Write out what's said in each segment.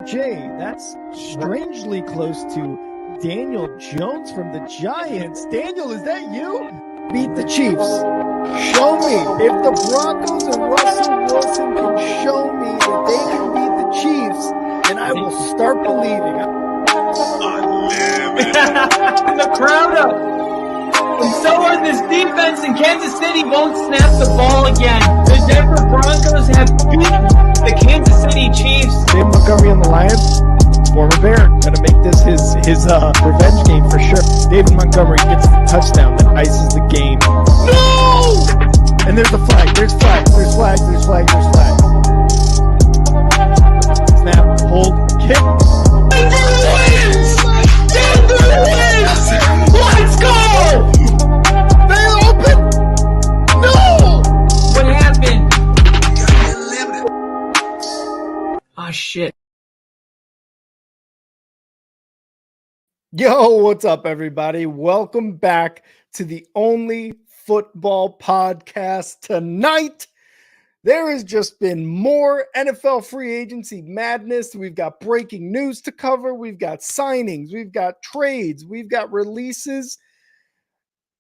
Jay, that's strangely close to Daniel Jones from the Giants. Daniel, is that you? Beat the Chiefs. Show me. If the Broncos and Russell Wilson can show me that they can beat the Chiefs, then I will start believing. The crowd up. And so are this defense, and Kansas City won't snap the ball again. The Denver Broncos have beaten the Kansas City Chiefs. David Montgomery on the Lions, former Bear, gonna make this his revenge game for sure. David Montgomery gets the touchdown that ices the game. No! And there's the flag. There's flags. There's flags. There's flags. There's flags. Snap. Hold. Kick. Denver wins! Denver wins! Let's go! They open. No! What happened? Oh shit. Yo, what's up, everybody? Welcome back to the only football podcast tonight. There has just been more NFL free agency madness. We've got breaking news to cover. We've got signings. We've got trades. We've got releases.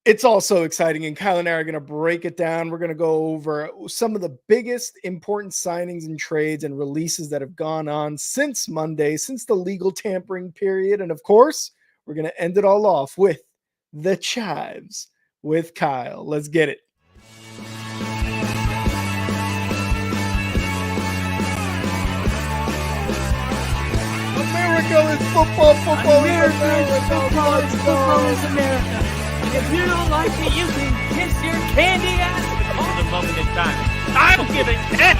It's all so exciting, and Kyle and I are going to break it down. We're going to go over some of the biggest important signings and trades and releases that have gone on since Monday, since the legal tampering period. And of course, we're going to end it all off with the Chives with Kyle. Let's get it. America is football. Football is America. If you don't like it, you can kiss your candy ass. For the moment in time, I don't give a damn.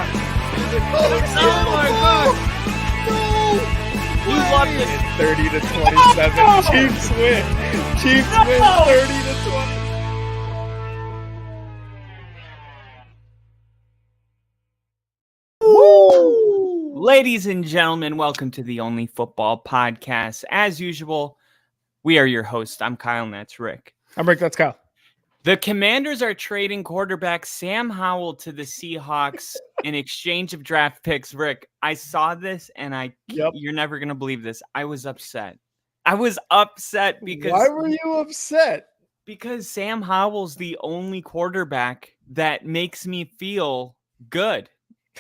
Oh my god! No! You love this. 30 to 27. No! Chiefs win. Chiefs win 30 to 20. Woo! Ladies and gentlemen, welcome to the Only Football Podcast. As usual, we are your hosts. I'm Kyle and that's Rick. I'm Rick, that's Kyle. The Commanders are trading quarterback Sam Howell to the Seahawks in exchange of draft picks. Rick, I saw this and you're never going to believe this. I was upset. Because why were you upset? Because Sam Howell's the only quarterback that makes me feel good.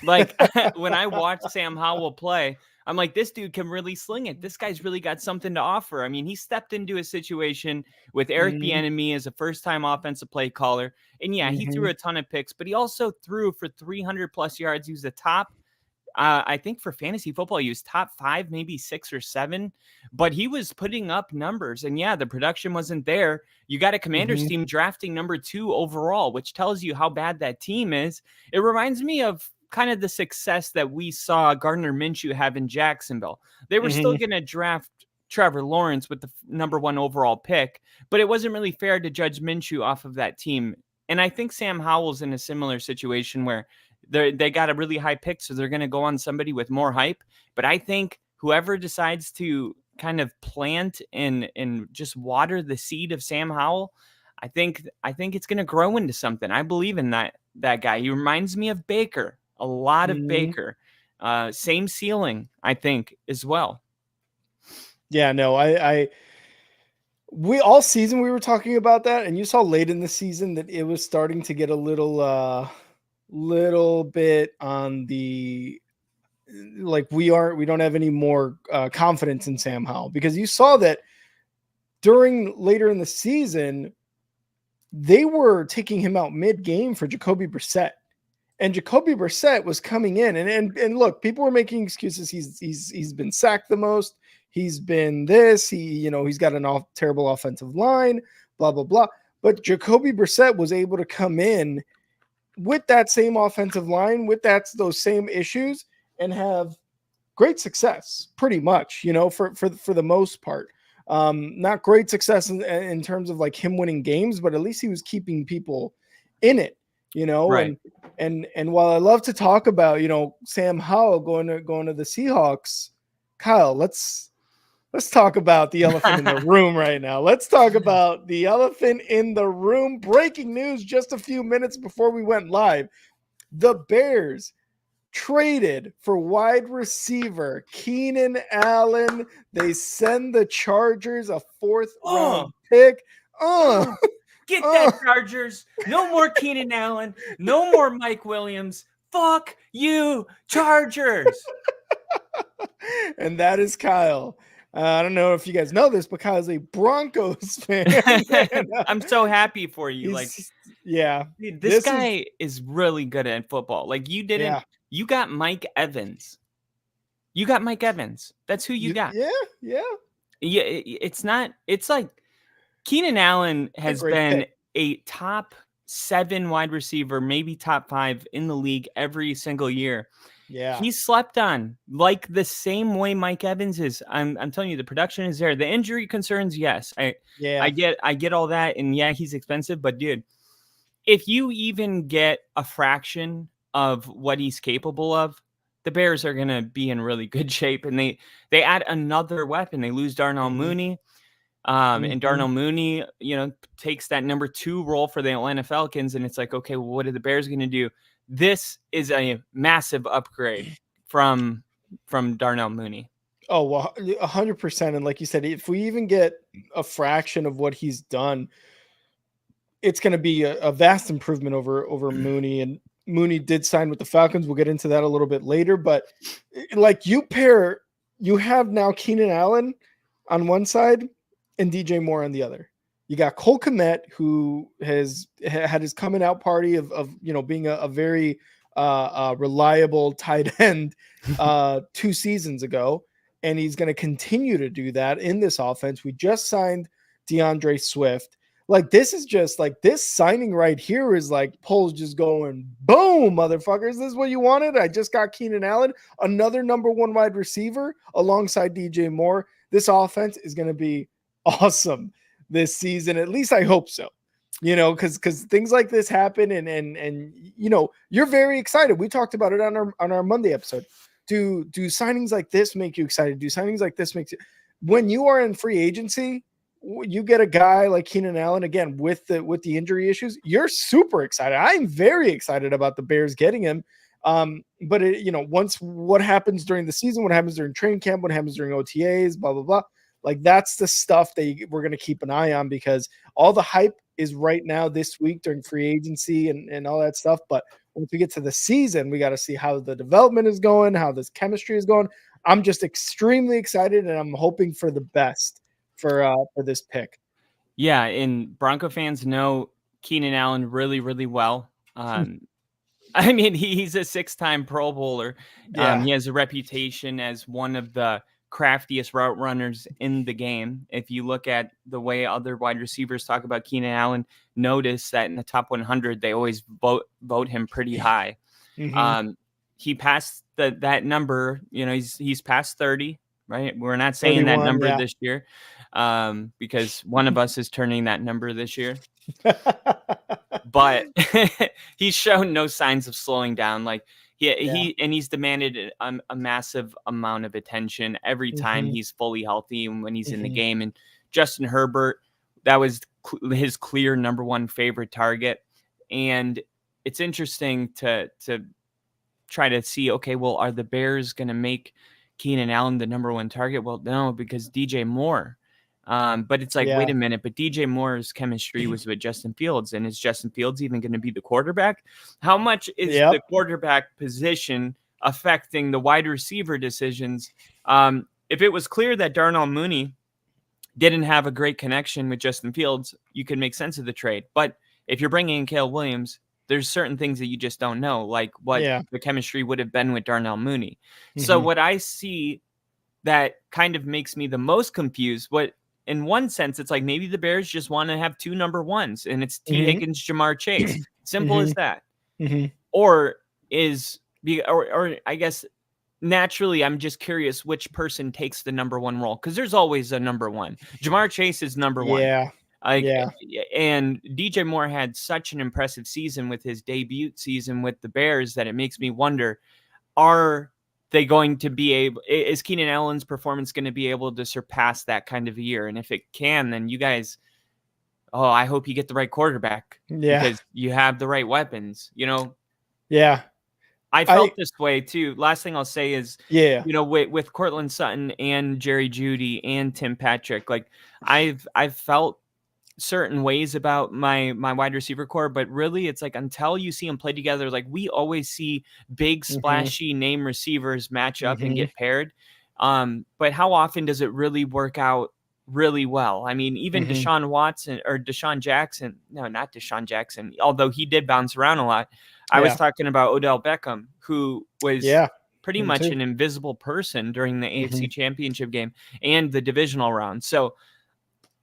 Like when I watch Sam Howell play, I'm like, this dude can really sling it. This guy's really got something to offer. I mean, he stepped into a situation with Eric Bieniemy as a first-time offensive play caller. And yeah, he threw a ton of picks, but he also threw for 300 plus yards. He was the top, I think for fantasy football, he was top 5, maybe 6 or 7, but he was putting up numbers. And yeah, the production wasn't there. You got a Commanders team drafting number 2 overall, which tells you how bad that team is. It reminds me of kind of the success that we saw Gardner Minshew have in Jacksonville. They were still going to draft Trevor Lawrence with the number 1 overall pick, but it wasn't really fair to judge Minshew off of that team. And I think Sam Howell's in a similar situation where they got a really high pick, so they're going to go on somebody with more hype. But I think whoever decides to kind of plant and just water the seed of Sam Howell, I think it's going to grow into something. I believe in that guy. He reminds me of Baker. A lot of Baker, same ceiling, I think, as well. Yeah, no, we all season we were talking about that, and you saw late in the season that it was starting to get a little bit on the like we don't have any more confidence in Sam Howell, because you saw that later in the season they were taking him out mid-game for Jacoby Brissett. And Jacoby Brissett was coming in, and look, people were making excuses. He's been sacked the most. He's been this. He's got a terrible offensive line. Blah blah blah. But Jacoby Brissett was able to come in with that same offensive line, with those same issues, and have great success. Pretty much, for the most part. Not great success in terms of like him winning games, but at least he was keeping people in it. Right. And while I love to talk about, Sam Howell going to the Seahawks, Kyle, let's talk about the elephant in the room right now. Let's talk about the elephant in the room. Breaking news just a few minutes before we went live. The Bears traded for wide receiver Keenan Allen. They send the Chargers a 4th round pick. Get that, Chargers. No more Keenan Allen. No more Mike Williams. Fuck you, Chargers. And that is Kyle. I don't know if you guys know this, but Kyle's a Broncos fan. I'm so happy for you. Like, yeah, dude, this guy is really good at football. Like, you didn't, you got Mike Evans. You got Mike Evans. That's who you got. Yeah. It's not, it's like Keenan Allen has been a top 7 wide receiver, maybe top 5 in the league every single year. Yeah. He's slept on like the same way Mike Evans is. I'm telling you, the production is there. The injury concerns, yes. I get all that. And yeah, he's expensive, but dude, if you even get a fraction of what he's capable of, the Bears are going to be in really good shape. And they add another weapon. They lose Darnell Mooney. And Darnell Mooney, takes that number 2 role for the Atlanta Falcons. And it's like, okay, well, what are the Bears going to do? This is a massive upgrade from Darnell Mooney. Oh, well, 100%. And like you said, if we even get a fraction of what he's done, it's going to be a vast improvement over Mooney. And Mooney did sign with the Falcons. We'll get into that a little bit later. But like you have now Keenan Allen on one side and DJ Moore on the other. You got Cole Kmet, who has had his coming out party of being a very reliable tight end 2 seasons ago, and he's going to continue to do that in this offense. We just signed DeAndre Swift. Like, this is just like, this signing right here is like polls just going boom, motherfuckers. This is what you wanted. I just got Keenan Allen, another number 1 wide receiver alongside DJ Moore. This offense is going to be awesome this season. At least I hope so, because things like this happen and you're very excited. We talked about it on our Monday episode. Do signings like this make you excited? Do signings like this make you, when you are in free agency, you get a guy like Keenan Allen again with the injury issues, you're super excited. I'm very excited about the Bears getting him. But once what happens during the season, what happens during training camp, what happens during OTAs, blah, blah, blah. Like, that's the stuff that we're going to keep an eye on, because all the hype is right now this week during free agency and all that stuff. But once we get to the season, we got to see how the development is going, how this chemistry is going. I'm just extremely excited, and I'm hoping for the best for this pick. Yeah, and Bronco fans know Keenan Allen really, really well. I mean, he's a 6-time Pro Bowler. Yeah. He has a reputation as one of the craftiest route runners in the game. If you look at the way other wide receivers talk about Keenan Allen, notice that in the top 100, they always vote him pretty high. He passed that number. He's past 30, right? We're not saying that number this year because one of us is turning that number this year. But he's shown no signs of slowing down. Like, he's demanded a massive amount of attention every time he's fully healthy and when he's in the game. And Justin Herbert, that was his clear number 1 favorite target. And it's interesting to try to see, okay, well, are the Bears going to make Keenan Allen the number 1 target? Well, no, because DJ Moore. But it's like, wait a minute, but DJ Moore's chemistry was with Justin Fields, and is Justin Fields even going to be the quarterback? How much is the quarterback position affecting the wide receiver decisions? If it was clear that Darnell Mooney didn't have a great connection with Justin Fields, you could make sense of the trade. But if you're bringing in Caleb Williams, there's certain things that you just don't know, like what the chemistry would have been with Darnell Mooney. So what I see that kind of makes me the most confused, in one sense, it's like maybe the Bears just want to have 2 number 1s, and it's T. Higgins, Jamar Chase. Simple as that. Or I guess naturally, I'm just curious which person takes the number 1 role, because there's always a number 1. Jamar Chase is number 1. And DJ Moore had such an impressive season with his debut season with the Bears that it makes me wonder, are they going to be able, is Keenan Allen's performance going to be able to surpass that kind of a year? And if it can, then you guys, I hope you get the right quarterback because you have the right weapons, Yeah. I felt this way too. Last thing I'll say is, Yeah. with Cortland Sutton and Jerry Jeudy and Tim Patrick, like I've felt certain ways about my wide receiver core, but really it's like until you see them play together, like we always see big splashy name receivers match up and get paired. But how often does it really work out really well? I mean, even Deshaun Watson or Deshaun Jackson, no, not Deshaun Jackson, although he did bounce around a lot. I was talking about Odell Beckham, who was pretty much an invisible person during the AFC Championship game and the divisional round. So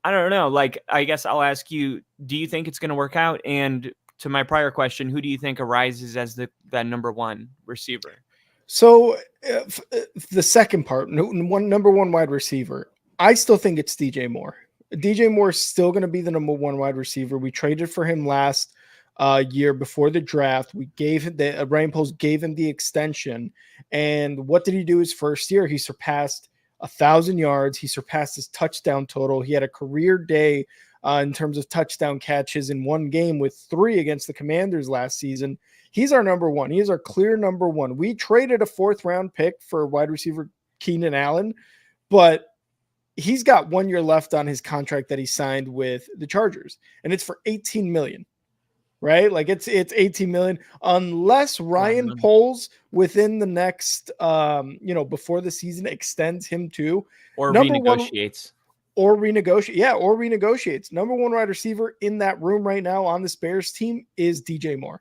I don't know. Like, I guess I'll ask you, do you think it's going to work out? And to my prior question, who do you think arises as that number one receiver? So the second part, number one wide receiver, I still think it's DJ Moore. DJ Moore is still going to be the number one wide receiver. We traded for him last year before the draft. We gave him Ryan Poles gave him the extension. And what did he do his first year? He surpassed 1,000 yards. He surpassed his touchdown total. He had a career day in terms of touchdown catches in one game with 3 against the Commanders last season. He's our number one. He is our clear number one. We traded a 4th round pick for wide receiver Keenan Allen, but he's got 1 year left on his contract that he signed with the Chargers, and it's for $18 million. Right? Like it's $18 million unless Ryan Poles within the next before the season extends him to or renegotiates. Or renegotiates. Number one wide receiver in that room right now on the Bears team is DJ Moore.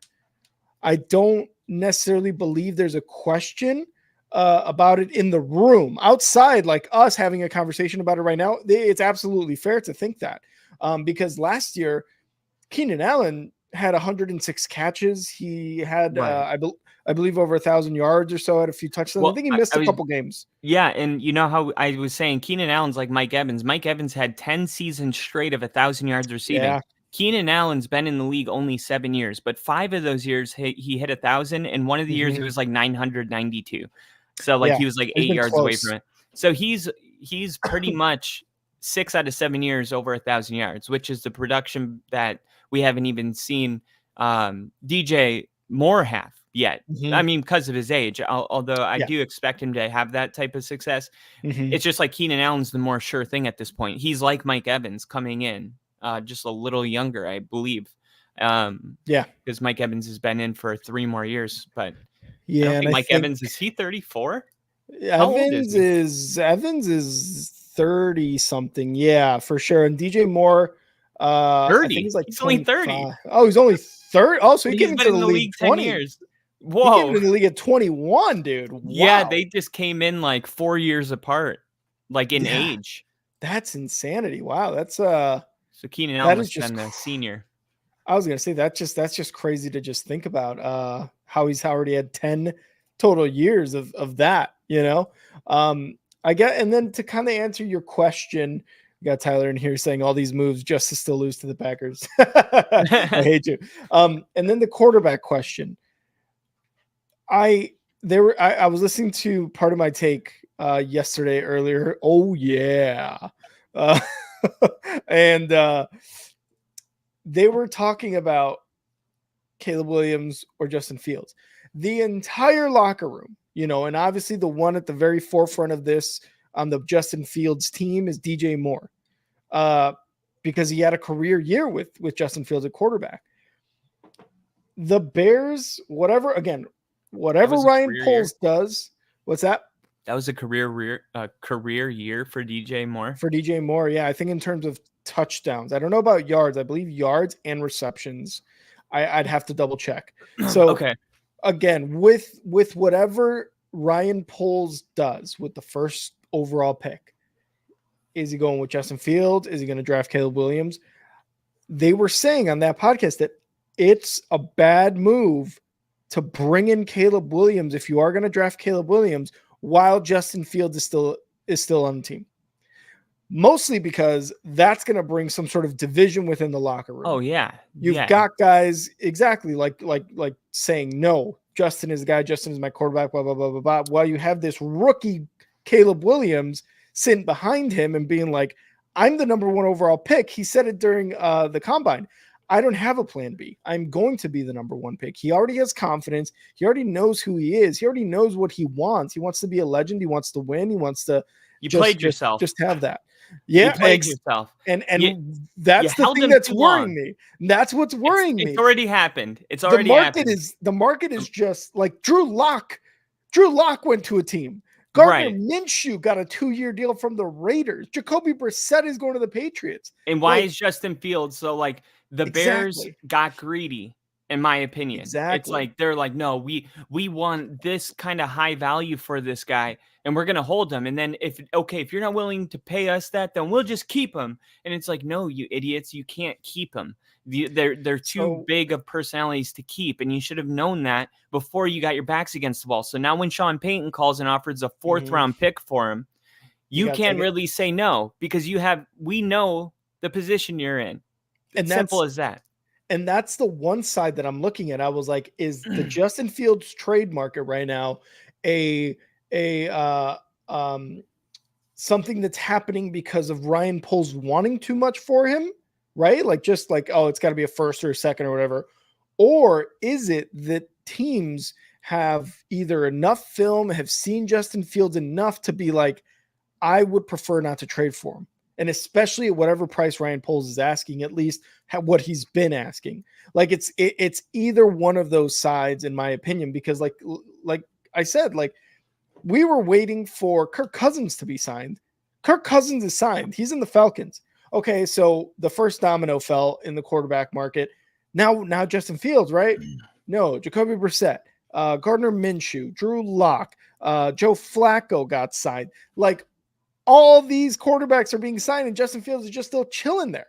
I don't necessarily believe there's a question about it in the room. Outside, like us having a conversation about it right now, it's absolutely fair to think that because last year Keenan Allen had 106 catches. He had, I believe, over 1,000 yards or so, had a few touchdowns. Well, I think he missed a couple games. Yeah, and you know how I was saying Keenan Allen's like Mike Evans. Mike Evans had 10 seasons straight of 1,000 yards receiving. Yeah. Keenan Allen's been in the league only 7 years, but 5 of those years he hit 1,000, and one of the years it was like 992. So he was like 8 yards away from it. So he's pretty much 6 out of 7 years over 1,000 yards, which is the production that we haven't even seen DJ Moore have yet. I mean, because of his age, although I do expect him to have that type of success. It's just like Keenan Allen's the more sure thing at this point. He's like Mike Evans coming in, just a little younger, I believe. Because Mike Evans has been in for 3 more years. But I don't think Mike Evans, is he 34? Evans is 30 something. Yeah, for sure. And DJ Moore, 30. He's only 30. Oh, he's only 30. Oh, so he came into the league 10 years. Whoa. He came into the league at 21, dude. Wow. Yeah, they just came in like 4 years apart, like in age. That's insanity. Wow, that's so Keenan Allen has been the senior. I was gonna say that's just crazy to just think about how he's already had 10 total years of that, I get. And then to kind of answer your question, we got Tyler in here saying all these moves just to still lose to the Packers. I hate you. And then the quarterback question. I was listening to Part of My Take yesterday earlier. Oh yeah. And they were talking about Caleb Williams or Justin Fields. The entire locker room, and obviously the one at the very forefront of this on the Justin Fields team is DJ Moore, because he had a career year with Justin Fields at quarterback. The Bears, whatever Ryan Poles does, what's that? That was a career year for DJ Moore. For DJ Moore, yeah, I think in terms of touchdowns, I don't know about yards. I believe yards and receptions. I'd have to double check. So okay. Again, with whatever Ryan Poles does with the first overall pick, is he going with Justin Fields? Is he going to draft Caleb Williams? They were saying on that podcast that it's a bad move to bring in Caleb Williams if you are going to draft Caleb Williams while Justin Fields is still on the team. Mostly because that's going to bring some sort of division within the locker room. Oh yeah. You've got guys exactly like saying, no, Justin is the guy. Justin is my quarterback, blah, blah, blah, blah, blah. While you have this rookie Caleb Williams sitting behind him and being like, I'm the number one overall pick. He said it during the combine. I don't have a plan B. I'm going to be the number one pick. He already has confidence. He already knows who he is. He already knows what he wants. He wants to be a legend. He wants to win. He wants to played yourself. Just have that. Yeah, you played yourself. And that's the thing that's worrying me. That's what's worrying me. It's already happened. It's already happened. The market is just like Drew Lock. Drew Lock went to a team. Gardner Minshew got a 2-year deal from the Raiders. Jacoby Brissett is going to the Patriots. And why is Justin Fields so like the Bears got greedy, in my opinion. Exactly. It's like they're like, no, we want this kind of high value for this guy, and we're gonna hold him. And then if you're not willing to pay us that, then we'll just keep him. And it's like, no, you idiots, you can't keep him. They're too big of personalities to keep, and you should have known that before you got your backs against the wall. So now when Sean Payton calls and offers a 4th round pick for him, you can't really say no, because we know the position you're in. It's simple as that. And that's the one side that I'm looking at. I was like, is the Justin Fields trade market right now something that's happening because of Ryan Poles wanting too much for him? Right? Like, just like, oh, it's got to be a 1st or a 2nd or whatever. Or is it that teams have either enough film, have seen Justin Fields enough to be like, I would prefer not to trade for him? And especially at whatever price Ryan Poles is asking, at least what he's been asking. Like, it's either one of those sides, in my opinion, because like I said, like, we were waiting for Kirk Cousins to be signed. Kirk Cousins is signed. He's in the Falcons. Okay, so the first domino fell in the quarterback market. Now Justin Fields, right? No, Jacoby Brissett, Gardner Minshew, Drew Lock, Joe Flacco got signed. Like, all these quarterbacks are being signed, and Justin Fields is just still chilling there.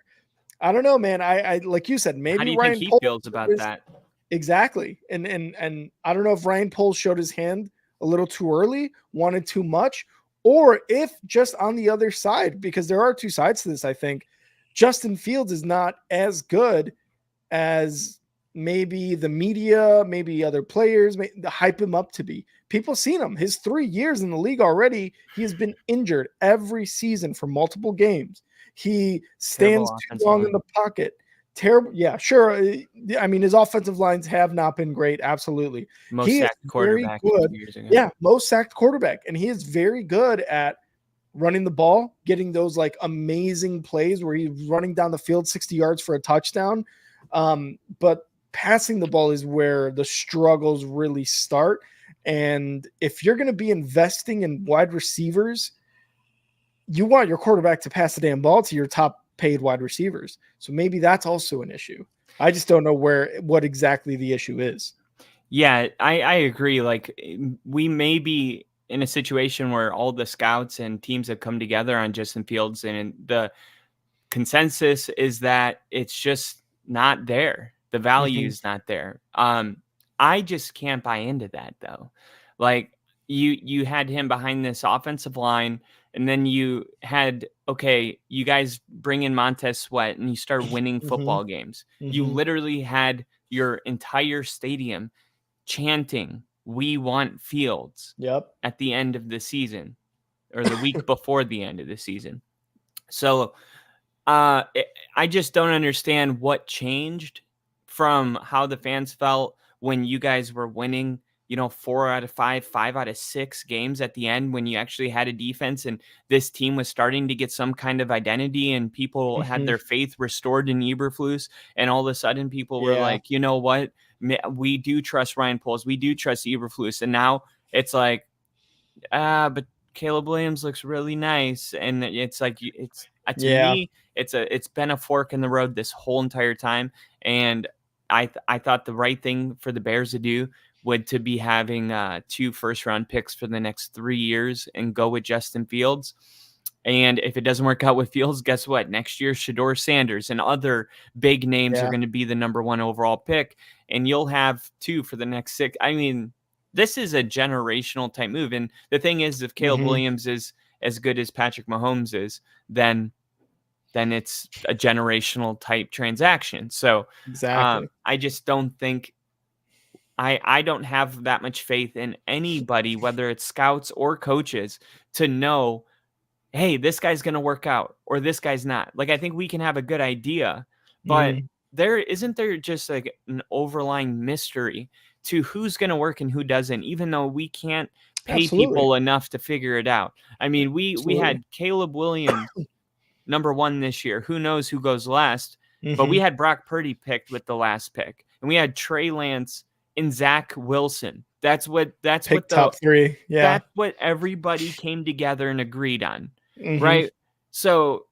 I don't know, man. I like you said, maybe how do you Ryan think he Poles feels about that? Exactly. And I don't know if Ryan Poles showed his hand a little too early, wanted too much, or if just on the other side, because there are two sides to this, I think Justin Fields is not as good as maybe the media, maybe other players hype him up to be. People seen him. His 3 years in the league already, he has been injured every season for multiple games. He stands too long in the pocket. Terrible. Yeah, sure. I mean, his offensive lines have not been great. Absolutely. Most sacked quarterback. Yeah, most sacked quarterback. And he is very good at running the ball, getting those like amazing plays where he's running down the field 60 yards for a touchdown. But passing the ball is where the struggles really start. And if you're going to be investing in wide receivers, you want your quarterback to pass the damn ball to your top paid wide receivers. So maybe that's also an issue. I just don't know what exactly the issue is. Yeah, I agree. Like, we may be in a situation where all the scouts and teams have come together on Justin Fields, and the consensus is that it's just not there. The value is not there. I just can't buy into that, though. Like, you had him behind this offensive line, and then you had, you guys bring in Montez Sweat, and you start winning football games. You literally had your entire stadium chanting, "We want Fields." Yep. At the end of the season, or the week before the end of the season. So I just don't understand what changed from how the fans felt when you guys were winning, 4 out of 5, 5 out of 6 games at the end, when you actually had a defense and this team was starting to get some kind of identity and people had their faith restored in Eberflus. And all of a sudden people were like, you know what? We do trust Ryan Poles. We do trust Eberflus. And now it's like, but Caleb Williams looks really nice. And it's like, me, it's been a fork in the road this whole entire time. And I thought the right thing for the Bears to do would to be having 2 first-round picks for the next 3 years and go with Justin Fields. And if it doesn't work out with Fields, guess what? Next year, Shedeur Sanders and other big names are going to be the number 1 overall pick. And you'll have 2 for the next 6. I mean, this is a generational type move. And the thing is, if Caleb Williams is as good as Patrick Mahomes is, then it's a generational type transaction. So exactly. I just don't think I don't have that much faith in anybody, whether it's scouts or coaches, to know, hey, this guy's going to work out or this guy's not. Like, I think we can have a good idea, but there just like an overlying mystery to who's going to work and who doesn't, even though we can't pay Absolutely. people enough to figure it out. I mean, we Absolutely. had Caleb Williams number 1 this year. Who knows who goes last? But we Mhm. had Brock Purdy picked with the last pick, and we had Trey Lance and Zach Wilson. That's what Pick top 3. Yeah. that's what everybody came together and agreed on, Mhm. right? So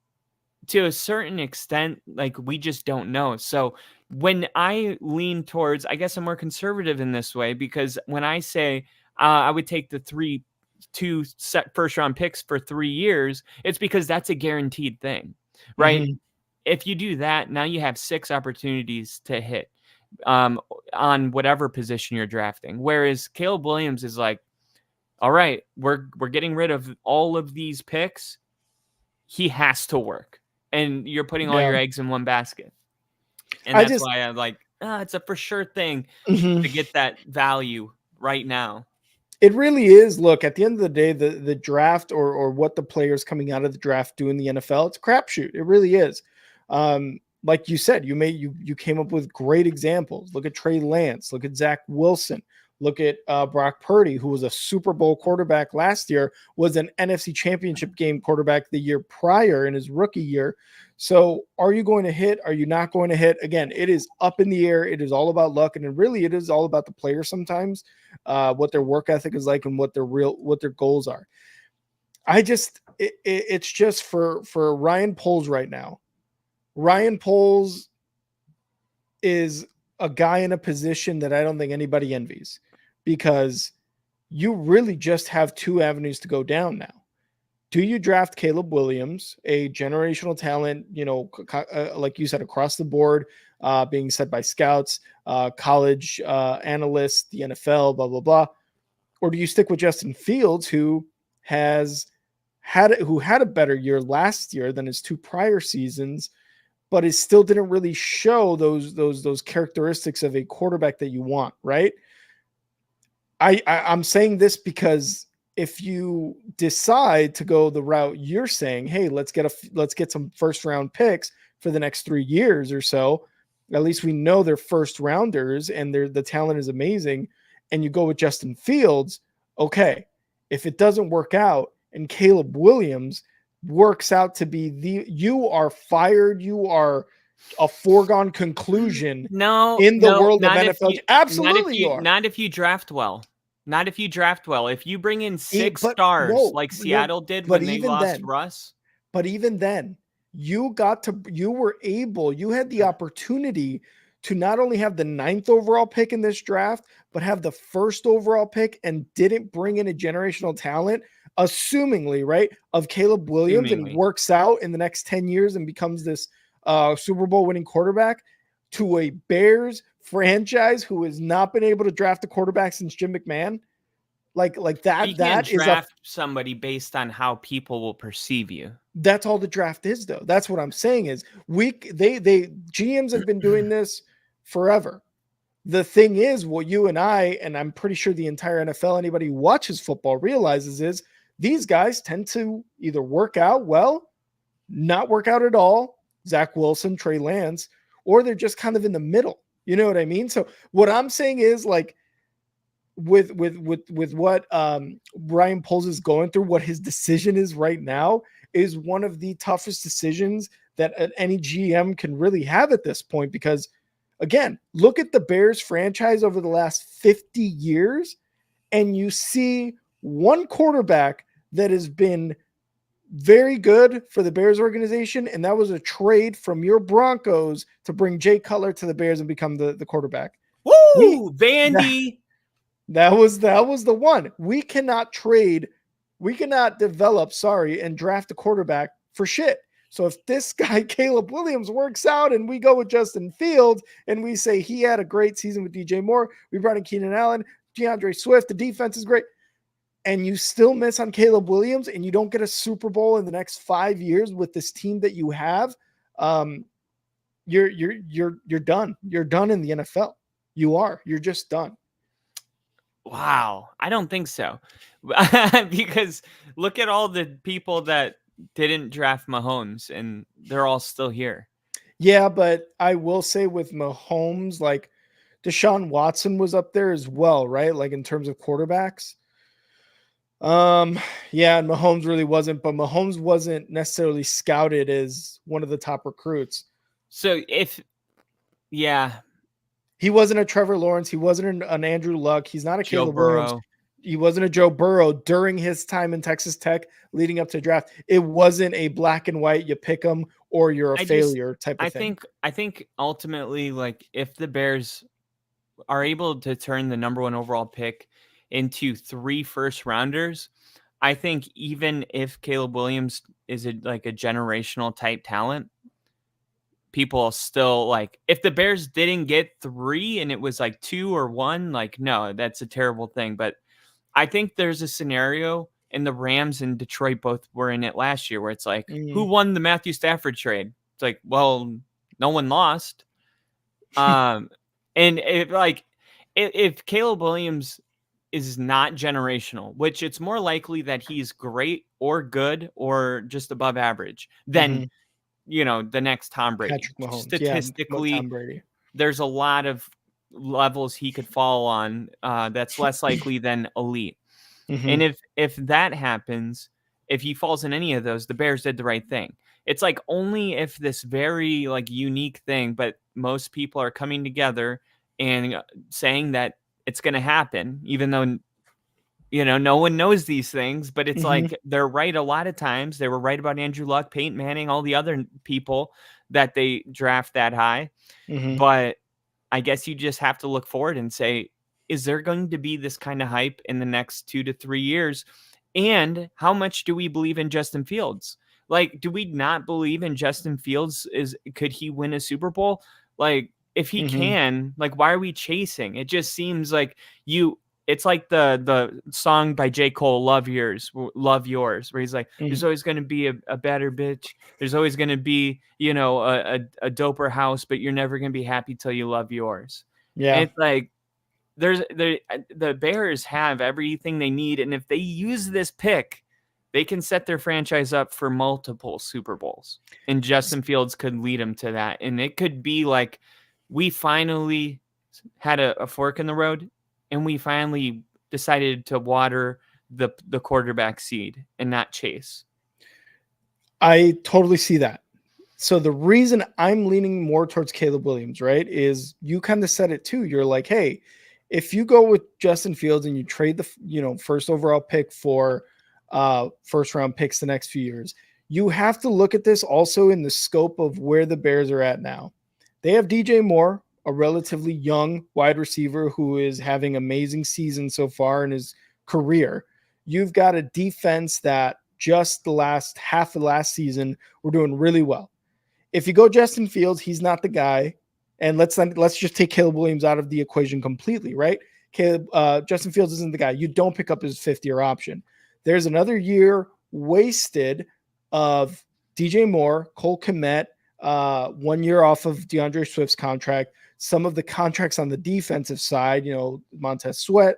to a certain extent, like, we just don't know. So when I lean towards, I guess I'm more conservative in this way, because when I say I would take the 2 first round picks for 3 years, it's because that's a guaranteed thing, right? Mhm. If you do that, now you have 6 opportunities to hit on whatever position you're drafting. Whereas Caleb Williams is like, all right, we're getting rid of all of these picks. He has to work, and you're putting all Yeah. your eggs in one basket. And I that's just why I'm like, it's a for sure thing Mhm. to get that value right now. It really is. Look, at the end of the day, the draft or what the players coming out of the draft do in the NFL, it's a crapshoot. It really is. Like you said, you came up with great examples. Look at Trey Lance. Look at Zach Wilson. Look at Brock Purdy, who was a Super Bowl quarterback last year, was an NFC Championship game quarterback the year prior in his rookie year. So, are you going to hit? Are you not going to hit? Again, it is up in the air. It is all about luck, and it is all about the player sometimes, what their work ethic is like, and what their goals are. It's just for Ryan Poles right now. Ryan Poles is a guy in a position that I don't think anybody envies, because you really just have 2 avenues to go down now. Do you draft Caleb Williams, a generational talent, like you said, across the board, being set by scouts, college analysts, the NFL, blah, blah, blah? Or do you stick with Justin Fields, who had a better year last year than his 2 prior seasons, but it still didn't really show those characteristics of a quarterback that you want, right? I'm saying this because if you decide to go the route you're saying, hey, let's get some first round picks for the next 3 years or so, at least we know they're first rounders and the talent is amazing, and you go with Justin Fields, okay. If it doesn't work out and Caleb Williams works out to be you are fired, you are a foregone conclusion No, in the world of not if NFL. you, Absolutely you are. not if you draft well. Not if you draft well. If you bring in 6 But stars like no, Seattle did but when they even lost then, Russ. But even then, you had the opportunity to not only have the 9th overall pick in this draft, but have the 1st overall pick, and didn't bring in a generational talent, assumingly, right, of Caleb Williams, and he works out in the next 10 years and becomes this Super Bowl winning quarterback, to a Bears franchise who has not been able to draft a quarterback since Jim McMahon. Like that. You can't draft somebody based on how people will perceive you. That's all the draft is, though. That's what I'm saying is GMs have been doing this forever. The thing is, what you and I'm pretty sure the entire NFL, anybody who watches football realizes, is these guys tend to either work out well, not work out at all, Zach Wilson, Trey Lance, or they're just kind of in the middle. You know what I mean? So what I'm saying is, like, with what Ryan Poles is going through, what his decision is right now is one of the toughest decisions that any GM can really have at this point, because again, look at the Bears franchise over the last 50 years, and you see one quarterback that has been very good for the Bears organization, and that was a trade from your Broncos to bring Jay Cutler to the Bears and become the quarterback. Woo! Vandy. That was the one. We cannot develop, and draft a quarterback for shit. So if this guy, Caleb Williams, works out and we go with Justin Fields and we say he had a great season with DJ Moore, we brought in Keenan Allen, DeAndre Swift, the defense is great, and you still miss on Caleb Williams and you don't get a Super Bowl in the next 5 years with this team that you have, you're done. You're done in the NFL. You're just done. Wow, I don't think so. Because look at all the people that didn't draft Mahomes, and they're all still here. Yeah, but I will say with Mahomes, like Deshaun Watson was up there as well, right? Like in terms of quarterbacks. Yeah, and Mahomes really wasn't, but Mahomes wasn't necessarily scouted as one of the top recruits. So yeah, He wasn't a Trevor Lawrence. He wasn't an Andrew Luck. He's not a Joe Caleb Williams. Burrow. He wasn't a Joe Burrow during his time in Texas Tech leading up to draft. It wasn't a black and white, you pick them or you're a failure type of thing. I think ultimately, like, if the Bears are able to turn the number 1 overall pick into 3 first rounders, I think even if Caleb Williams is like a generational type talent, people still like, if the Bears didn't get 3 and it was like 2 or 1, like, no, that's a terrible thing. But I think there's a scenario, and the Rams and Detroit both were in it last year, where it's like, who won the Matthew Stafford trade? It's like, well, no one lost. And if Caleb Williams is not generational, which it's more likely that he's great or good or just above average than the next Tom Brady. Patrick Mahomes. Statistically, Tom Brady. There's a lot of levels he could fall on that's less likely than elite. And if that happens, if he falls in any of those, the Bears did the right thing. It's like only if this very like unique thing, but most people are coming together and saying that it's going to happen, even though no one knows these things, but it's like they're right a lot of times. They were right about Andrew Luck, Peyton Manning, all the other people that they draft that high. But I guess you just have to look forward and say, is there going to be this kind of hype in the next 2 to 3 years? And how much do we believe in Justin Fields? Like, do we not believe in Justin Fields? Could he win a Super Bowl? Like, if he can, like, why are we chasing? It just seems like it's like the song by J. Cole, Love Yours, where he's like, there's always going to be a better bitch. There's always going to be, a doper house, but you're never going to be happy till you love yours. Yeah. And it's like, the Bears have everything they need. And if they use this pick, they can set their franchise up for multiple Super Bowls. And Justin Fields could lead them to that. And it could be like, we finally had a fork in the road, and we finally decided to water the quarterback seed and not chase. I totally see that. So the reason I'm leaning more towards Caleb Williams, right, is you kind of said it too. You're like, hey, if you go with Justin Fields and you trade the first overall pick for first round picks the next few years, you have to look at this also in the scope of where the Bears are at now. They have DJ Moore, a relatively young wide receiver who is having amazing season so far in his career. You've got a defense that just the last half of last season were doing really well. If you go Justin Fields, he's not the guy. And let's just take Caleb Williams out of the equation completely, right? Justin Fields isn't the guy. You don't pick up his 5th-year option. There's another year wasted of DJ Moore, Cole Kmet, 1 year off of DeAndre Swift's contract. Some of the contracts on the defensive side, Montez Sweat,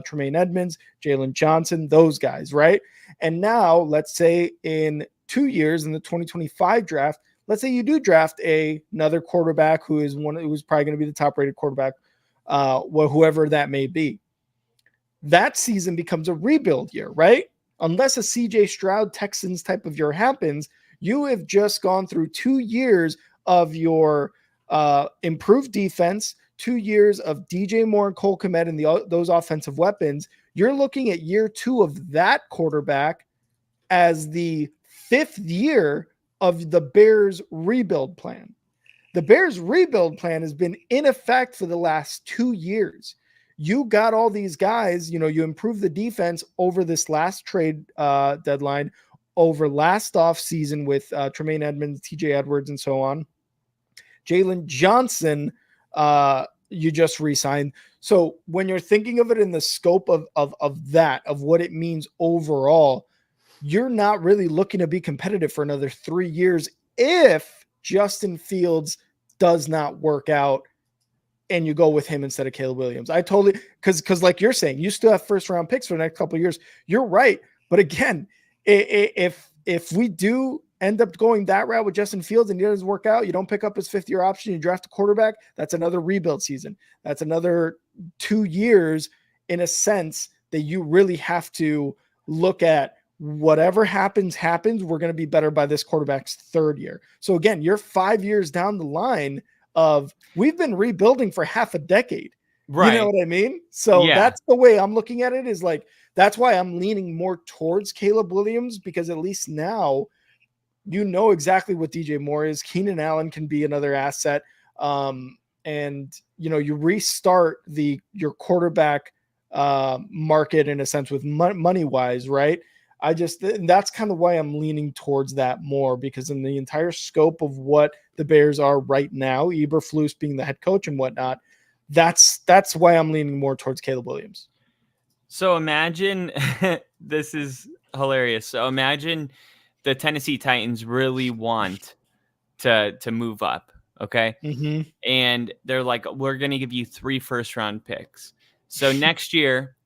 Tremaine Edmonds, Jalen Johnson, those guys, right? And now let's say in 2 years in the 2025 draft, let's say you do draft another quarterback who's probably going to be the top rated quarterback, whoever that may be. That season becomes a rebuild year, right? Unless a CJ Stroud Texans type of year happens, you have just gone through 2 years of your improved defense, 2 years of DJ Moore and Cole Kmet and those offensive weapons. You're looking at year 2 of that quarterback as the 5th year of the Bears rebuild plan. The Bears rebuild plan has been in effect for the last 2 years. You got all these guys, you improved the defense over this last trade deadline, over last offseason with Tremaine Edmonds, TJ Edwards, and so on. Jalen Johnson, you just re-signed. So when you're thinking of it in the scope of what it means overall, you're not really looking to be competitive for another 3 years if Justin Fields does not work out and you go with him instead of Caleb Williams. I totally, because like you're saying, you still have first round picks for the next couple of years. You're right. But again, if we do end up going that route with Justin Fields and it doesn't work out, you don't pick up his 5th-year option, you draft a quarterback, that's another rebuild season. That's another 2 years in a sense that you really have to look at whatever happens. We're going to be better by this quarterback's 3rd year. So again, you're 5 years down the line of we've been rebuilding for half a decade. Right. You know what I mean? So that's the way I'm looking at it, is like, that's why I'm leaning more towards Caleb Williams, because at least now you know exactly what DJ Moore is. Keenan Allen can be another asset. And you know, you restart your quarterback market in a sense with money wise, right? That's kind of why I'm leaning towards that more, because in the entire scope of what the Bears are right now, Eberflus being the head coach and whatnot, that's why I'm leaning more towards Caleb Williams. So imagine this is hilarious. So imagine the Tennessee Titans really want to move up, okay? Mm-hmm. And they're like, we're going to give you 3 first-round picks. So next year,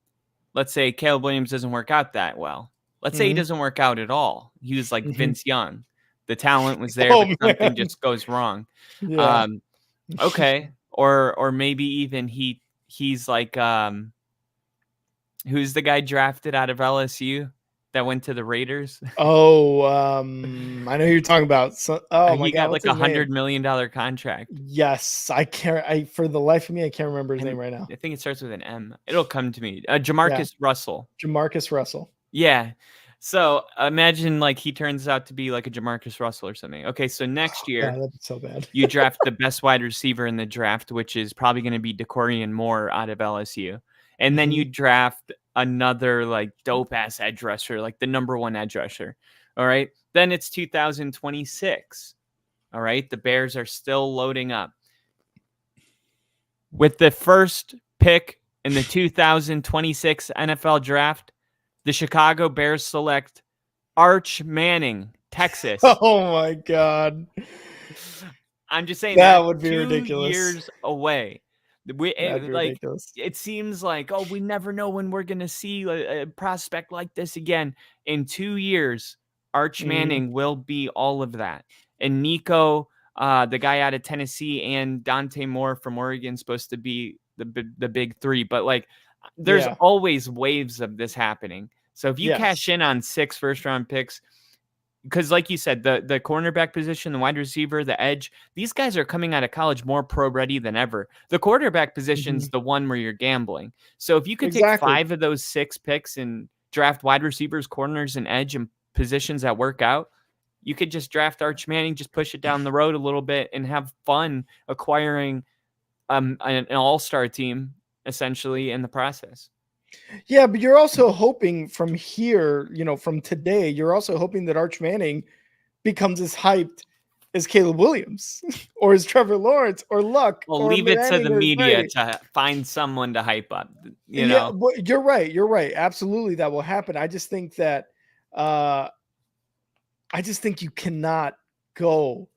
let's say Caleb Williams doesn't work out that well. Let's say he doesn't work out at all. He was like Vince Young. The talent was there, but something just goes wrong. Yeah. Okay. Or maybe even he's like who's the guy drafted out of LSU that went to the Raiders? Oh, I know who you're talking about. So, he got like $100 million contract. Yes, I can't. For the life of me, I can't remember his name right now. I think it starts with an M. It'll come to me. Jamarcus Russell. Jamarcus Russell. Yeah. So imagine like he turns out to be like a Jamarcus Russell or something. Okay, so next year, that'd be so bad. You draft the best wide receiver in the draft, which is probably going to be DeCorian Moore out of LSU. And then you draft another like dope ass edge rusher, like the number 1 edge rusher. All right. Then it's 2026. All right. The Bears are still loading up. With the first pick in the 2026 NFL draft, the Chicago Bears select Arch Manning, Texas. Oh my God. I'm just saying that would be 2 ridiculous. years away. Ridiculous. It seems like, oh, we never know when we're going to see a prospect like this again. In 2 years, Arch Manning will be all of that. And Nico, the guy out of Tennessee, and Dante Moore from Oregon, supposed to be the big 3. But like, there's always waves of this happening. So if you cash in on 6 first-round picks, because like you said, the cornerback position, the wide receiver, the edge, these guys are coming out of college more pro ready than ever. The quarterback position's the one where you're gambling. So if you could take 5 of those 6 picks and draft wide receivers, corners, and edge and positions that work out, you could just draft Arch Manning, just push it down the road a little bit and have fun acquiring an all-star team essentially in the process. Yeah, but you're also hoping from here, from today, you're also hoping that Arch Manning becomes as hyped as Caleb Williams or as Trevor Lawrence or Luck. Well, leave it to the media to find someone to hype up. Yeah, but you're right. You're right. Absolutely, that will happen. I just think that you cannot go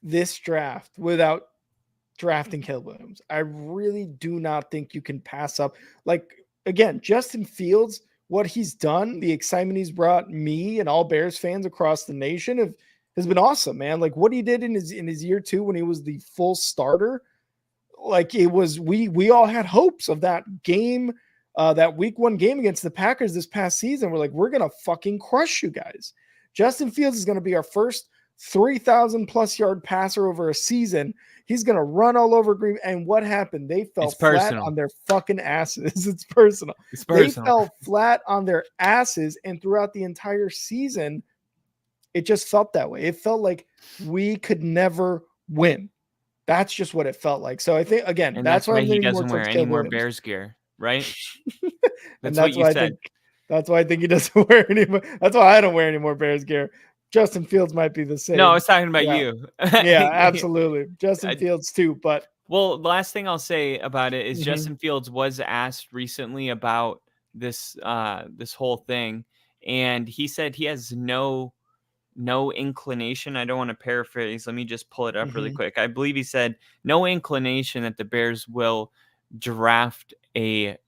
this draft without drafting Caleb Williams. I really do not think you can pass up. Like, again, Justin Fields, what he's done, the excitement he's brought me and all Bears fans across the nation has been awesome, man. Like what he did in his year 2 when he was the full starter, like it was, we all had hopes of that game, that week 1 game against the Packers this past season. We're like, we're going to fucking crush you guys. Justin Fields is going to be our first 3,000 plus yard passer over a season. He's going to run all over Green. And what happened? They fell flat on their fucking asses. It's personal. They fell flat on their asses. And throughout the entire season, it just felt that way. It felt like we could never win. That's just what it felt like. So I think, again, and that's why he doesn't wear any more Bears gear, right? That's what you said. That's why I think he doesn't wear any more. That's why I don't wear any more Bears gear. Justin Fields might be the same. No, I was talking about you. Yeah, absolutely. Justin Fields too. But well, the last thing I'll say about it is Justin Fields was asked recently about this this whole thing, and he said he has no inclination. I don't want to paraphrase. Let me just pull it up really quick. I believe he said no inclination that the Bears will draft a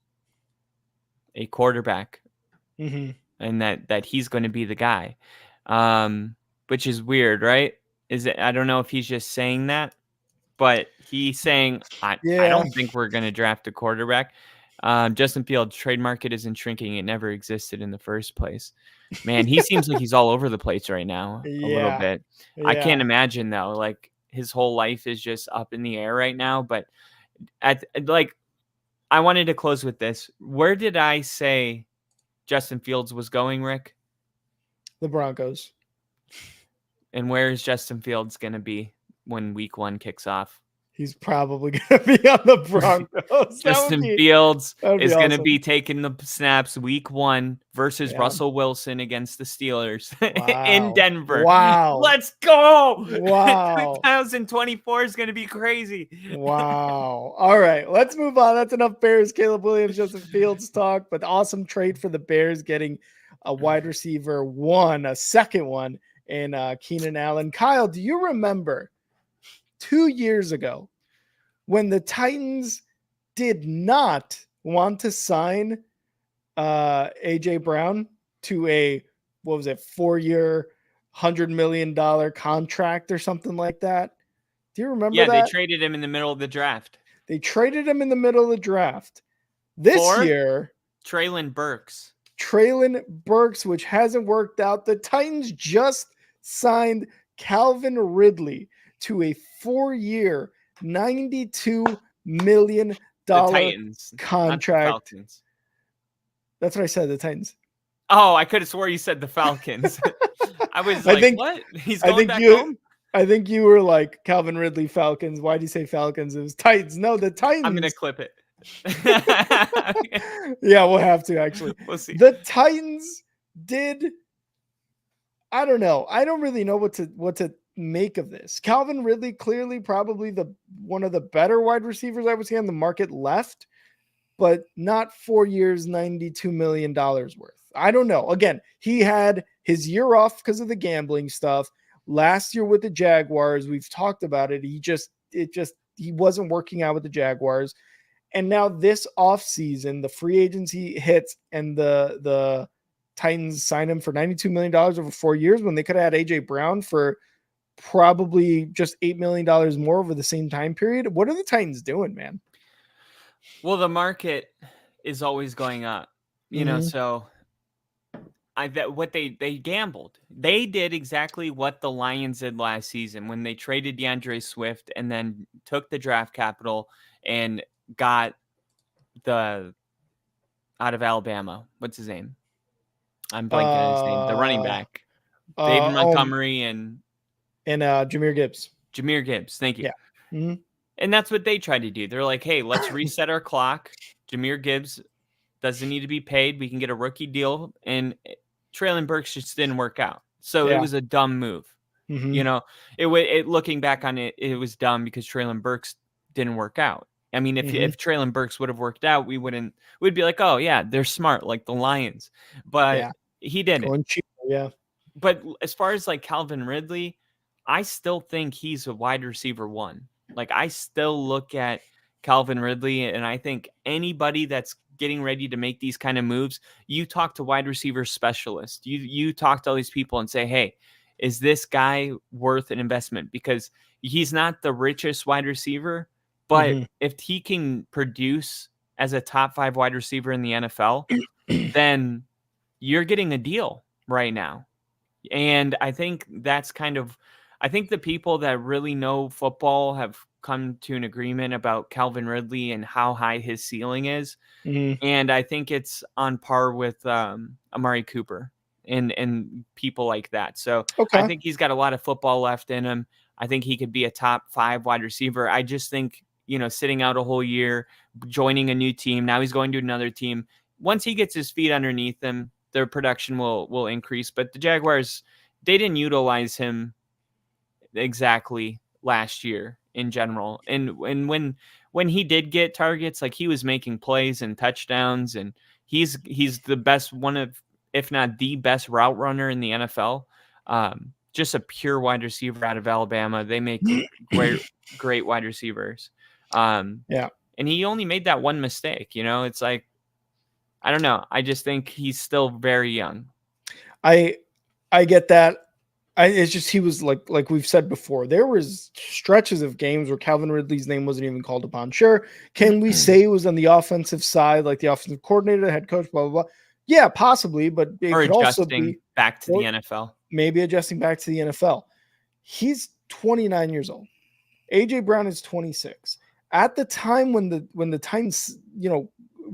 quarterback, and that he's going to be the guy. which is weird, right? I don't know if he's just saying that, but he's saying, I Yeah. don't think we're going to draft a quarterback. Justin Fields, trade market isn't shrinking. It never existed in the first place. Man, he seems like he's all over the place right now a little Yeah. bit. I can't Yeah. imagine though. Like his whole life is just up in the air right now. But I wanted to close with this. Where did I say Justin Fields was going, Rick? The Broncos. And where is Justin Fields going to be when week 1 kicks off? He's probably going to be on the Broncos. Justin Fields is going to awesome. be taking the snaps week 1 versus Yeah. Russell Wilson against the Steelers Wow. in Denver. Wow. Let's go. Wow. 2024 is going to be crazy. Wow. All right. Let's move on. That's enough Bears, Caleb Williams, Justin Fields talk, but awesome trade for the Bears getting a wide receiver one, a second one, and Keenan Allen. Kyle, do you remember 2 years ago when the Titans did not want to sign AJ Brown to a, 4-year, $100 million contract or something like that? Do you remember that? Yeah, they traded him in the middle of the draft. They traded him in the middle of the draft. This year, Treylon Burks. Which hasn't worked out. The Titans just signed Calvin Ridley to a 4-year, $92 million Titans, contract. not the Falcons. That's what I said, the Titans. Oh, I could have swore you said the Falcons. I was like, what? He's going back home? I think you were like Calvin Ridley Falcons. Why do you say Falcons? It was Titans. No, the Titans. I'm going to clip it. Yeah, we'll have to actually. We'll see. The Titans did. I don't know. I don't really know what to make of this. Calvin Ridley, clearly probably one of the better wide receivers I would say on the market left, but not 4 years, $92 million worth. I don't know. Again, he had his year off because of the gambling stuff. Last year with the Jaguars, we've talked about it. He wasn't working out with the Jaguars. And now this offseason, the free agency hits and the Titans sign him for $92 million over 4 years when they could have had AJ Brown for probably just $8 million more over the same time period. What are the Titans doing, man? Well, the market is always going up, you know, so they gambled. They did exactly what the Lions did last season when they traded DeAndre Swift and then took the draft capital and got out of Alabama. What's his name? I'm blanking on his name. The running back. David Montgomery and Jahmyr Gibbs. Jahmyr Gibbs. Thank you. Yeah. Mm-hmm. And that's what they tried to do. They're like, hey, let's reset our clock. Jahmyr Gibbs doesn't need to be paid. We can get a rookie deal. And Treylon Burks just didn't work out. So it was a dumb move. Mm-hmm. You know, it looking back on it, it was dumb because Treylon Burks didn't work out. I mean, if Treylon Burks would have worked out, we'd be like, oh yeah, they're smart like the Lions, but he didn't. Yeah. But as far as like Calvin Ridley, I still think he's a wide receiver one. Like I still look at Calvin Ridley and I think anybody that's getting ready to make these kind of moves, you talk to wide receiver specialists, you talk to all these people and say, hey, is this guy worth an investment? Because he's not the richest wide receiver, but if he can produce as a top 5 wide receiver in the NFL, then you're getting a deal right now. And I think that's I think the people that really know football have come to an agreement about Calvin Ridley and how high his ceiling is. And I think it's on par with Amari Cooper and people like that. So I think he's got a lot of football left in him. I think he could be a top 5 wide receiver. I just think, you know, sitting out a whole year, joining a new team, now he's going to another team. Once he gets his feet underneath him, their production will increase. But the Jaguars, they didn't utilize him exactly last year in general. And when he did get targets, like he was making plays and touchdowns, and he's the best, one of, if not the best route runner in the NFL. Just a pure wide receiver out of Alabama. They make great wide receivers. And he only made that one mistake, you know, it's like, I don't know. I just think he's still very young. I get that. It's just he was like we've said before, there was stretches of games where Calvin Ridley's name wasn't even called upon. Sure, can we say it was on the offensive side, like the offensive coordinator, head coach, blah blah blah? Yeah, possibly, but it Or could also adjusting be back to the NFL. maybe adjusting back to the NFL. He's 29 years old. AJ Brown is 26. At the time when the Titans,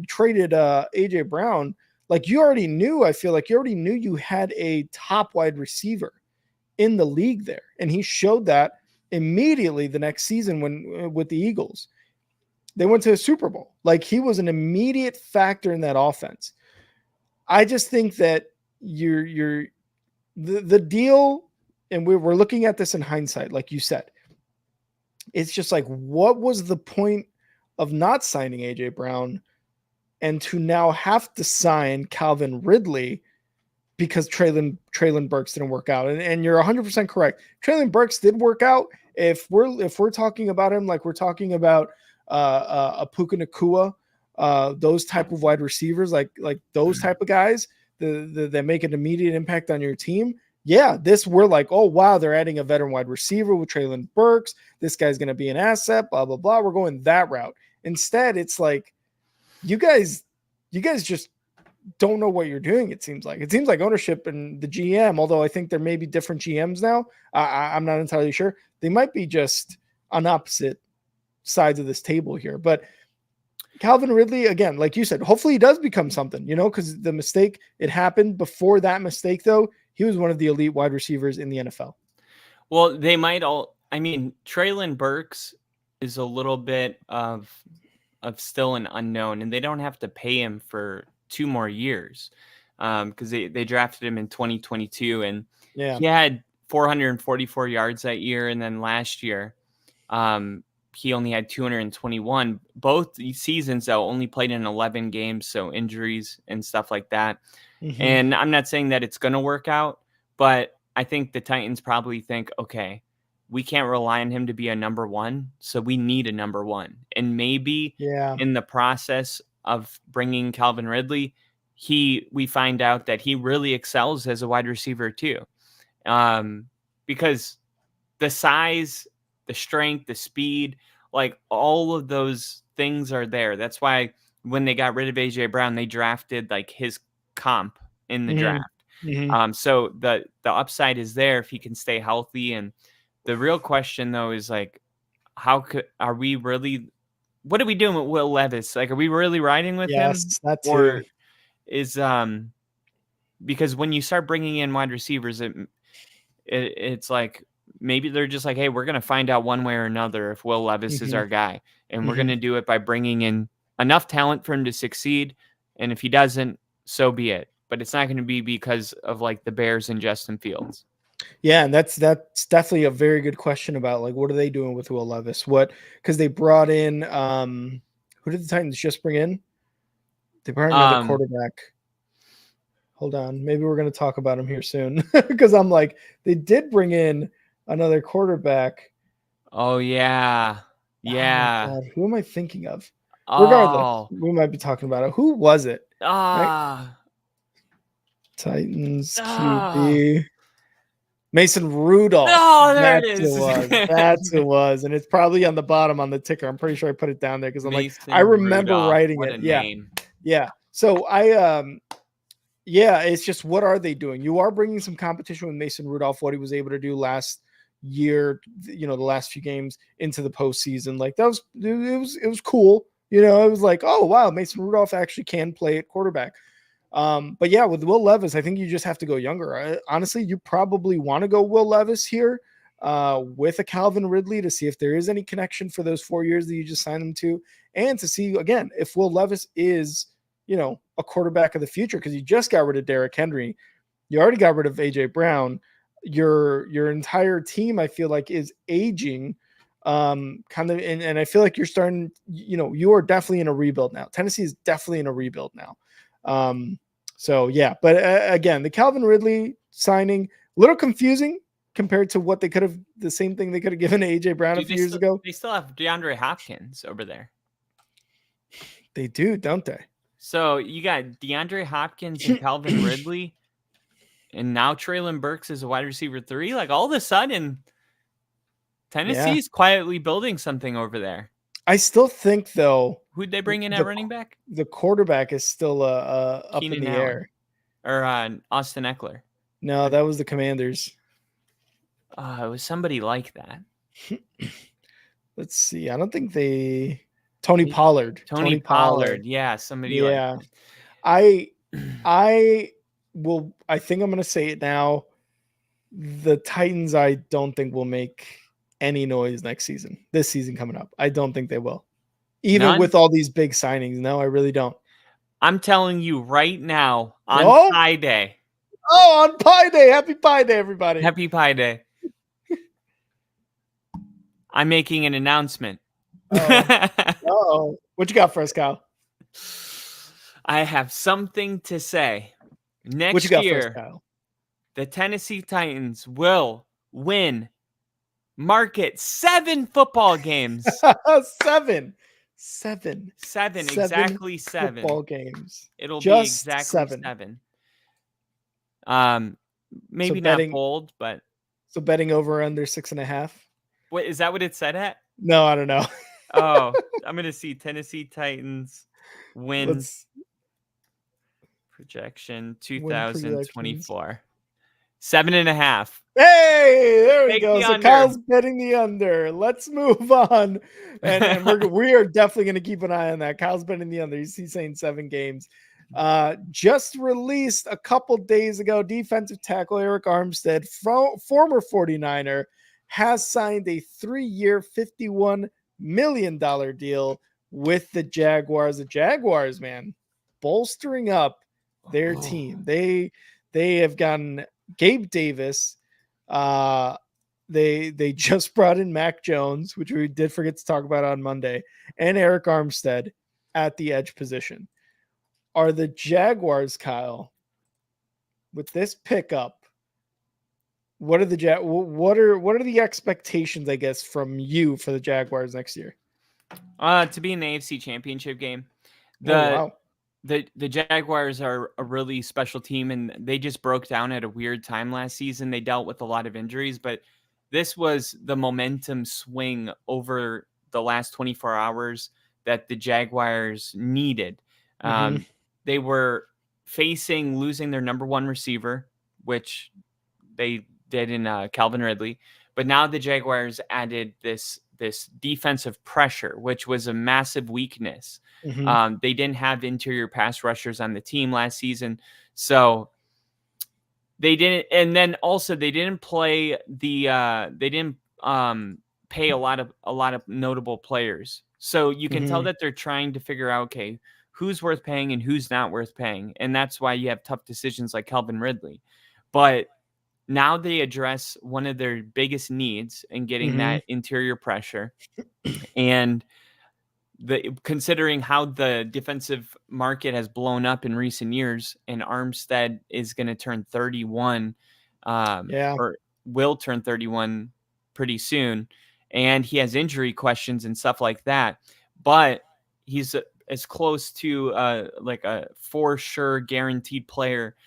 traded AJ Brown, like you already knew, I feel like you already knew you had a top wide receiver in the league there. And he showed that immediately the next season when with the Eagles. They went to a Super Bowl. Like he was an immediate factor in that offense. I just think that the deal, and we're looking at this in hindsight, like you said. It's just like, what was the point of not signing AJ Brown and to now have to sign Calvin Ridley because Treylon Burks didn't work out? And you're 100% correct. Treylon Burks did work out. If we're talking about him like we're talking about a Puka Nacua, those type of wide receivers, like those type of guys that make an immediate impact on your team. Yeah, we're like, oh wow, they're adding a veteran wide receiver with Treylon Burks. This guy's going to be an asset, blah blah blah. We're going that route. Instead, it's like you guys just don't know what you're doing. It seems like ownership and the GM, although I think there may be different GMs now. I'm not entirely sure. They might be just on opposite sides of this table here. But Calvin Ridley, again, like you said, hopefully he does become something, because the mistake, it happened. Before that mistake, though, he was one of the elite wide receivers in the NFL. Well, they might all. I mean, Treylon Burks is a little bit of still an unknown, and they don't have to pay him for 2 more years because they drafted him in 2022, and he had 444 yards that year, and then last year he only had 221. Both seasons, though, only played in 11 games, so injuries and stuff like that. Mm-hmm. And I'm not saying that it's going to work out, but I think the Titans probably think, okay, we can't rely on him to be a number one, so we need a number one. And maybe in the process of bringing Calvin Ridley, we find out that he really excels as a wide receiver too, because the size, the strength, the speed, like all of those things are there. That's why when they got rid of AJ Brown, they drafted like his comp in the draft. Mm-hmm. So the upside is there if he can stay healthy. And the real question though is like, are we really? What are we doing with Will Levis? Like, are we really riding with him? That's or is because when you start bringing in wide receivers, it's like maybe they're just like, hey, we're gonna find out one way or another if Will Levis is our guy, and we're gonna do it by bringing in enough talent for him to succeed. And if he doesn't, so be it. But it's not going to be because of like the Bears and Justin Fields. Yeah, and that's definitely a very good question about like what are they doing with Will Levis? Because they brought in who did the Titans just bring in? They brought in another quarterback. Hold on, maybe we're going to talk about him here soon because I'm like they did bring in another quarterback. Oh yeah, yeah. Oh, who am I thinking of? Regardless, we might be talking about it. Who was it? Right? Titans QB. Mason Rudolph. Oh, there it is. That's who it was. And it's probably on the bottom on the ticker. I'm pretty sure I put it down there because I'm I remember Rudolph. Writing what it. Yeah. So it's just what are they doing? You are bringing some competition with Mason Rudolph, what he was able to do last year, the last few games into the postseason. Like it was cool. It was like, oh wow, Mason Rudolph actually can play at quarterback. But yeah, with Will Levis, I think you just have to go younger. Honestly, you probably want to go Will Levis here with a Calvin Ridley to see if there is any connection for those 4 years that you just signed him to, and to see again if Will Levis is a quarterback of the future, because you just got rid of Derrick Henry, you already got rid of AJ Brown, your entire team I feel like is aging. And I feel like you're starting. You are definitely in a rebuild now. Tennessee is definitely in a rebuild now. So yeah, but again, the Calvin Ridley signing a little confusing compared to what they could have, the same thing they could have given to AJ Brown a few years ago. They still have DeAndre Hopkins over there. They do, don't they? So you got DeAndre Hopkins and Calvin Ridley. and now Traylon Burks is a wide receiver 3. Like all of a sudden, Tennessee's quietly building something over there. I still think though, who'd they bring in at running back? The quarterback is still up Keenan in the Allen. air. Or Austin Eckler. No, that was the Commanders. It was somebody like that. Let's see. I don't think Tony Pollard. Tony Pollard. Yeah, somebody like that. I think I'm going to say it now. The Titans, I don't think will make any noise this season coming up. I don't think they will. Even with all these big signings. No, I really don't. I'm telling you right now on Pi Day. Oh, on Pi Day. Happy Pi Day, everybody. Happy Pi Day. I'm making an announcement. Oh, what you got for us, Kyle? I have something to say. Next year, Kyle? The Tennessee Titans will win. Mark it 7 football games. 7. Exactly 7 football games. It'll just be exactly 7. Maybe so not bold, but so betting over under 6.5. Wait, is that what it said at? No, I don't know. I'm gonna see Tennessee Titans wins projection 2024. 7.5. Hey, there we go. So Kyle's betting the under. Let's move on. And we are definitely going to keep an eye on that. Kyle's betting the under. He's saying 7 games. Just released a couple days ago, defensive tackle Arik Armstead, former 49er, has signed a 3-year, $51 million deal with the Jaguars. The Jaguars, man, bolstering up their team. They have gotten Gabe Davis. They just brought in Mac Jones, which we did forget to talk about on Monday, and Arik Armstead at the edge position. Are the Jaguars, Kyle, with this pickup? What are the expectations, I guess, from you for the Jaguars next year? To be in the AFC Championship game. The Jaguars are a really special team, and they just broke down at a weird time last season. They dealt with a lot of injuries, but this was the momentum swing over the last 24 hours that the Jaguars needed. They were facing losing their number 1 receiver, which they did in Calvin Ridley. But now the Jaguars added this defensive pressure, which was a massive weakness. They didn't have interior pass rushers on the team last season. So they didn't, and then also they didn't play they didn't pay a lot of notable players. So you can tell that they're trying to figure out, okay, who's worth paying and who's not worth paying. And that's why you have tough decisions like Calvin Ridley. But now they address one of their biggest needs in getting that interior pressure. And considering how the defensive market has blown up in recent years, and Armstead is going to turn 31, or will turn 31 pretty soon. And he has injury questions and stuff like that, but he's as close to like a for sure guaranteed player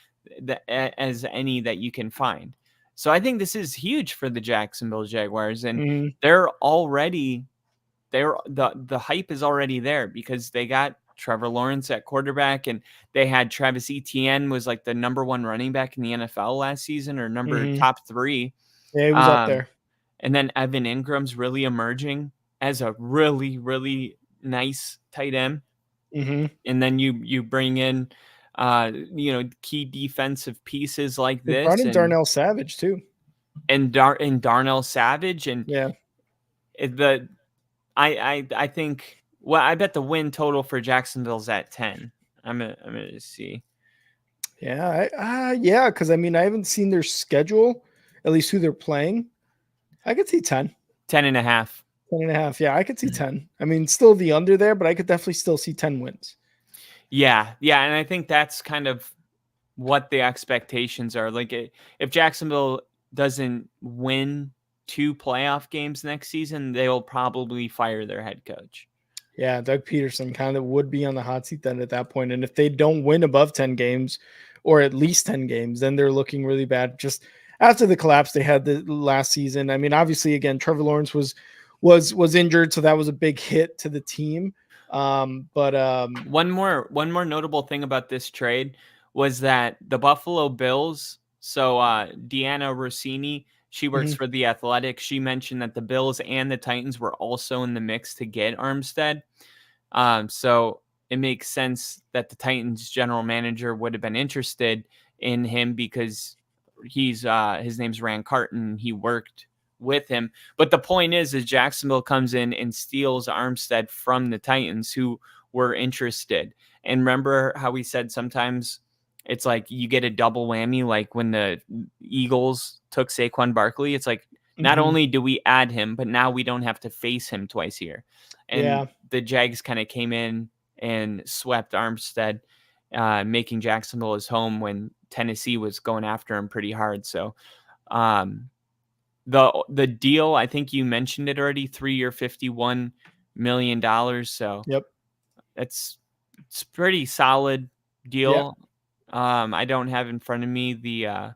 as any that you can find. So I think this is huge for the Jacksonville Jaguars, and they're already the hype is already there because they got Trevor Lawrence at quarterback, and they had Travis Etienne was like the number 1 running back in the NFL last season, or top 3. Yeah, he was up there. And then Evan Ingram's really emerging as a really, really nice tight end. And then you bring in key defensive pieces like this. Brought in Darnell Savage too. And Darnell Savage, and I think, well, I bet the win total for Jacksonville's at 10. I'm gonna see. Yeah, because I mean I haven't seen their schedule, at least who they're playing. I could see 10. 10.5. 10.5. Yeah, I could see 10. I mean, still the under there, but I could definitely still see 10 wins. Yeah, and I think that's kind of what the expectations are. Like, if Jacksonville doesn't win 2 playoff games next season, they'll probably fire their head coach. Yeah, Doug Peterson kind of would be on the hot seat then at that point. And if they don't win above 10 games, or at least 10 games, then they're looking really bad. Just after the collapse they had the last season. I mean, obviously, again, Trevor Lawrence was injured, so that was a big hit to the team. But one more notable thing about this trade was that the Buffalo Bills. So Deanna Rossini, she works for The Athletic. She mentioned that the Bills and the Titans were also in the mix to get Armstead. So it makes sense that the Titans general manager would have been interested in him because he's his name's Rand Carton. He worked with him. But the point is Jacksonville comes in and steals Armstead from the Titans, who were interested. And remember how we said sometimes it's like you get a double whammy, like when the Eagles took Saquon Barkley. It's like not only do we add him, but now we don't have to face him twice a year. And the Jags kind of came in and swept Armstead, making Jacksonville his home when Tennessee was going after him pretty hard. So the deal, I think you mentioned it already, 3-year, $51 million. So it's pretty solid deal. I don't have in front of me the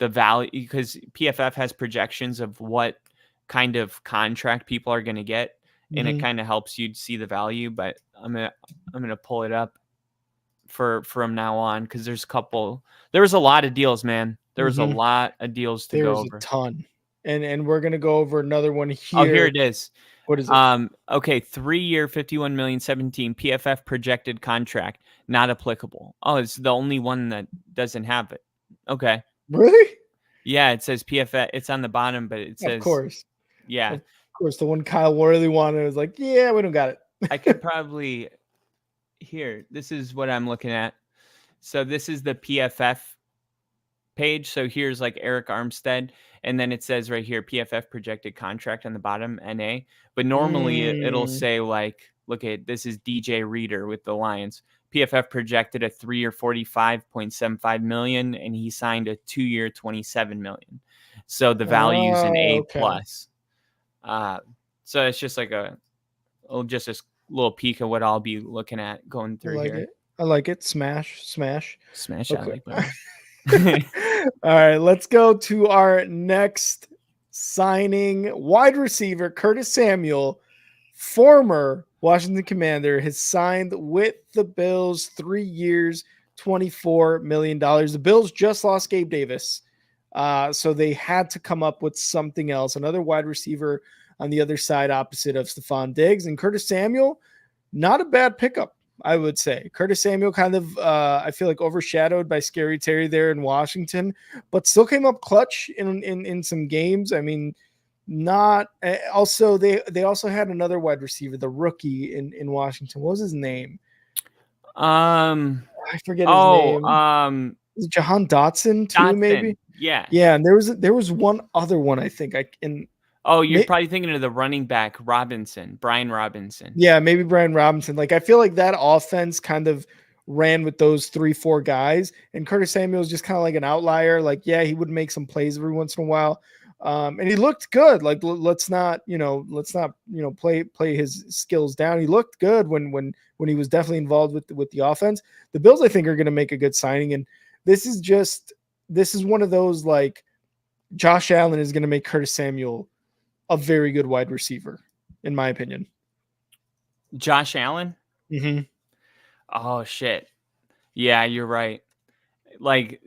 value because PFF has projections of what kind of contract people are going to get, and it kind of helps you see the value. But I'm gonna pull it up from now on because there was a lot of deals, man. There was a lot of deals to go over. There's a ton, and we're gonna go over another one here. Oh, here it is. What is it? Okay, 3-year, $51,017,000 PFF projected contract, not applicable. Oh, it's the only one that doesn't have it. Okay. Really? Yeah, it says PFF. It's on the bottom, but it says, of course. Yeah. Of course, the one Kyle Worley wanted was like, yeah, we don't got it. I could probably here. This is what I'm looking at. So this is the PFF page. So here's like Eric Armstead, and then it says right here PFF projected contract on the bottom, NA. But normally it'll say like, look at this is DJ Reader with the Lions. PFF projected a 3-year $45.75 million, and he signed a 2-year $27 million. So the value is an A plus. So it's just like a little peek of what I'll be looking at going through here. I like it. Smash. Okay. All right, let's go to our next signing. Wide receiver Curtis Samuel, former Washington Commander, has signed with the Bills, 3 years, $24 million. The Bills just lost Gabe Davis, so they had to come up with something else. Another wide receiver on the other side, opposite of Stephon Diggs. And Curtis Samuel, not a bad pickup, I would say. Curtis Samuel kind of, I feel like, overshadowed by Scary Terry there in Washington, but still came up clutch in some games. I mean, not also they also had another wide receiver, the rookie in Washington. What was his name? I forget his name. Was it Jahan Dotson too? Dotson. Maybe. Yeah. And there was one other one, I think. You're probably thinking of the running back Brian Robinson. Yeah, maybe Brian Robinson. Like, I feel like that offense kind of ran with those 3-4 guys, and Curtis Samuel is just kind of like an outlier. Like, yeah, he would make some plays every once in a while, and he looked good. Like, let's not play his skills down. He looked good when he was definitely involved with the offense. The Bills, I think, are going to make a good signing, and this is one of those, like, Josh Allen is going to make Curtis Samuel a very good wide receiver, in my opinion. Josh Allen? Mm-hmm. Oh, shit. Yeah, you're right. Like,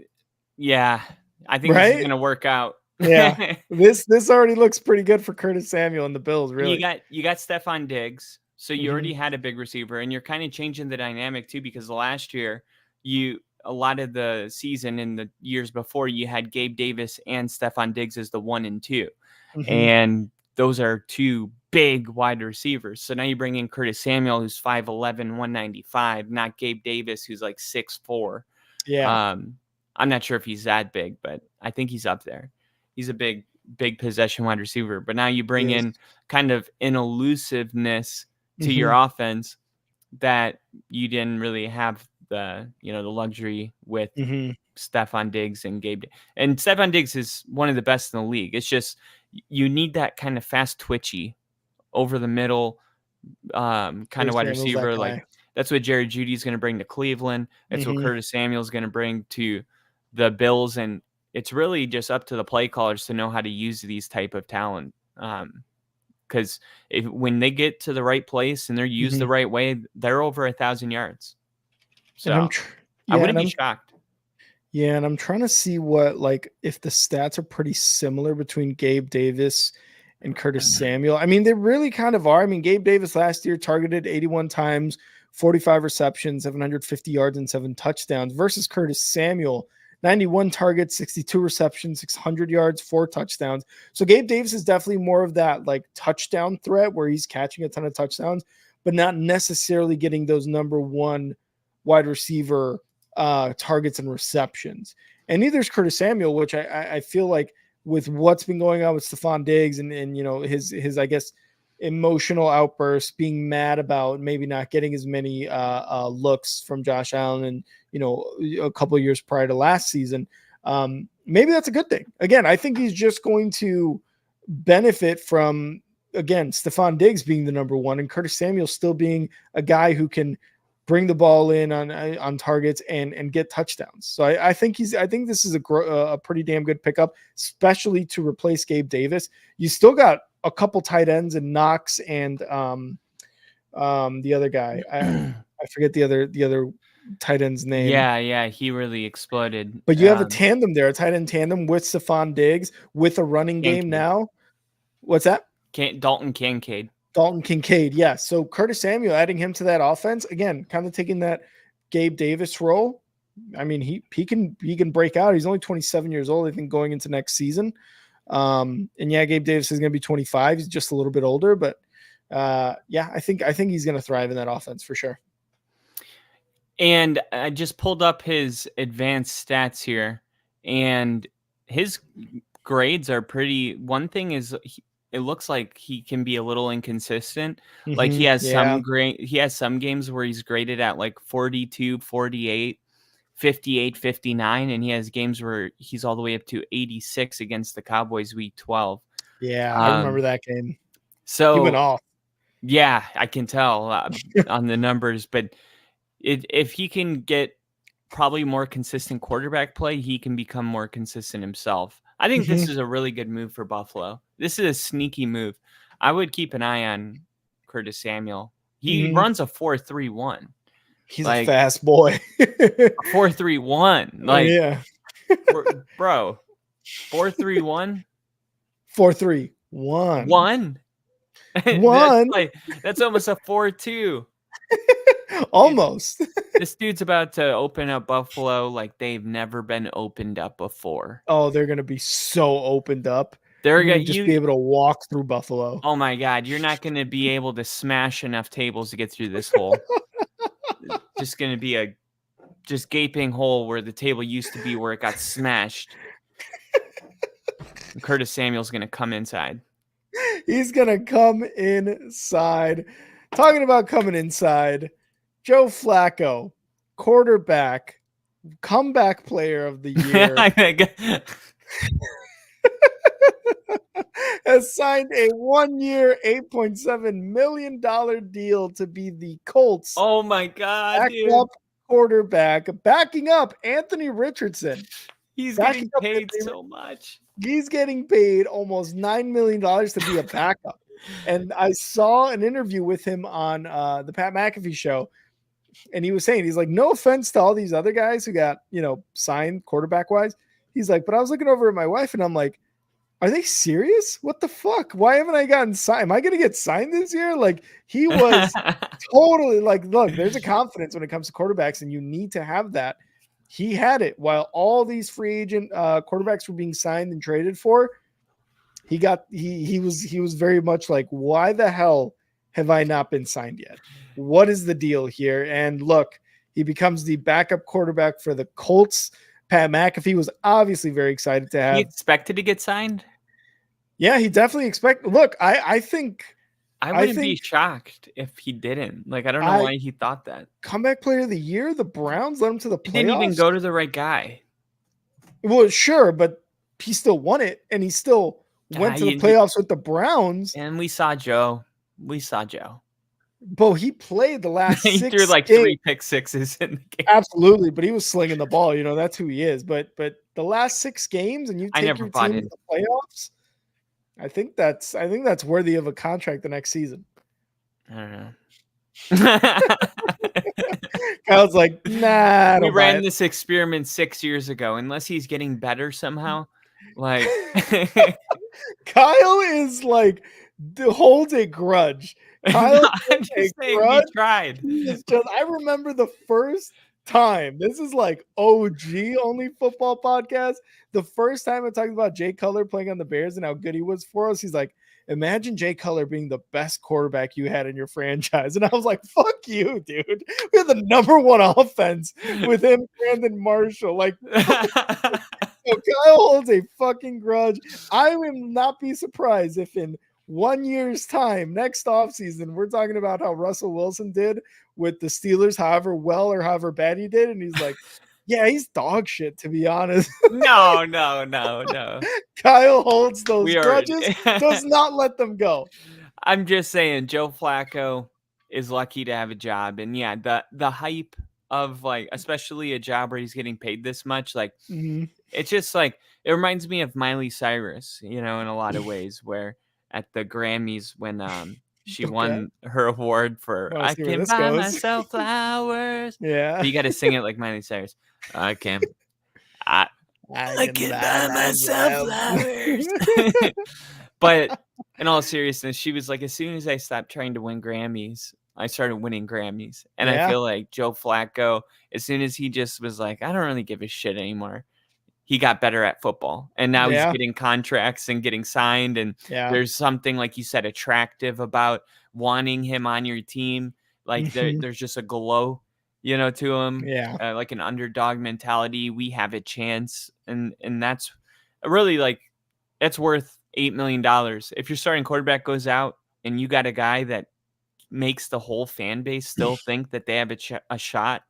yeah, I think this is going to work out. Yeah, this already looks pretty good for Curtis Samuel and the Bills, really. You got Stephon Diggs, so you already had a big receiver, and you're kind of changing the dynamic, too, because last year, a lot of the season and the years before, you had Gabe Davis and Stephon Diggs as the 1 and 2. And those are two big wide receivers. So now you bring in Curtis Samuel, who's 5'11", 195, not Gabe Davis, who's like 6'4". Yeah. I'm not sure if he's that big, but I think he's up there. He's a big possession wide receiver. But now you bring in kind of an elusiveness to your offense that you didn't really have the luxury with Stephon Diggs and Gabe. And Stephon Diggs is one of the best in the league. It's just you need that kind of fast, twitchy, over the middle kind of wide receiver. Like That's what Jerry Jeudy's going to bring to Cleveland. That's what Mhm. Curtis Samuel's going to bring to the Bills. And it's really just up to the play callers to know how to use these type of talent. Because when they get to the right place and they're used the Mhm. right way, they're over 1,000 yards. And I'm So I yeah, wouldn't and be I'm shocked. yeah, and I'm trying to see what like if the stats are pretty similar between Gabe Davis and Curtis Samuel. I mean, they really kind of are. I mean, Gabe Davis last year targeted 81 times, 45 receptions, 750 yards, and 7 touchdowns versus Curtis Samuel, 91 targets, 62 receptions, 600 yards, 4 touchdowns. So Gabe Davis is definitely more of that like touchdown threat where he's catching a ton of touchdowns, but not necessarily getting those number one wide receiver targets and receptions. And neither is Curtis Samuel, which I feel like with what's been going on with Stephon Diggs and you know his I guess emotional outbursts, being mad about maybe not getting as many looks from Josh Allen and you know a couple of years prior to last season. Maybe that's a good thing. Again, I think he's just going to benefit from again Stephon Diggs being the number one and Curtis Samuel still being a guy who can bring the ball in on targets and get touchdowns. So I think this is a pretty damn good pickup, especially to replace Gabe Davis. You still got a couple tight ends and Knox and the other guy. I forget the other tight end's name. Yeah, he really exploded. But you have a tandem there, a tight end tandem with Stephon Diggs with a running game Kincaid. now. What's that? Dalton Kincaid. Dalton Kincaid, yes. So Curtis Samuel adding him to that offense again, kind of taking that Gabe Davis role. I mean, he can break out. He's only 27 years old, I think, going into next season. And yeah, Gabe Davis is going to be 25. He's just a little bit older, but yeah, I think he's going to thrive in that offense for sure. And I just pulled up his advanced stats here, and his grades are pretty. One thing is, it looks like he can be a little inconsistent. Like he has some games where he's graded at like 42, 48, 58, 59, and he has games where he's all the way up to 86 against the Cowboys week 12. Yeah, I remember that game. So he went off. Yeah, I can tell on the numbers, but if he can get probably more consistent quarterback play, he can become more consistent himself. I think this is a really good move for Buffalo. This is a sneaky move. I would keep an eye on Curtis Samuel. He runs a 4.31. He's like, a fast boy. 4.31. Like, yeah. Bro, 4.31? 4.31. One? That's almost a 4.2. Almost. This dude's about to open up Buffalo like they've never been opened up before. Oh, they're gonna be so opened up. They're gonna just be able to walk through Buffalo. Oh my God, you're not gonna be able to smash enough tables to get through this hole. It's just gonna be a gaping hole where the table used to be, where it got smashed. And Curtis Samuel's gonna come inside. He's gonna come inside. Talking about coming inside, Joe Flacco, quarterback, comeback player of the year, has signed a 1-year, $8.7 million deal to be the Colts. Oh my God, backup quarterback, backing up Anthony Richardson. He's getting paid so much. He's getting paid almost $9 million to be a backup. And I saw an interview with him on the Pat McAfee show. And he was saying, he's like, no offense to all these other guys who got, signed quarterback wise. He's like, but I was looking over at my wife and I'm like, are they serious? What the fuck? Why haven't I gotten signed? Am I going to get signed this year? Like, he was totally like, look, there's a confidence when it comes to quarterbacks and you need to have that. He had it while all these free agent quarterbacks were being signed and traded for. He was very much like, why the hell have I not been signed yet? What is the deal here? And look, he becomes the backup quarterback for the Colts. Pat McAfee was obviously very excited to have. He expected to get signed? Yeah, he definitely expected. Look, I think I wouldn't be shocked if he didn't. Like, I don't know why he thought that. Comeback player of the year, the Browns let him to the playoffs. He didn't even go to the right guy. Well, sure, but he still won it, and he still went to the playoffs with the Browns. And we saw Joe. Bo, he played the last He 6 threw like games. 3 pick sixes in the game. Absolutely, but he was slinging the ball. You know, that's who he is. But the last 6 games, and you I take never your bought team to in. the playoffs. I think that's worthy of a contract the next season. I don't know. Kyle's like, nah, I We don't buy ran it. this experiment 6 years ago. Unless he's getting better somehow, like Kyle is like holds a grudge. Kyle no, I'm holds a just saying we grudge. tried. He is just, I remember the first time. This is like OG only football podcast. The first time I talked about Jay Cutler playing on the Bears and how good he was for us, he's like, imagine Jay Cutler being the best quarterback you had in your franchise. And I was like, fuck you, dude. We had the number one offense with him, Brandon Marshall. Like, so Kyle holds a fucking grudge. I will not be surprised if in 1 year's time, next offseason, we're talking about how Russell Wilson did with the Steelers, however well or however bad he did. And he's like, yeah, he's dog shit, to be honest. No. Kyle holds those We already. grudges, does not let them go. I'm just saying, Joe Flacco is lucky to have a job, and yeah, the hype of like, especially a job where he's getting paid this much, like it's just like it reminds me of Miley Cyrus, you know, in a lot of ways. Where at the Grammys when she won her award for Wanna "I see where Can this Buy goes. Myself Flowers," Yeah. but you got to sing it like Miley Cyrus. I can buy myself flowers. But in all seriousness, she was like, as soon as I stopped trying to win Grammys, I started winning Grammys. And I Yeah. feel like Joe Flacco, as soon as he just was like, I don't really give a shit anymore, he got better at football. And now he's Yeah. getting contracts and getting signed. And Yeah. there's something, like you said, attractive about wanting him on your team. Like there's just a glow, you know, to him. Yeah. Like an underdog mentality. We have a chance. And that's really like, it's worth $8 million. If your starting quarterback goes out and you got a guy that makes the whole fan base still think that they have a shot,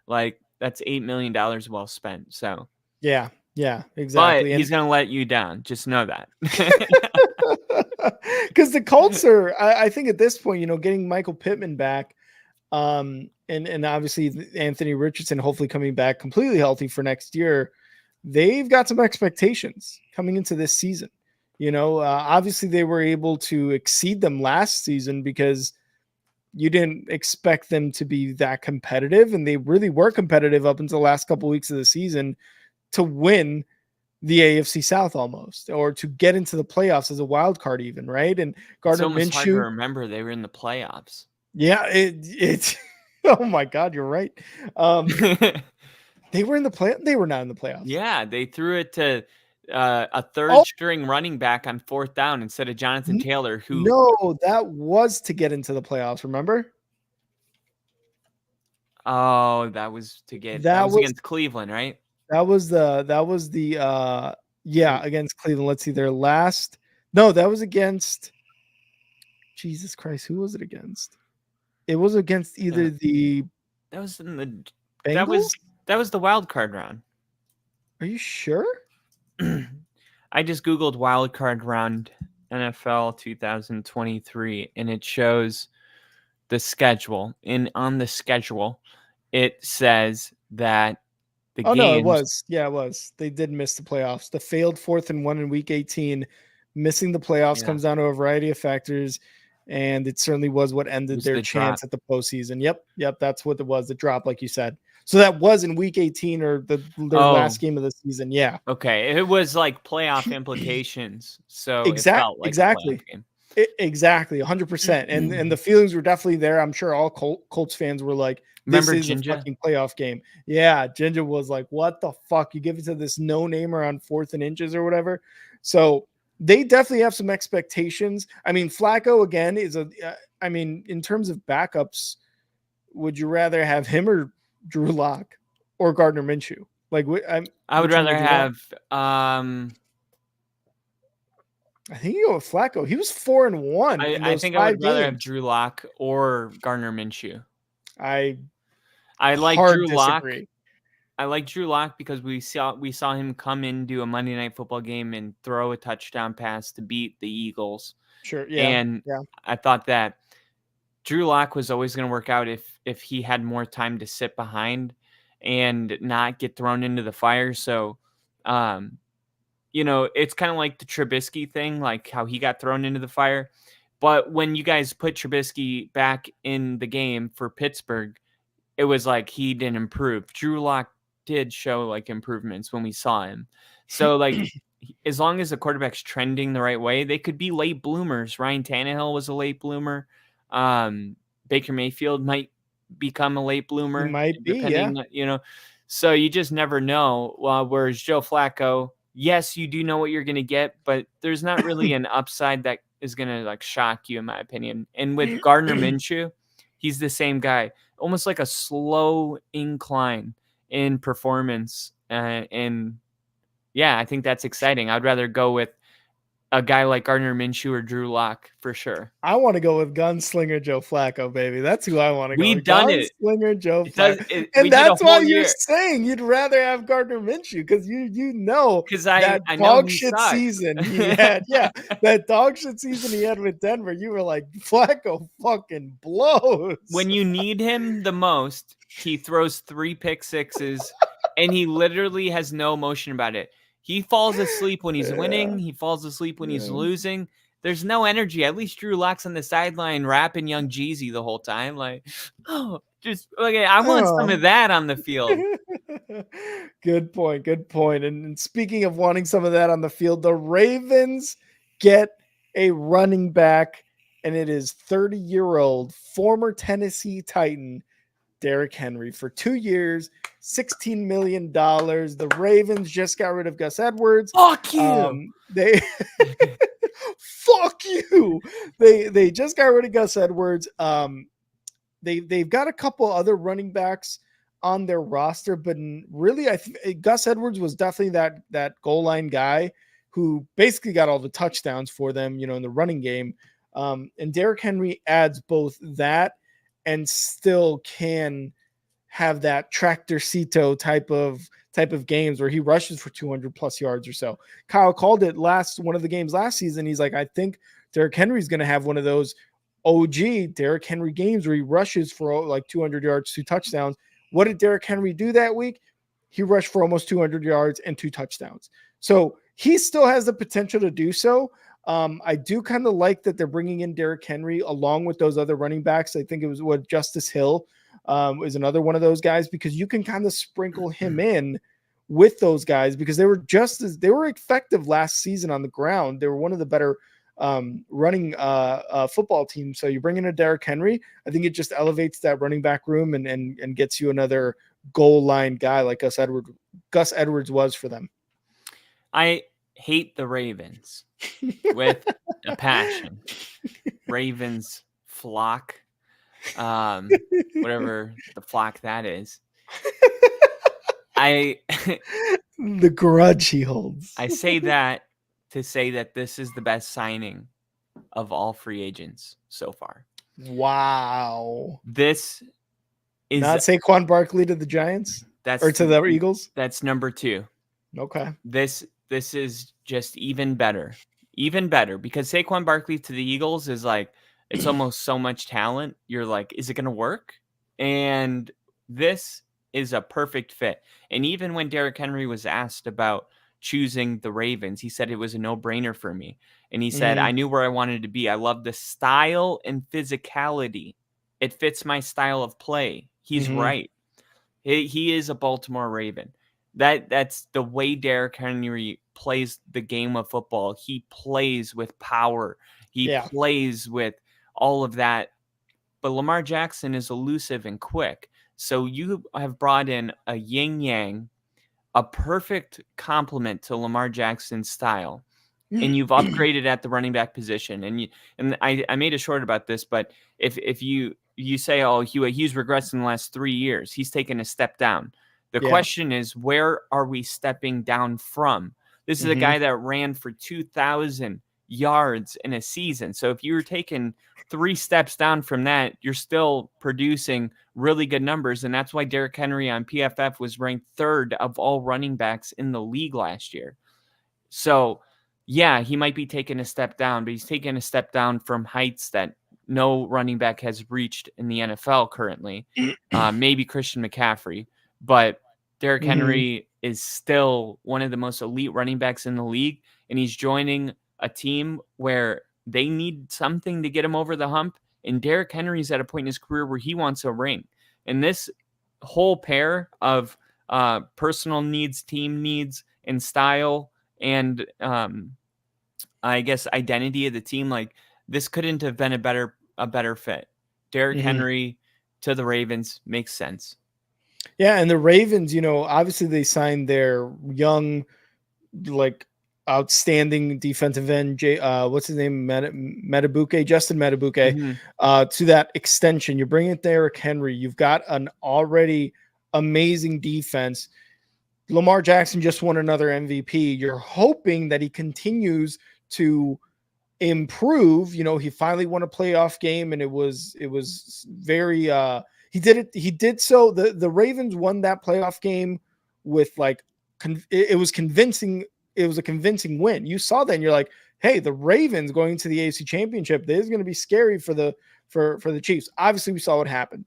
like that's $8 million well spent. So Yeah, but exactly. he's gonna let you down. Just know that. Because the Colts are, I think at this point, you know, getting Michael Pittman back, and obviously Anthony Richardson hopefully coming back completely healthy for next year, they've got some expectations coming into this season. You know, obviously they were able to exceed them last season because you didn't expect them to be that competitive, and they really were competitive up until the last couple of weeks of the season to win the AFC South almost, or to get into the playoffs as a wild card even, right? And It's Gardner almost hard to Minshew, remember they were in the playoffs. yeah, it's oh my god, you're right. They were in the play. They were not in the playoffs. Yeah, they threw it to a third Oh, string running back on 4th down instead of Jonathan Taylor, who no, that was to get into the playoffs. Remember? that was to get that That was was against Cleveland, right? yeah, against Cleveland. Let's see, their last. No, that was against. Jesus Christ, who was it against? It was against either the That was in the Bengals. that was the wild card round. Are you sure? I just googled wild card round NFL 2023 and it shows the schedule. And on the schedule, it says that the games. No, it was. Yeah, it was. They did miss the playoffs. The failed 4th and 1 in week 18, missing the playoffs comes down to a variety of factors. And it certainly was what ended their chance at the postseason. Yep. That's what it was. The drop, like you said. So that was in week 18 or their last game of the season. Yeah. Okay. It was like playoff implications. So exactly. Exactly. 100%. And the feelings were definitely there. I'm sure all Colts fans were like, this remember is Ginger? a fucking playoff game. Yeah. Ginger was like, what the fuck? You give it to this no-namer on 4th and inches or whatever. So they definitely have some expectations. I mean, Flacco again is in terms of backups, would you rather have him or Drew Lock or Gardner Minshew? Like, I would rather have. I think you go with Flacco. He was 4-1. I think I would rather have Drew Lock or Gardner Minshew. I like Drew Lock. I like Drew Lock because we saw him come in, do a Monday Night Football game and throw a touchdown pass to beat the Eagles. Sure. Yeah. And I thought that Drew Lock was always going to work out if he had more time to sit behind and not get thrown into the fire. So, it's kind of like the Trubisky thing, like how he got thrown into the fire. But when you guys put Trubisky back in the game for Pittsburgh, it was like he didn't improve. Drew Lock did show like improvements when we saw him. So like as long as the quarterback's trending the right way, they could be late bloomers. Ryan Tannehill was a late bloomer. Baker Mayfield might become a late bloomer. He might be, yeah. So you just never know. Whereas Joe Flacco, yes, you do know what you're going to get, but there's not really an upside that is going to like shock you, in my opinion. And with Gardner Minshew, he's the same guy, almost like a slow incline in performance. And yeah, I think that's exciting. I'd rather go with a guy like Gardner Minshew or Drew Lock for sure. I want to go with Gunslinger Joe Flacco, baby. That's who I want to go with. We've done it. Gunslinger Joe Flacco. And that's why you're saying you'd rather have Gardner Minshew, because you know that dog shit season he had. Yeah, that dog shit season he had with Denver. You were like, Flacco fucking blows. When you need him the most, he throws 3 pick sixes, and he literally has no emotion about it. He falls asleep when he's winning. He falls asleep when he's losing. There's no energy. At least Drew Lock's on the sideline rapping Young Jeezy the whole time. Like, I want some of that on the field. Good point. And speaking of wanting some of that on the field, the Ravens get a running back, and it is 30-year-old former Tennessee Titan Derrick Henry for 2 years, $16 million. The Ravens just got rid of Gus Edwards. Fuck you. Fuck you. They just got rid of Gus Edwards. They've got a couple other running backs on their roster, but really, I think Gus Edwards was definitely that goal line guy who basically got all the touchdowns for them, in the running game. And Derrick Henry adds both that and still can have that tractorcito type of games where he rushes for 200 plus yards or so. Kyle called it one of the games last season. He's like, I think Derrick Henry's going to have one of those OG Derrick Henry games where he rushes for like 200 yards, 2 touchdowns. What did Derrick Henry do that week? He rushed for almost 200 yards and 2 touchdowns. So he still has the potential to do so. I do kind of like that they're bringing in Derrick Henry along with those other running backs. I think it was Justice Hill is another one of those guys, because you can kind of sprinkle him in with those guys, because they were effective last season on the ground. They were one of the better running football teams. So you bring in a Derrick Henry, I think it just elevates that running back room and gets you another goal line guy like Gus Edwards was for them. I hate the Ravens with a passion. Ravens flock, whatever the flock that is. The grudge he holds. I say that to say that this is the best signing of all free agents so far. Wow. This is not Saquon Barkley to the Giants or to the Eagles. That's number 2. Okay. This is just even better because Saquon Barkley to the Eagles is like, it's almost so much talent. You're like, is it going to work? And this is a perfect fit. And even when Derrick Henry was asked about choosing the Ravens, he said it was a no-brainer for me. And he said, I knew where I wanted to be. I love the style and physicality. It fits my style of play. He's right. He is a Baltimore Raven. That's the way Derrick Henry plays the game of football. He plays with power. He plays with all of that. But Lamar Jackson is elusive and quick. So you have brought in a yin-yang, a perfect complement to Lamar Jackson's style. And you've upgraded at the running back position. And I made a short about this, but if you say, oh, he's regressed in the last 3 years, he's taken a step down. The question is, where are we stepping down from? This is a guy that ran for 2,000 yards in a season. So if you were taking 3 steps down from that, you're still producing really good numbers. And that's why Derrick Henry on PFF was ranked 3rd of all running backs in the league last year. So yeah, he might be taking a step down, but he's taking a step down from heights that no running back has reached in the NFL currently. Maybe Christian McCaffrey, but Derrick Henry is still one of the most elite running backs in the league, and he's joining a team where they need something to get him over the hump. And Derrick Henry's at a point in his career where he wants a ring. And this whole pair of personal needs, team needs, and style, and I guess identity of the team, like this couldn't have been a better fit. Derrick Henry to the Ravens makes sense. Yeah, and the Ravens, obviously they signed their young, like outstanding defensive end, what's his name, Matabuke, Justin Matabuke, to that extension. You're bringing Derrick Henry. You've got an already amazing defense. Lamar Jackson just won another MVP. You're hoping that he continues to improve. He finally won a playoff game, and it was very he did so. The Ravens won that playoff game with it was convincing. It was a convincing win. You saw that and you're like, hey, the Ravens going to the AFC Championship, this is going to be scary for the Chiefs. Obviously, we saw what happened.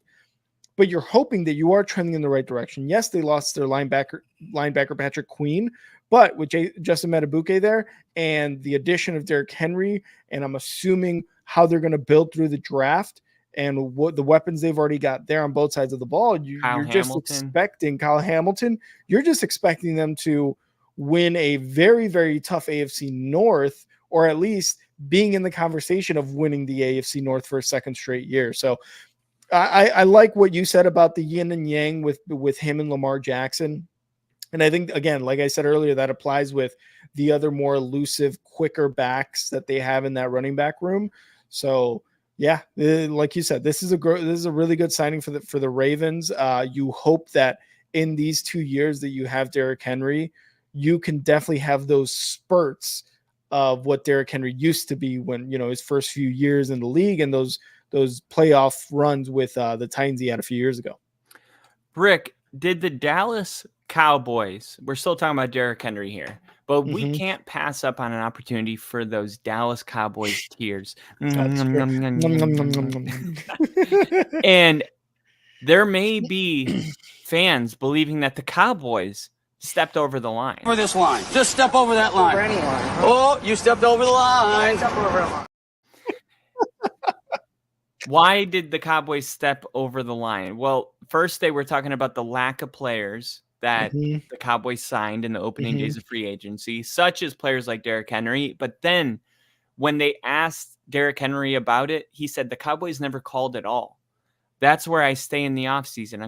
But you're hoping that you are trending in the right direction. Yes, they lost their linebacker Patrick Queen, but with Justin Matabuke there and the addition of Derrick Henry, and I'm assuming how they're going to build through the draft and what the weapons they've already got there on both sides of the ball, you're just expecting Kyle Hamilton. You're just expecting them to win a very, very tough AFC North, or at least being in the conversation of winning the AFC North for a second straight year. So I like what you said about the yin and yang with him and Lamar Jackson. And I think, again, like I said earlier, that applies with the other more elusive, quicker backs that they have in that running back room. So, yeah, like you said, this is a really good signing for the Ravens. You hope that in these 2 years that you have Derrick Henry, you can definitely have those spurts of what Derrick Henry used to be when, his first few years in the league, and those playoff runs with the Titans he had a few years ago. Rick, did the Dallas Cowboys, we're still talking about Derrick Henry here, but we can't pass up on an opportunity for those Dallas Cowboys tears. And there may be fans believing that the Cowboys stepped over the line. Over this line. Just step over that line. Over any line. Oh, you stepped over the line. Step over a line. Why did the Cowboys step over the line? Well, first they were talking about the lack of players that the Cowboys signed in the opening days of free agency, such as players like Derrick Henry. But then when they asked Derrick Henry about it, he said the Cowboys never called at all. That's where I stay in the offseason.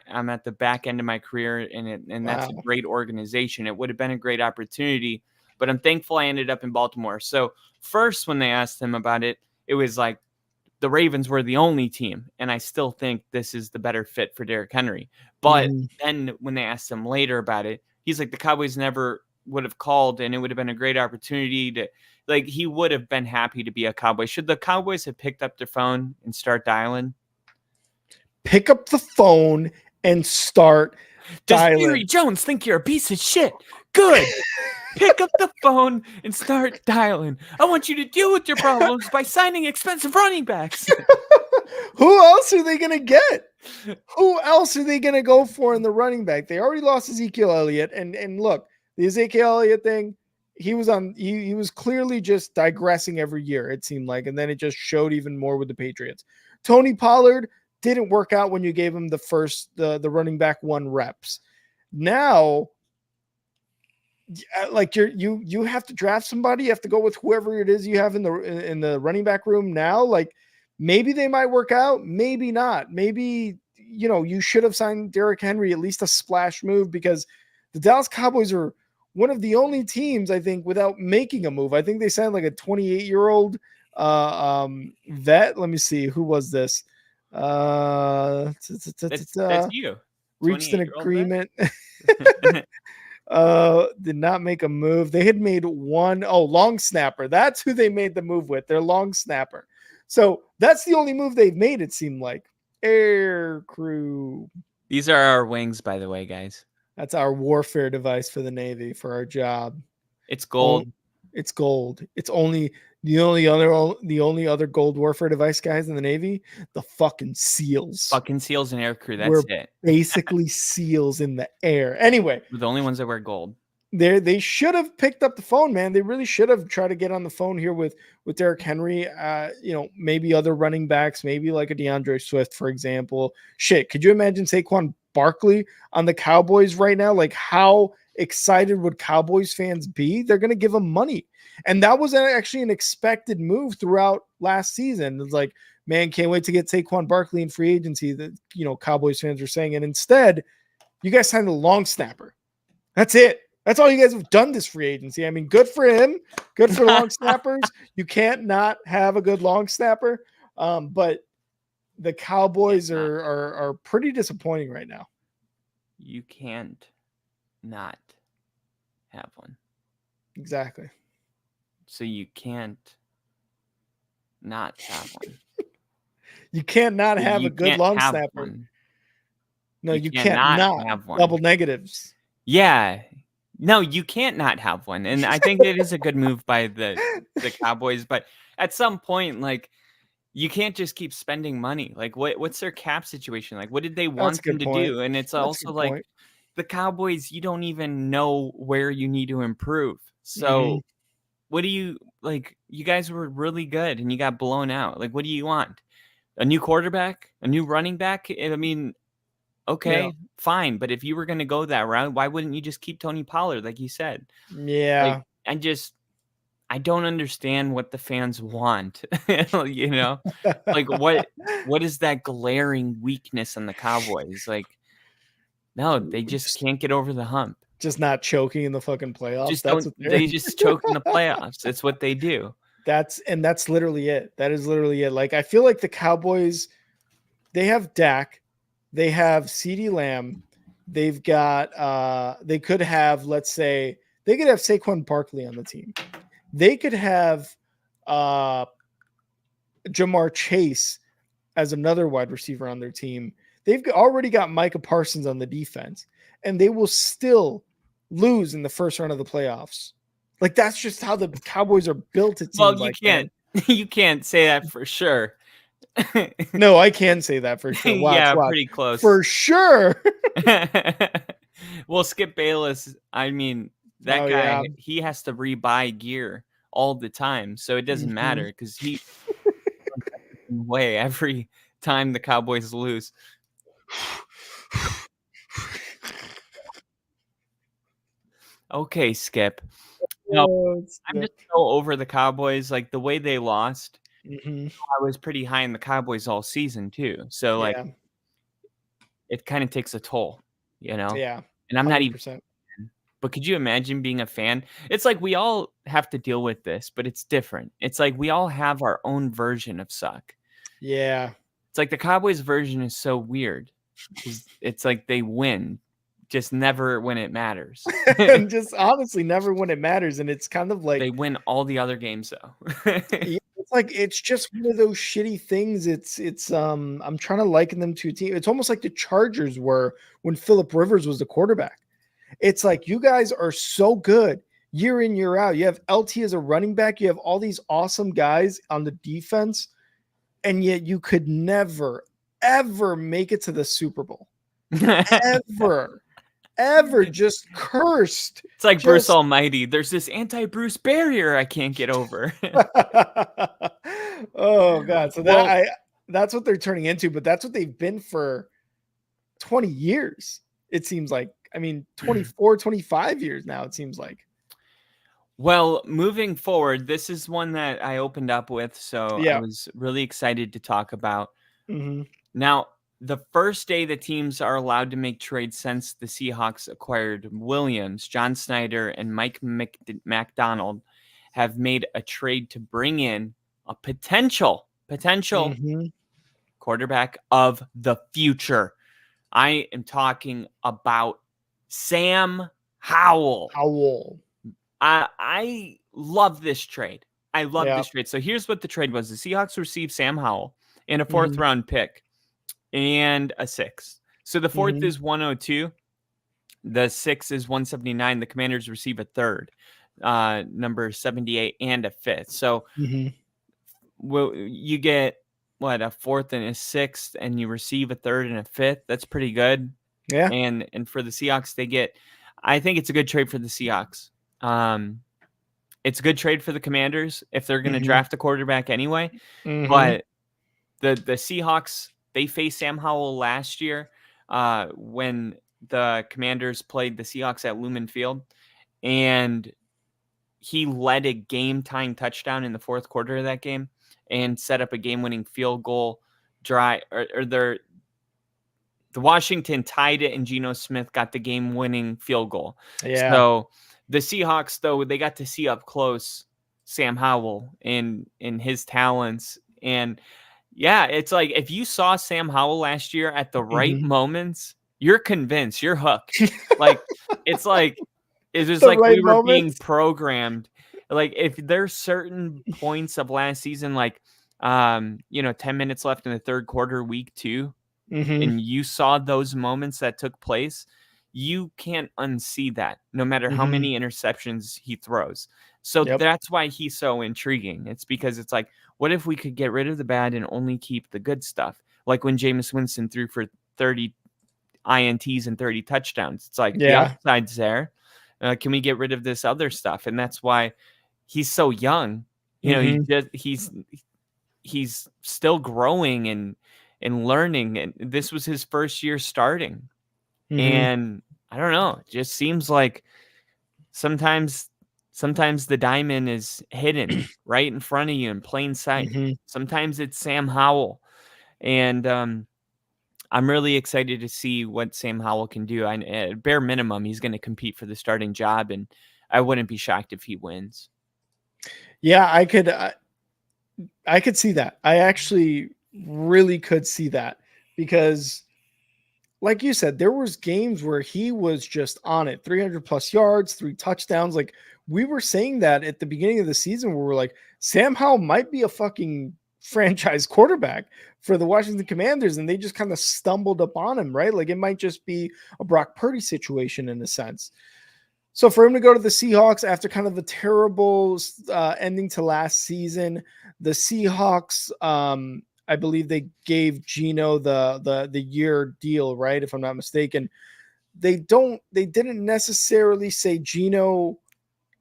I'm at the back end of my career, and that's a great organization. It would have been a great opportunity, but I'm thankful I ended up in Baltimore. So first, when they asked him about it, it was like the Ravens were the only team, and I still think this is the better fit for Derrick Henry. But then when they asked him later about it, he's like, the Cowboys never would have called, and it would have been a great opportunity to, he would have been happy to be a Cowboy. Should the Cowboys have picked up their phone and start dialing? Pick up the phone and start dialing. Does Jerry Jones think you're a piece of shit? Good. Pick up the phone and start dialing. I want you to deal with your problems by signing expensive running backs. Who else are they going to get? Who else are they going to go for in the running back? They already lost Ezekiel Elliott. And look, the Ezekiel Elliott thing, he was clearly just digressing every year, it seemed like. And then it just showed even more with the Patriots. Tony Pollard didn't work out when you gave him the running back 1 reps. Now, you have to draft somebody. You have to go with whoever it is you have in the running back room now. Like, maybe they might work out, maybe not. Maybe, you should have signed Derrick Henry, at least a splash move, because the Dallas Cowboys are one of the only teams, I think, without making a move. I think they signed like a 28-year-old vet. Let me see, who was this? That's you. Reached an agreement. Did not make a move. They had made long snapper. That's who they made the move with. Their long snapper. So that's the only move they've made, it seemed like. Air crew. These are our wings, by the way, guys. That's our warfare device for the Navy, for our job. It's gold. It's gold. It's only the only other gold warfare device guys in the Navy, the fucking SEALs. Fucking SEALs and aircrew. That's We're it. basically SEAls in the air. Anyway, We're the only ones that wear gold. they should have picked up the phone, man. They really should have tried to get on the phone here with Derrick Henry. Maybe other running backs, maybe like a DeAndre Swift, for example. Shit, could you imagine Saquon Barkley on the Cowboys right now? Like, how excited would Cowboys fans be? They're going to give him money. And that was actually an expected move throughout last season. It's like, man, can't wait to get Saquon Barkley in free agency, that, Cowboys fans are saying. And instead, you guys signed a long snapper. That's it. That's all you guys have done this free agency. I mean, good for him. Good for long snappers. You can't not have a good long snapper. But the Cowboys are pretty disappointing right now. You can't not have one. Exactly. So you can't not have one. You can't not have a good long snapper. One. No, you can't not have one. Double negatives. Yeah. No, you can't not have one. And I think it is a good move by the Cowboys. But at some point, like, you can't just keep spending money. Like, what's their cap situation? Like, what did they want them to do? And it's also like the Cowboys, you don't even know where you need to improve. So what do you like? You guys were really good and you got blown out. Like, what do you want? A new quarterback? A new running back? I mean, okay, fine. But if you were going to go that route, why wouldn't you just keep Tony Pollard, like you said? Yeah. Like, I don't understand what the fans want. Like what is that glaring weakness on the Cowboys? Like, no, they just can't get over the hump. Just not choking in the fucking playoffs. They just choke in the playoffs. That's what they do. That's literally it. That is literally it. Like, I feel like the Cowboys, they have Dak, they have CeeDee Lamb, they've got they could have, let's say, they could have Saquon Barkley on the team. They could have Jamar Chase as another wide receiver on their team. They've already got Micah Parsons on the defense, and they will still lose in the first round of the playoffs. Like, that's just how the Cowboys are built. It seems you can't say that for sure. No, I can say that for sure. Watch. Pretty close. For sure. Well, Skip Bayless, I mean, that guy, he has to rebuy gear all the time. So it doesn't matter because he way every time the Cowboys lose. Okay, Skip. No, I'm just so over the Cowboys. Like, the way they lost, I was pretty high in the Cowboys all season too. So like, it kind of takes a toll, Yeah. And I'm 100%. Not even. But could you imagine being a fan? It's like we all have to deal with this, but it's different. It's like we all have our own version of suck. Yeah. It's like the Cowboys version is so weird. It's like they win, just never when it matters. And just honestly never when it matters. And it's kind of like they win all the other games though. It's like, it's just one of those shitty things. It's I'm trying to liken them to a team. It's almost like the Chargers were when Phillip Rivers was the quarterback. It's like, you guys are so good year in, year out. You have LT as a running back. You have all these awesome guys on the defense, and yet you could never, ever make it to the Super Bowl. Ever. Just cursed. It's like Bruce Almighty. There's this anti-Bruce barrier I can't get over. Oh, God. So that's what they're turning into, but that's what they've been for 20 years. It seems like. I mean, 24, 25 years now, it seems like. Well, moving forward, this is one that I opened up with, so I was really excited to talk about. Now, the first day the teams are allowed to make trades since the Seahawks acquired Williams, John Snyder, and Mike McDonald have made a trade to bring in a potential quarterback of the future. I am talking about Sam Howell. I love this trade. I love this trade. So here's what the trade was. The Seahawks received Sam Howell and a 4th round pick and a 6th. So the 4th is 102. The 6th is 179. The Commanders receive a 3rd. number 78 and a 5th. So Mhm. you get what, a 4th and a 6th, and you receive a 3rd and a 5th. That's pretty good. Yeah. And for the Seahawks, I think it's a good trade for the Seahawks. It's a good trade for the Commanders if they're going to Mhm. draft a quarterback anyway. Mhm. But the Seahawks, they faced Sam Howell last year when the Commanders played the Seahawks at Lumen Field, and he led a game-tying touchdown in the 4th quarter of that game and set up a game-winning field goal drive. The Washington tied it, and Geno Smith got the game-winning field goal. Yeah. So the Seahawks, though, they got to see up close Sam Howell in his talents. And yeah, it's like if you saw Sam Howell last year at the right Mhm. moments, you're convinced, you're hooked. Like it's like it's just The like right we were being moments. programmed. Like if there's certain points of last season, like 10 minutes left in the 3rd quarter, week 2, Mhm. and you saw those moments that took place, you can't unsee that no matter how Mhm. many interceptions he throws. So Yep. that's why he's so intriguing. It's because it's like, what if we could get rid of the bad and only keep the good stuff? Like when Jameis Winston threw for 30 INTs and 30 touchdowns. It's like the Yeah. upside's there. Can we get rid of this other stuff? And that's why he's so young. Mhm. He's still growing and learning. And this was his first year starting. Mhm. And I don't know, it just seems like sometimes the diamond is hidden right in front of you in plain sight. Mhm. Sometimes it's Sam Howell. And I'm really excited to see what Sam Howell can do. At bare minimum, he's going to compete for the starting job, and I wouldn't be shocked if he wins. Yeah, I could see that. I actually really could see that because like you said, there was games where he was just on it, 300 plus yards, 3 touchdowns. Like we were saying that at the beginning of the season where we're like, Sam Howell might be a fucking franchise quarterback for the Washington Commanders. And they just kind of stumbled upon him, right? Like it might just be a Brock Purdy situation in a sense. So for him to go to the Seahawks after kind of a terrible ending to last season, the Seahawks, I believe they gave Geno the year deal, right? If I'm not mistaken, they didn't necessarily say, Geno,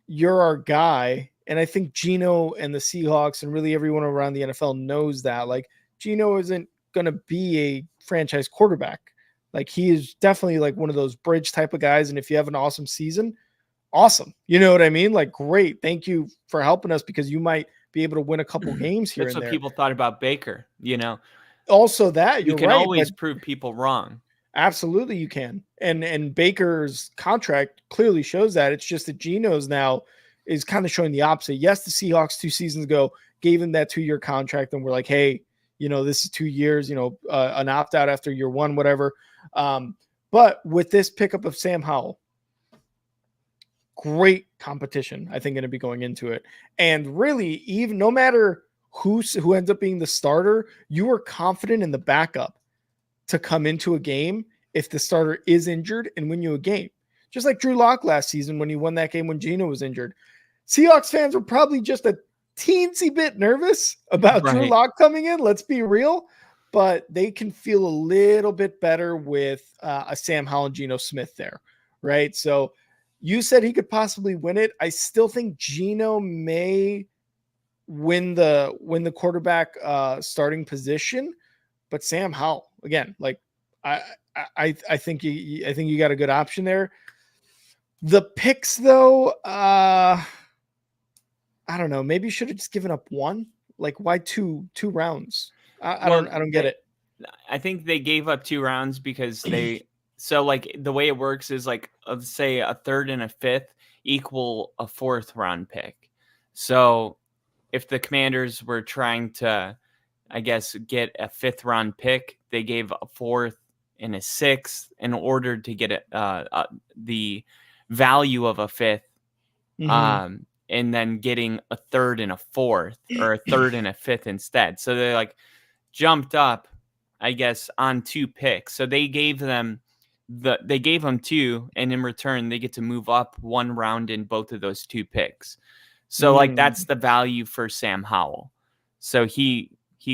you're our guy. And I think Geno and the Seahawks and really everyone around the NFL knows that. Like Geno isn't going to be a franchise quarterback. Like he is definitely like one of those bridge type of guys. And if you have an awesome season, awesome. You know what I mean? Like, great. Thank you for helping us because you might be able to win a couple games here That's and what there. people thought about Baker. Also, that You you're can right, always but prove people wrong. absolutely you can. And Baker's contract clearly shows that. It's just that Geno's now is kind of showing the opposite. Yes, the Seahawks 2 seasons ago gave him that 2-year contract, and we're like, hey, this is 2 years, an opt out after year 1, whatever. But with this pickup of Sam Howell, great competition, I think, going to be going into it. And really, even no matter who ends up being the starter, you are confident in the backup to come into a game if the starter is injured and win you a game. Just like Drew Lock last season when he won that game when Geno was injured. Seahawks fans were probably just a teensy bit nervous about Drew Lock coming in. Let's be real. But they can feel a little bit better with a Sam Howell and Geno Smith there, right? So you said he could possibly win it. I still think Geno may win the quarterback starting position, but Sam Howell again, like I think you got a good option there. The picks though, I don't know. Maybe you should have just given up one. Like why two rounds? I don't get it. I think they gave up 2 rounds because so like the way it works is like let's say a 3rd and a 5th equal a 4th round pick. So if the Commanders were trying to, I guess, get a 5th round pick, they gave a 4th and a 6th in order to get the value of a 5th, and then getting a 3rd and a 4th, or a 3rd and a 5th instead. So they like jumped up, I guess, on 2 picks. So they gave them they gave him 2, and in return they get to move up 1 round in both of those 2 picks. So like that's the value for Sam Howell. So he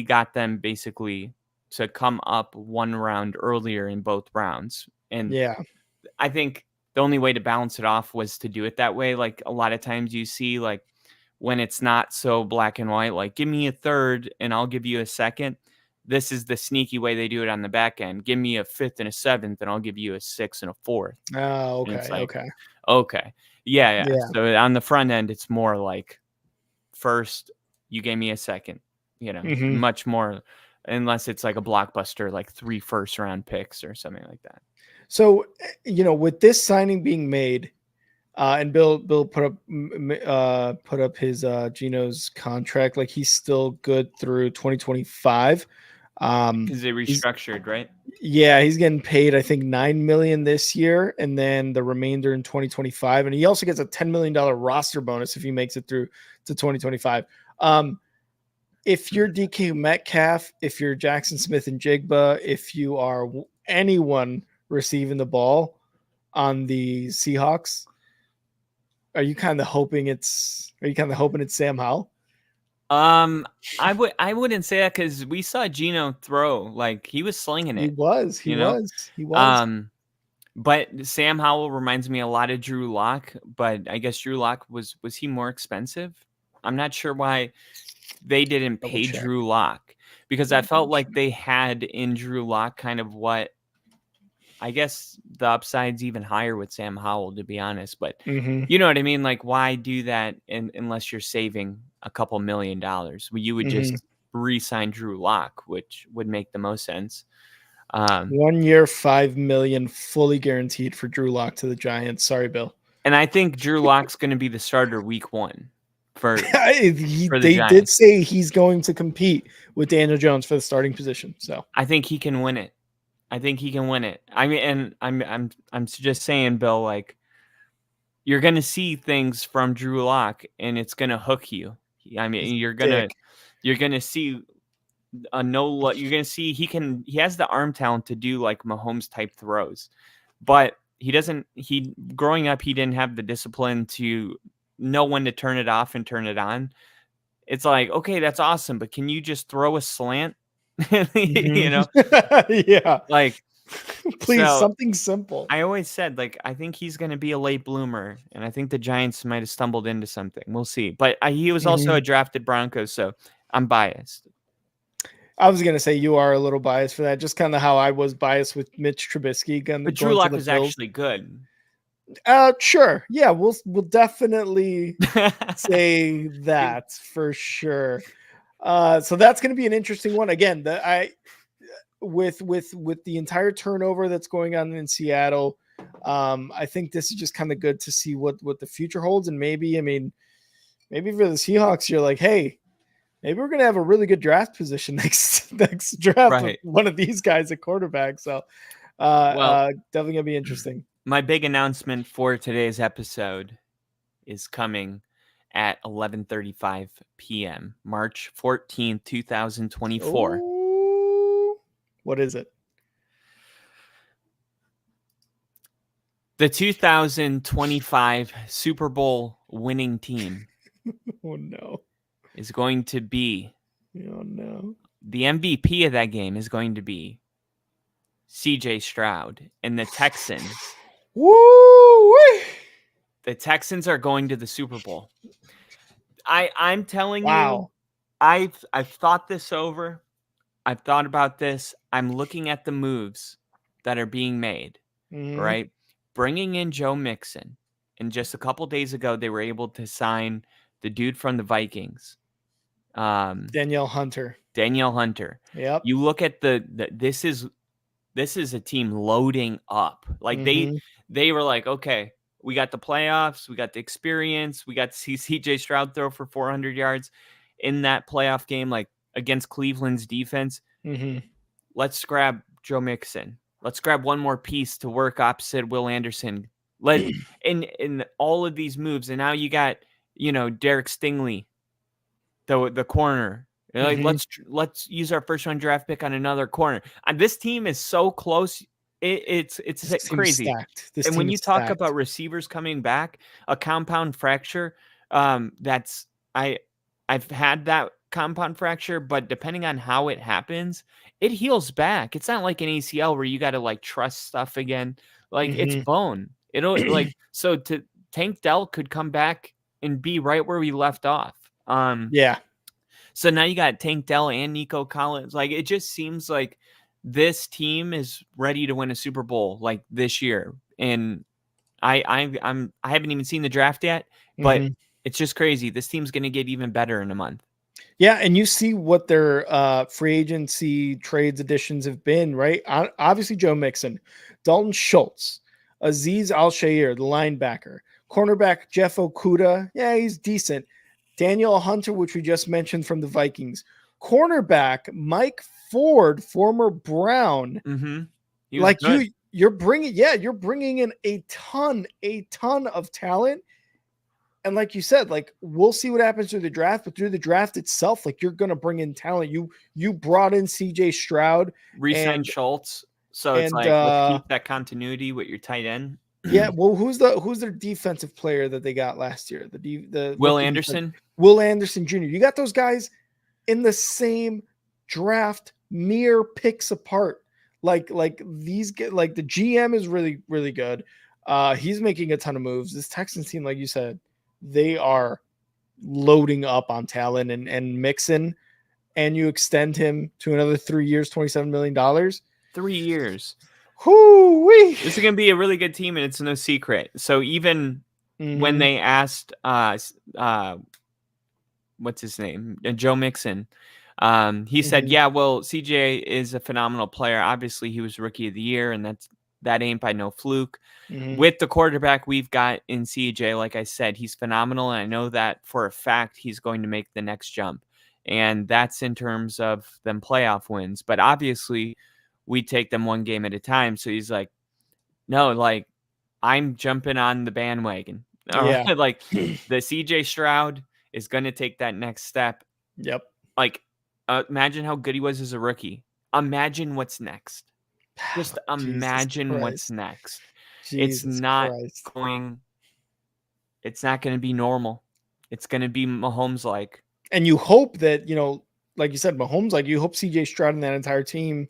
got them basically to come up 1 round earlier in both rounds. And I think the only way to balance it off was to do it that way. Like a lot of times you see like when it's not so black and white, like give me a 3rd and I'll give you a 2nd. This is the sneaky way they do it on the back end. Give me a 5th and a 7th, and I'll give you a 6th and a 4th. Oh, And okay. it's like, Okay. Okay. Yeah. So on the front end, it's more like first, you gave me a 2nd, much more, unless it's like a blockbuster, like 3 first-round picks or something like that. So, with this signing being made, and Bill put up his Gino's contract, like he's still good through 2025. Because they restructured, right? Yeah, he's getting paid, I think, $9 million this year, and then the remainder in 2025. And he also gets a $10 million roster bonus if he makes it through to 2025. If you're DK Metcalf, if you're Jackson Smith and Jigba, if you are anyone receiving the ball on the Seahawks, are you kind of hoping it's Sam Howell? I wouldn't say that, because we saw Gino throw, like he was slinging it. He was. But Sam Howell reminds me a lot of Drew Lock, but I guess Drew Lock was he more expensive? I'm not sure why they didn't pay Drew Lock, because I felt like they had in Drew Lock kind of what I guess the upside's even higher with Sam Howell, to be honest. But you know what I mean? Like, why do that unless you're saving a couple $1 million? Well, you would just re-sign Drew Lock, which would make the most sense. 1 year, $5 million, fully guaranteed for Drew Lock to the Giants. Sorry, Bill. And I think Drew Lock's going to be the starter week 1 for they Giants. Did say he's going to compete with Daniel Jones for the starting position. So I think he can win it. I mean, and I'm just saying, Bill, like you're going to see things from Drew Lock and it's going to hook you. I mean, you're going to see you're going to see he has the arm talent to do like Mahomes type throws, but growing up, he didn't have the discipline to know when to turn it off and turn it on. It's like, okay, that's awesome, but can you just throw a slant? Yeah, like please, something simple. I always said, like, I think he's going to be a late bloomer, and I think the Giants might have stumbled into something. We'll see. But he was also a drafted Broncos, so I'm biased. I was going to say you are a little biased for that, just kind of how I was biased with Mitch Trubisky. But Drew Lock was actually good. Sure. Yeah, we'll definitely say that for sure. So that's going to be an interesting one. Again, with the entire turnover that's going on in Seattle, I think this is just kind of good to see what the future holds. And maybe for the Seahawks, you're like, hey, maybe we're going to have a really good draft position next draft with one of these guys at quarterback. So definitely going to be interesting. My big announcement for today's episode is coming at 11:35 p.m. March 14th, 2024. Ooh, what is it? The 2025 Super Bowl winning team. Oh no. Is going to be. Oh no. The MVP of that game is going to be CJ Stroud and the Texans. Woo! The Texans are going to the Super Bowl. I'm telling you, I've thought this over. I've thought about this. I'm looking at the moves that are being made, right? Bringing in Joe Mixon. And just a couple days ago, they were able to sign the dude from the Vikings. Danielle Hunter. Yep. You look at this is a team loading up. Like they were like, okay, we got the playoffs, we got the experience, we got to see CJ Stroud throw for 400 yards in that playoff game, like against Cleveland's defense. Let's grab Joe Mixon. Let's grab one more piece to work opposite Will Anderson. In all of these moves, and now you got Derek Stingley, the corner. Like let's use our first round draft pick on another corner. This team is so close. It's This team's crazy. stacked. This And when team you is talk stacked. about receivers coming back, a compound fracture, that's I've had that compound fracture, but depending on how it happens, it heals back. It's not like an ACL where you got to like trust stuff again. Like it's Mhm. bone. It'll like so to Tank Dell could come back and be right where we left off. Yeah. So now you got Tank Dell and Nico Collins. Like it just seems like this team is ready to win a Super Bowl like this year. And I haven't even seen the draft yet, but Mhm. it's just crazy. This team's going to get even better in a month. Yeah, and you see what their free agency trades additions have been, right? Obviously, Joe Mixon, Dalton Schultz, Azeez Al-Shaair, the linebacker, cornerback Jeff Okudah. Yeah, he's decent. Daniel Hunter, which we just mentioned from the Vikings, cornerback Mike Ford, former Brown. Mm-hmm. Like you're bringing in a ton of talent. And like you said, like we'll see what happens through the draft, but through the draft itself, like you're gonna bring in talent. You brought in CJ Stroud Re-signed and Schultz, so it's like let's keep that continuity with your tight end. yeah. Well, who's their defensive player that they got last year? The Will rookie Anderson. Will Anderson Jr. You got those guys in the same draft, mere picks apart. Like these get like the GM is really good. He's making a ton of moves. This Texans team, like you said, they are loading up on talent and Mixon, and you extend him to another 3 years, $27 million. 3 years. Whoo-wee. This is going to be a really good team, and it's no secret. So even when they asked, what's his name, Joe Mixon, he said, "Yeah, well, CJ is a phenomenal player. Obviously, he was Rookie of the Year, and that ain't by no fluke." With the quarterback we've got in CJ, like I said, he's phenomenal, and I know that for a fact he's going to make the next jump, and that's in terms of them playoff wins. But obviously, we take them one game at a time. So he's like, "No, like I'm jumping on the bandwagon." All Yeah. right, like the CJ Stroud is going to take that next step. Yep. Like, imagine how good he was as a rookie. Imagine what's next. Just imagine what's next. It's not going to be normal. It's going to be Mahomes like. And you hope that, like you said, Mahomes, like you hope CJ Stroud and that entire team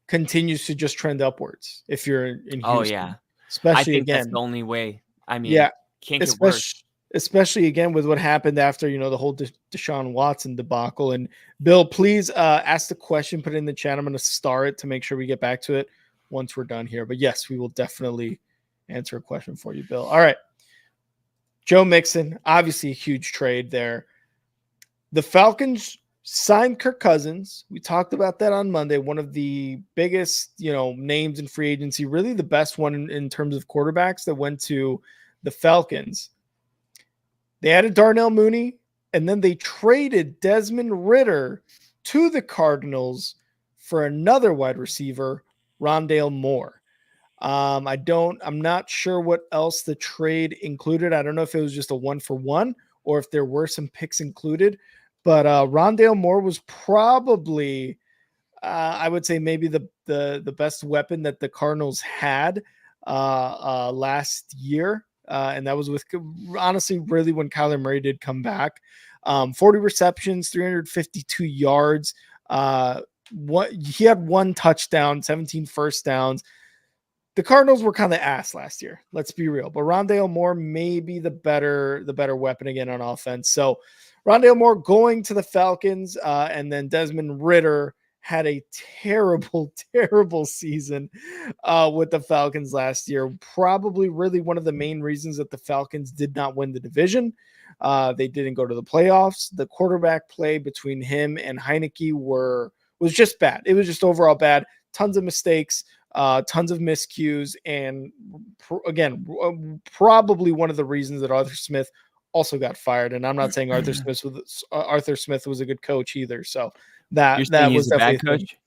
continues to just trend upwards if you're in Houston. Oh, yeah. Especially I think again. that's the only way. I mean, yeah, can't get worse. Especially again with what happened after, the whole Deshaun Watson debacle. And Bill, please ask the question, put it in the chat. I'm going to star it to make sure we get back to it once we're done here. But yes, we will definitely answer a question for you, Bill. All right. Joe Mixon, obviously a huge trade there. The Falcons signed Kirk Cousins. We talked about that on Monday. One of the biggest, names in free agency, really the best one in terms of quarterbacks that went to the Falcons. They added Darnell Mooney, and then they traded Desmond Ridder to the Cardinals for another wide receiver, Rondale Moore. I'm not sure what else the trade included. I don't know if it was just a 1-for-1 or if there were some picks included, but Rondale Moore was probably, I would say maybe the best weapon that the Cardinals had last year. And that was with, honestly, really when Kyler Murray did come back. 40 receptions, 352 yards. He had 1 touchdown, 17 first downs. The Cardinals were kind of ass last year. Let's be real. But Rondale Moore may be the better weapon again on offense. So Rondale Moore going to the Falcons, and then Desmond Ridder had a terrible, terrible season with the Falcons last year. Probably really one of the main reasons that the Falcons did not win the division. They didn't go to the playoffs. The quarterback play between him and Heineke was just bad. It was just overall bad. Tons of mistakes. Tons of miscues, and again, probably one of the reasons that Arthur Smith also got fired. And I'm not saying Arthur Smith was a good coach either. So that was definitely a bad coach.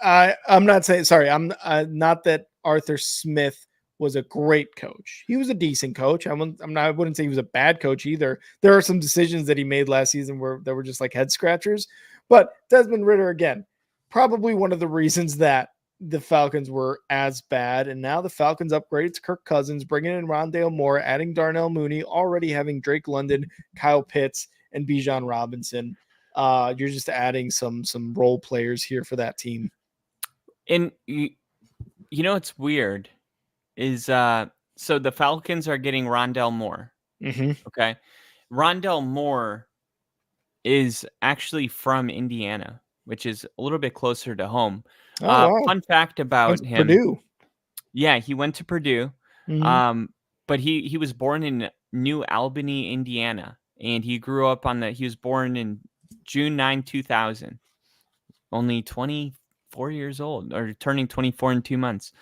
I'm not saying. Sorry, I'm not that Arthur Smith was a great coach. He was a decent coach. I wouldn't say he was a bad coach either. There are some decisions that he made last season that were just like head scratchers. But Desmond Ridder, again, probably one of the reasons that the Falcons were as bad. And now the Falcons upgraded to Kirk Cousins, bringing in Rondale Moore, adding Darnell Mooney, already having Drake London, Kyle Pitts, and Bijan Robinson. You're just adding some role players here for that team. And you know what's weird is so the Falcons are getting Rondale Moore. Mm-hmm. Okay. Rondale Moore is actually from Indiana, which is a little bit closer to home. Oh, wow. Fun fact about him. Purdue. Yeah, he went to Purdue. Mm-hmm. But he was born in New Albany, Indiana, and he grew up he was born in June 9, 2000. Only 24 years old, or turning 24 in 2 months.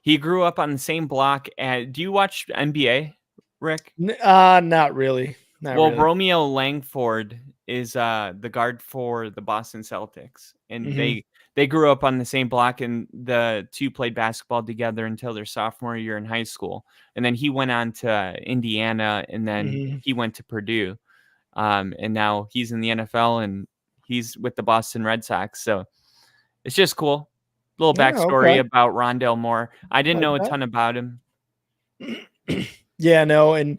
He grew up on the same block do you watch NBA, Rick? Not really. Well, Romeo Langford is the guard for the Boston Celtics, and Mhm. they grew up on the same block, and the two played basketball together until their sophomore year in high school, and then he went on to Indiana, and then Mhm. he went to Purdue, and now he's in the NFL, and he's with the Boston Red Sox. So it's just cool. Little Yeah, backstory okay. about Rondale Moore. I didn't Like know a that. ton about him. Yeah, no, and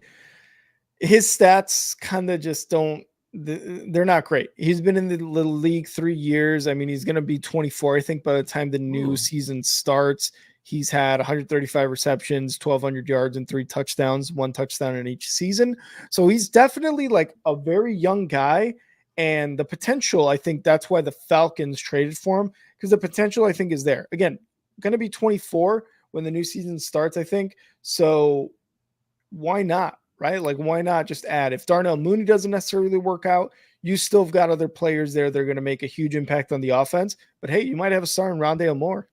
his stats kind of just don't. They're not great. He's been in the league 3 years. I mean, he's going to be 24, I think, by the time the new Ooh. season starts. He's had 135 receptions, 1,200 yards, and 3 touchdowns, 1 touchdown in each season. So he's definitely like a very young guy. And the potential, I think that's why the Falcons traded for him, because the potential, I think, is there. Again, going to be 24 when the new season starts, I think. So why not? Right? Like, why not just add? If Darnell Mooney doesn't necessarily work out, you still have got other players there. They're going to make a huge impact on the offense. But hey, you might have a star in Rondale Moore.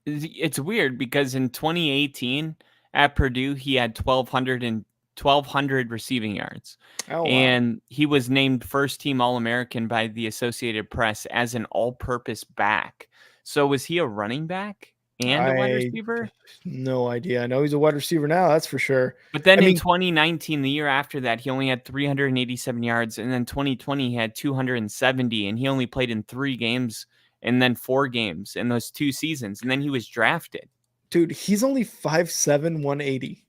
It's weird because in 2018 at Purdue, he had 1,200 receiving yards. Oh, wow. And he was named first team All-American by the Associated Press as an all-purpose back. So was he a running back and a wide receiver? No idea. I know he's a wide receiver now, that's for sure. But then in 2019, the year after that, he only had 387 yards. And then 2020, he had 270. And he only played in 3 games and then 4 games in those 2 seasons. And then he was drafted. Dude, he's only 5'7", 180.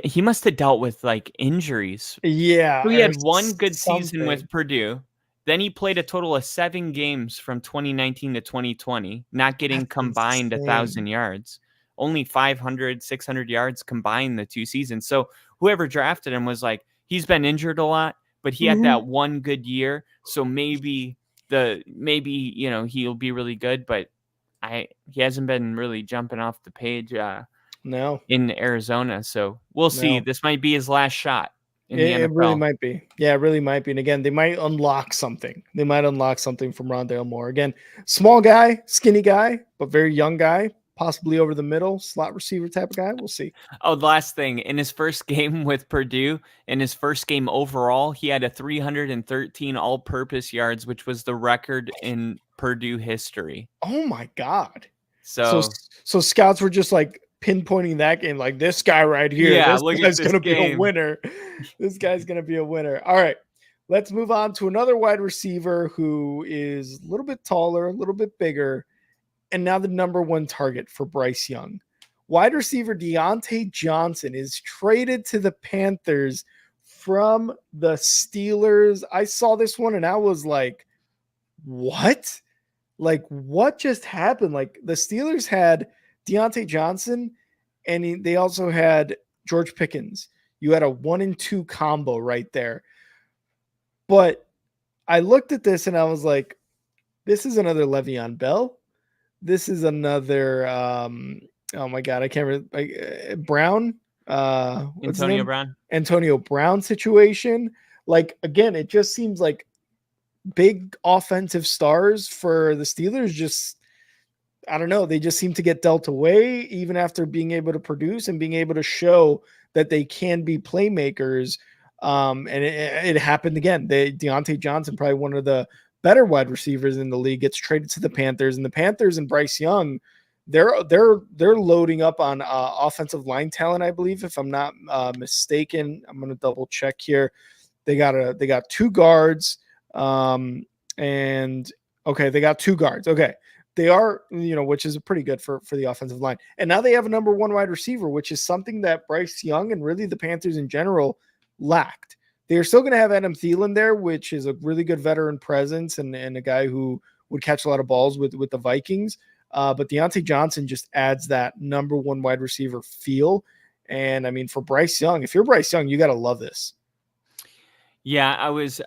He must have dealt with like injuries. Yeah. So he had one good season with Purdue. Then he played a total of 7 games from 2019 to 2020, not getting combined 1,000 yards. Only 500, 600 yards combined the 2 seasons. So whoever drafted him was like, he's been injured a lot, but he had that one good year. So maybe he'll be really good, but he hasn't been really jumping off the page no in Arizona. So we'll see. This might be his last shot. It really might be. Yeah, it really might be. And again, they might unlock something. They might unlock something from Rondale Moore. Again, small guy, skinny guy, but very young guy, possibly over the middle, slot receiver type of guy. We'll see. Oh, the last thing. In his first game with Purdue, in his first game overall, he had a 313 all-purpose yards, which was the record in Purdue history. Oh, my God. So scouts were just like pinpointing that game, like this guy right here. Yeah, this guy's going to be a winner. This guy's going to be a winner. All right, let's move on to another wide receiver who is a little bit taller, a little bit bigger, and now the number 1 target for Bryce Young. Wide receiver Deontay Johnson is traded to the Panthers from the Steelers. I saw this one and I was like, what? Like, what just happened? Like, the Steelers had Deontay Johnson, and they also had George Pickens. You had a 1 and 2 combo right there. But I looked at this and I was like, this is another Le'Veon Bell. This is another, oh my God, I can't remember, Brown. Antonio Brown. Antonio Brown situation. Like, again, it just seems like big offensive stars for the Steelers just, I don't know. They just seem to get dealt away even after being able to produce and being able to show that they can be playmakers. And it happened again. Deontay Johnson, probably one of the better wide receivers in the league, gets traded to the Panthers, and the Panthers and Bryce Young, they're loading up on offensive line talent, I believe, if I'm not mistaken. I'm going to double check here. They got 2 guards. They got 2 guards. Okay. they are, which is pretty good for the offensive line. And now they have a number one wide receiver, which is something that Bryce Young and really the Panthers in general lacked. They're still going to have Adam Thielen there, which is a really good veteran presence and a guy who would catch a lot of balls with the Vikings. But Deontay Johnson just adds that number one wide receiver feel. And I mean, for Bryce Young, if you're Bryce Young, you got to love this. Yeah, I was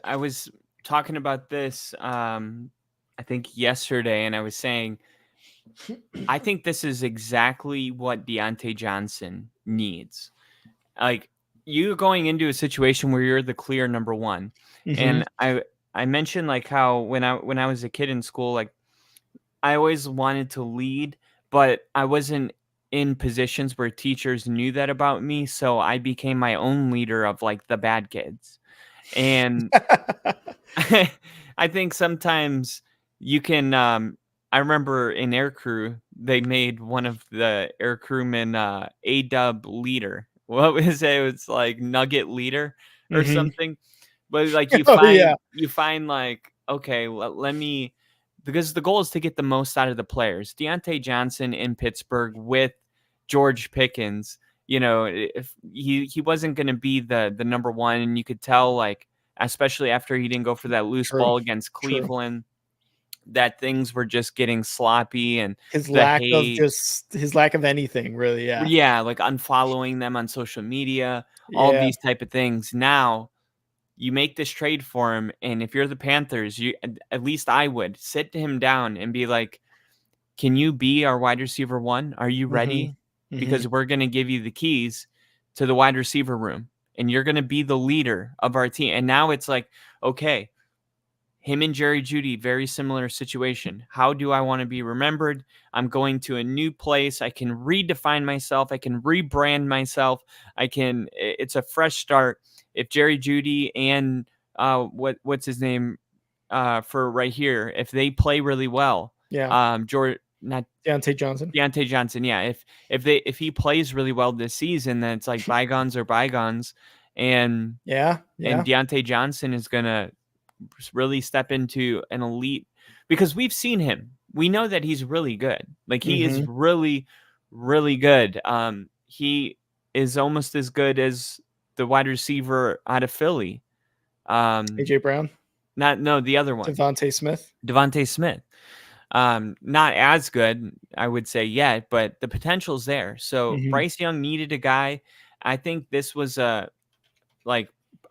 talking about this, I think yesterday, and I was saying, I think this is exactly what Deontay Johnson needs. Like, you going into a situation where you're the clear number one. Mm-hmm. And I mentioned like how when I was a kid in school, like I always wanted to lead, but I wasn't in positions where teachers knew that about me. So I became my own leader of like the bad kids. And I think sometimes you can, I remember in aircrew, they made one of the air crewmen A-dub leader. What was it? It was like nugget leader or Mm-hmm. something. But like you find like, okay, let me, because the goal is to get the most out of the players. Deontay Johnson in Pittsburgh with George Pickens, if he wasn't going to be the number one, and you could tell, like, especially after he didn't go for that loose ball against Cleveland, that things were just getting sloppy, and his lack of anything really. Yeah, like unfollowing them on social media, all these type of things. Now you make this trade for him, and if you're the Panthers, at least I would sit him down and be like, can you be our wide receiver one? Are you ready? Mm-hmm. Because we're going to give you the keys to the wide receiver room, and you're going to be the leader of our team. And now it's like, okay, him and Jerry Jeudy, very similar situation. How do I want to be remembered? I'm going to a new place. I can redefine myself. I can rebrand myself. It's a fresh start. If Jerry Jeudy and what's his name for right here, if they play really well, Deontay Johnson. Yeah. If he plays really well this season, then it's like bygones are bygones. And Deontay Johnson is going to really step into an elite, because we've seen him. We know that he's really good. Like he is really, really good. He is almost as good as the wide receiver out of Philly. AJ Brown? The other one. Devontae Smith. Not as good, I would say, yet, but the potential's there. So Bryce Young needed a guy. I think this was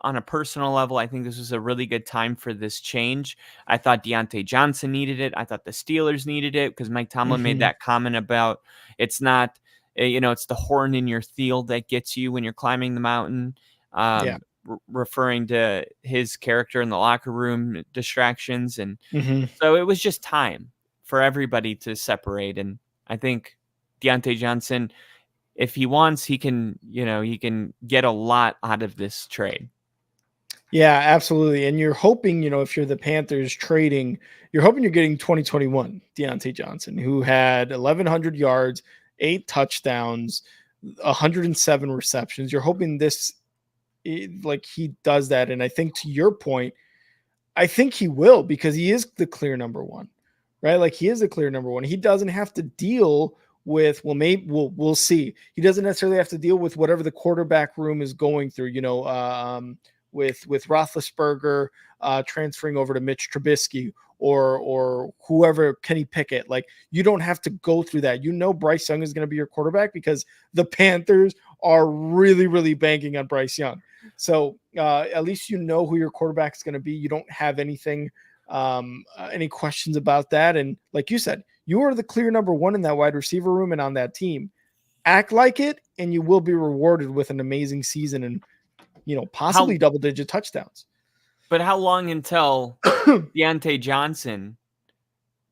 on a personal level, I think this was a really good time for this change. I thought Deontay Johnson needed it. I thought the Steelers needed it, because Mike Tomlin made that comment about it's not, it's the horn in your field that gets you when you're climbing the mountain, referring to his character in the locker room, distractions. And so it was just time for everybody to separate. And I think Deontay Johnson, if he wants, he can get a lot out of this trade. Yeah, absolutely. And you're hoping, if you're the Panthers trading, you're hoping you're getting 2021 Deontay Johnson, who had 1,100 yards, 8 touchdowns, 107 receptions. You're hoping he does that. And I think, to your point, I think he will, because he is the clear number one, right? Like, he is the clear number one. He doesn't have to deal with, maybe we'll see. He doesn't necessarily have to deal with whatever the quarterback room is going through, with Roethlisberger transferring over to Mitch Trubisky or whoever, Kenny Pickett. Like, you don't have to go through that. Bryce Young is going to be your quarterback, because the Panthers are really, really banking on Bryce Young. So at least who your quarterback is going to be. You don't have anything, any questions about that. And like you said, you are the clear number one in that wide receiver room and on that team. Act like it, and you will be rewarded with an amazing season and, possibly double-digit touchdowns. But how long until Deontay Johnson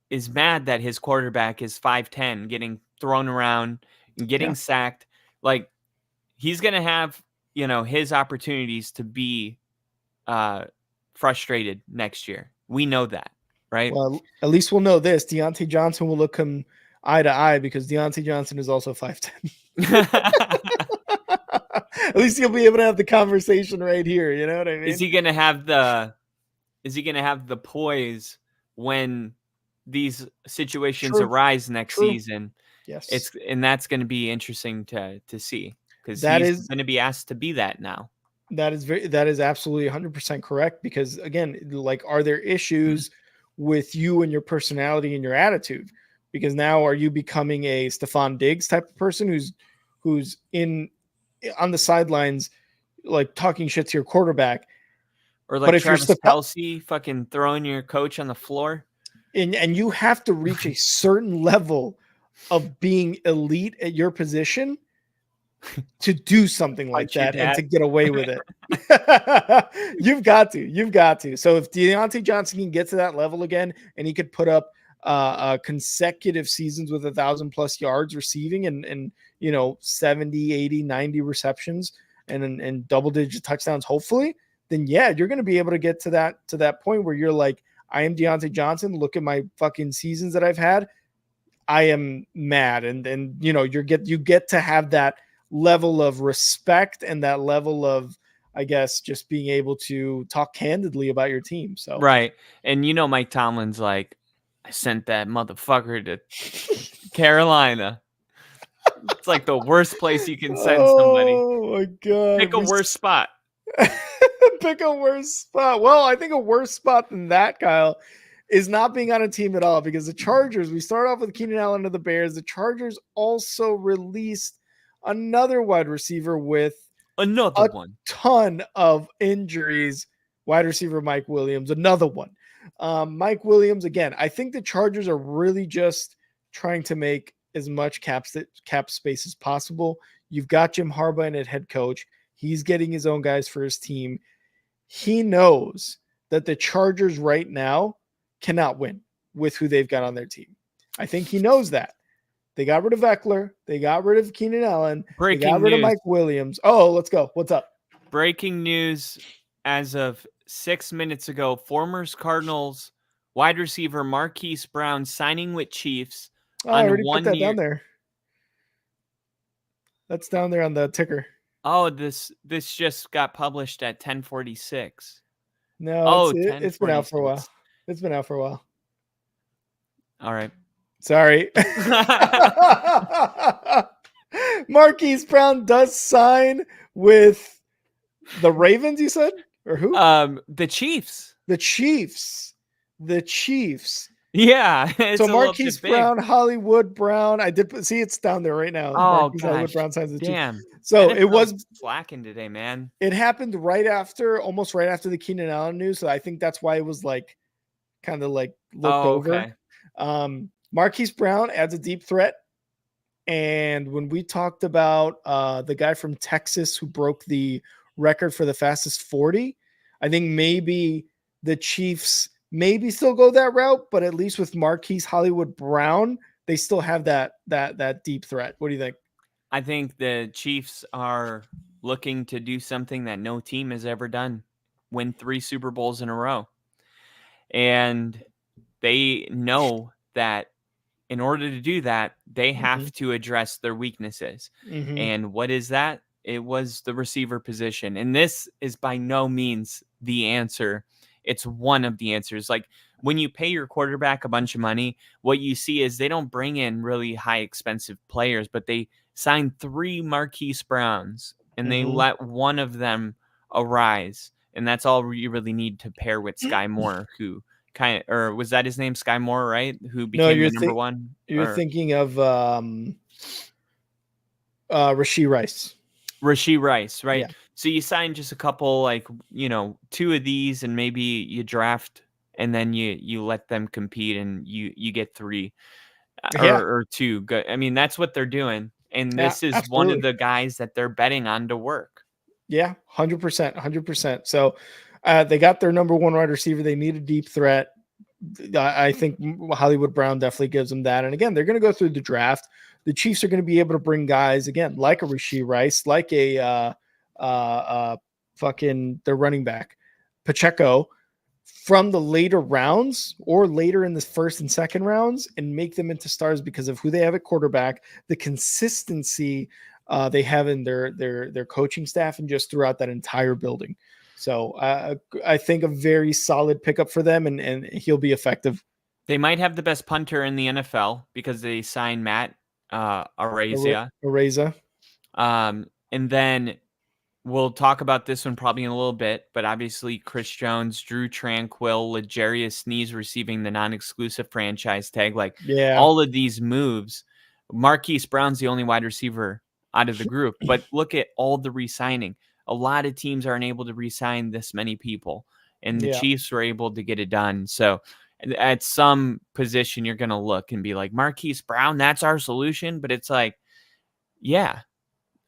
is mad that his quarterback is 5'10", getting thrown around and getting sacked? Like, he's going to have, his opportunities to be frustrated next year. We know that, right? Well, at least we'll know this. Deontay Johnson will look him eye to eye, because Deontay Johnson is also 5'10". At least he'll be able to have the conversation right here. You know what I mean? Is he going to have the poise when these situations True. arise next True. season, Yes. that's going to be interesting to see because That he's is going to be asked to be that now. that is absolutely 100% correct because again, like are there issues with you and your personality and your attitude? Because now are you becoming a Stephon Diggs type of person who's in on the sidelines like talking shit to your quarterback? Or But like if you're Travis Stephon Kelsey fucking throwing your coach on the floor. and you have to reach a certain level of being elite at your position to do something like Punch your that and to dad. get away with it. You've got to. So if Deontay Johnson can get to that level again and he could put up consecutive seasons with 1,000+ yards receiving and 70, 80, 90 receptions and double digit touchdowns, hopefully, then yeah, you're going to be able to get to that point where you're like, I am Deontay Johnson. Look at my fucking seasons that I've had. I am mad. And you get to have that level of respect and that level of, I guess, just being able to talk candidly about your team. So Right. And Mike Tomlin's like, I sent that motherfucker to Carolina. It's like the worst place you can send somebody. Oh my god. Pick a worse spot. Pick a worse spot. Well, I think a worse spot than that, Kyle, is not being on a team at all because the Chargers, we start off with Keenan Allen of the Bears. The Chargers also released another wide receiver with Another a one. ton of injuries. Wide receiver Mike Williams, another one. Mike Williams, again, I think the Chargers are really just trying to make as much cap space as possible. You've got Jim Harbaugh in at head coach. He's getting his own guys for his team. He knows that the Chargers right now cannot win with who they've got on their team. I think he knows that. They got rid of Eckler. They got rid of Keenan Allen. They got rid of Mike Williams. Oh, let's go. What's up? Breaking news as of 6 minutes ago. Former Cardinals wide receiver Marquise Brown signing with Chiefs I on already put 1 that year. down there. That's down there on the ticker. Oh, this just got published at 10:46. No, it's been out for a while. It's been out for a while. All right. Sorry. Marquise Brown does sign with the Ravens, you said? Or who? The Chiefs. The Chiefs. The Chiefs. Yeah. So Marquise Brown, Hollywood Brown. I did see it's down there right now. Oh, Marquise gosh. Hollywood Brown signs the Damn. Chiefs. So NFL it was slacking today, man. It happened almost right after the Keenan Allen news. So I think that's why it was like kind of like looked over. Okay. Marquise Brown adds a deep threat. And when we talked about the guy from Texas who broke the record for the fastest 40, I think maybe the Chiefs maybe still go that route, but at least with Marquise Hollywood Brown, they still have that deep threat. What do you think? I think the Chiefs are looking to do something that no team has ever done, win 3 Super Bowls in a row. And they know that in order to do that, they have to address their weaknesses. And what is that? It was the receiver position. And this is by no means the answer. It's one of the answers. Like when you pay your quarterback a bunch of money, what you see is they don't bring in really high expensive players, but they sign 3 Marquise Browns and they let one of them arise. And that's all you really need to pair with Sky Moore, who or was that his name, Sky Moore, right? Who became the number one? You're thinking of Rashee Rice. Rashee Rice, right? Yeah. So you sign just a couple, 2 of these, and maybe you draft, and then you let them compete, and you get 3 or 2. Good. I mean, that's what they're doing, and this is one of the guys that they're betting on to work. Yeah, 100%, 100%. So they got their number 1 wide receiver. They need a deep threat. I think Hollywood Brown definitely gives them that. And again, they're going to go through the draft. The Chiefs are going to be able to bring guys again, like a Rashee Rice, like a their running back Pacheco from the later rounds or later in the first and second rounds and make them into stars because of who they have at quarterback, the consistency they have in their coaching staff and just throughout that entire building. So I think a very solid pickup for them, and he'll be effective. They might have the best punter in the NFL because they signed Matt Araiza. Araiza. And then we'll talk about this one probably in a little bit, but obviously Chris Jones, Drew Tranquill, L'Jarius Sneeze receiving the non-exclusive franchise tag. Like all of these moves, Marquise Brown's the only wide receiver out of the group, but look at all the re-signing. A lot of teams aren't able to re-sign this many people, and the Chiefs were able to get it done. So at some position, you're going to look and be like, Marquise Brown, that's our solution. But it's like, yeah,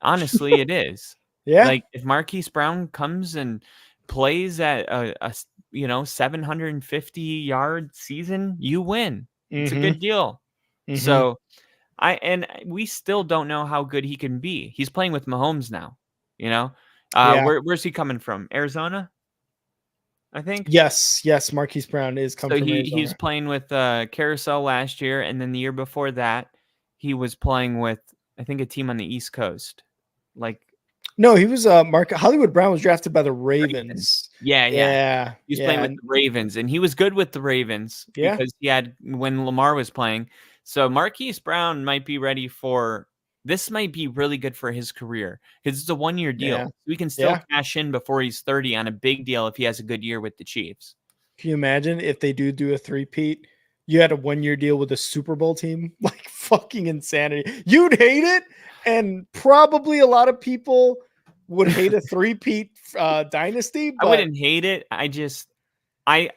honestly, it is. Yeah. Like if Marquise Brown comes and plays at a 750-yard season, you win. It's a good deal. So we still don't know how good he can be. He's playing with Mahomes now, where's he coming from? Arizona, I think. Yes. Marquise Brown is coming from Arizona. He's playing with Carousel last year. And then the year before that, he was playing with, I think, a team on the East Coast. No, he was Hollywood Brown was drafted by the Ravens. Yeah. He was playing with the Ravens, and he was good with the Ravens because he had when Lamar was playing. So Marquise Brown might be ready this might be really good for his career because it's a 1-year deal. Yeah. We can still cash in before he's 30 on a big deal if he has a good year with the Chiefs. Can you imagine if they do a three-peat? You had a 1-year deal with a Super Bowl team? Like fucking insanity. You'd hate it, and probably a lot of people would hate a three-peat dynasty. But I wouldn't hate it.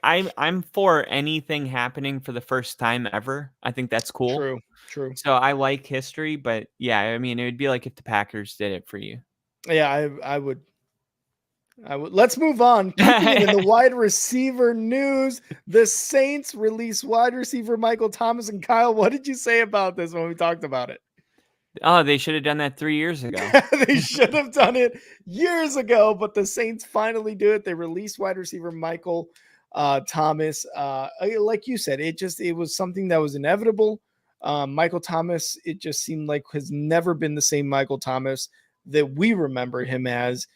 I'm for anything happening for the first time ever. I think that's cool. True. So I like history, but yeah, I mean, it would be like if the Packers did it for you. Yeah, I would. Let's move on. Keeping it in the wide receiver news, the Saints release wide receiver Michael Thomas. And Kyle, what did you say about this when we talked about it? Oh, they should have done that 3 years ago. They should have done it years ago, but the Saints finally do it. They released wide receiver Michael Thomas. Like you said, it was something that was inevitable. Michael Thomas, it just seemed like has never been the same Michael Thomas that we remember him as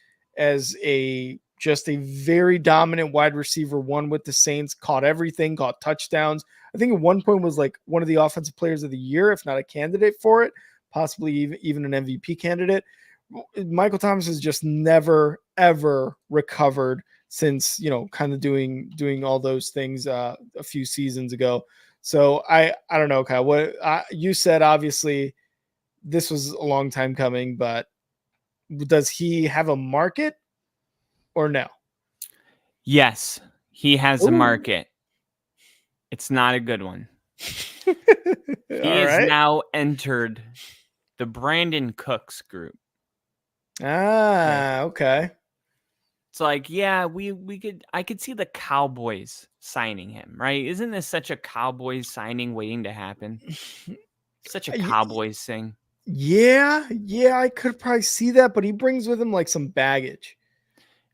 just a very dominant wide receiver, one with the Saints, caught everything, got touchdowns. I think at one point was like one of the offensive players of the year, if not a candidate for it, possibly even an MVP candidate. Michael Thomas has just never, ever recovered since, kind of doing all those things a few seasons ago. So I don't know, Kyle, what you said, obviously this was a long time coming, but does he have a market or no? Yes, he has a market. It's not a good one. He has now entered the Brandon Cooks group. Okay. It's like, yeah, I could see the Cowboys signing him, right? Isn't this such a Cowboys signing waiting to happen? Such a Cowboys thing. Yeah, I could probably see that, but he brings with him like some baggage.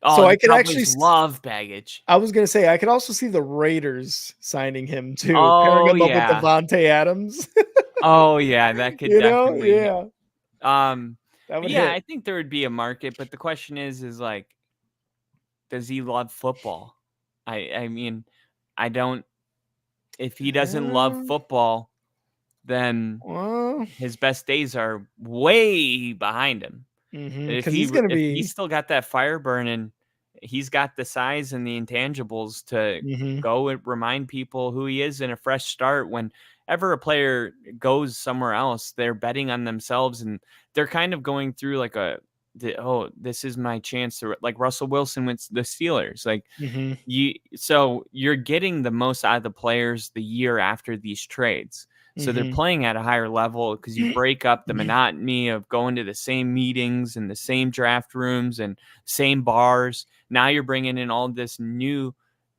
Oh, so I could actually love baggage. I was gonna say I could also see the Raiders signing him too, pairing him up with Devontae Adams. Oh yeah, that could definitely. Yeah. I think there would be a market, but the question is like, does he love football? I mean, I don't. If he doesn't love football, then his best days are way behind him. If he's still got that fire burning, he's got the size and the intangibles to go and remind people who he is in a fresh start. Whenever a player goes somewhere else, they're betting on themselves, and they're kind of going through like this is my chance to, like Russell Wilson with the Steelers. Like so you're getting the most out of the players the year after these trades. So they're playing at a higher level because you break up the monotony of going to the same meetings and the same draft rooms and same bars. Now you're bringing in all this new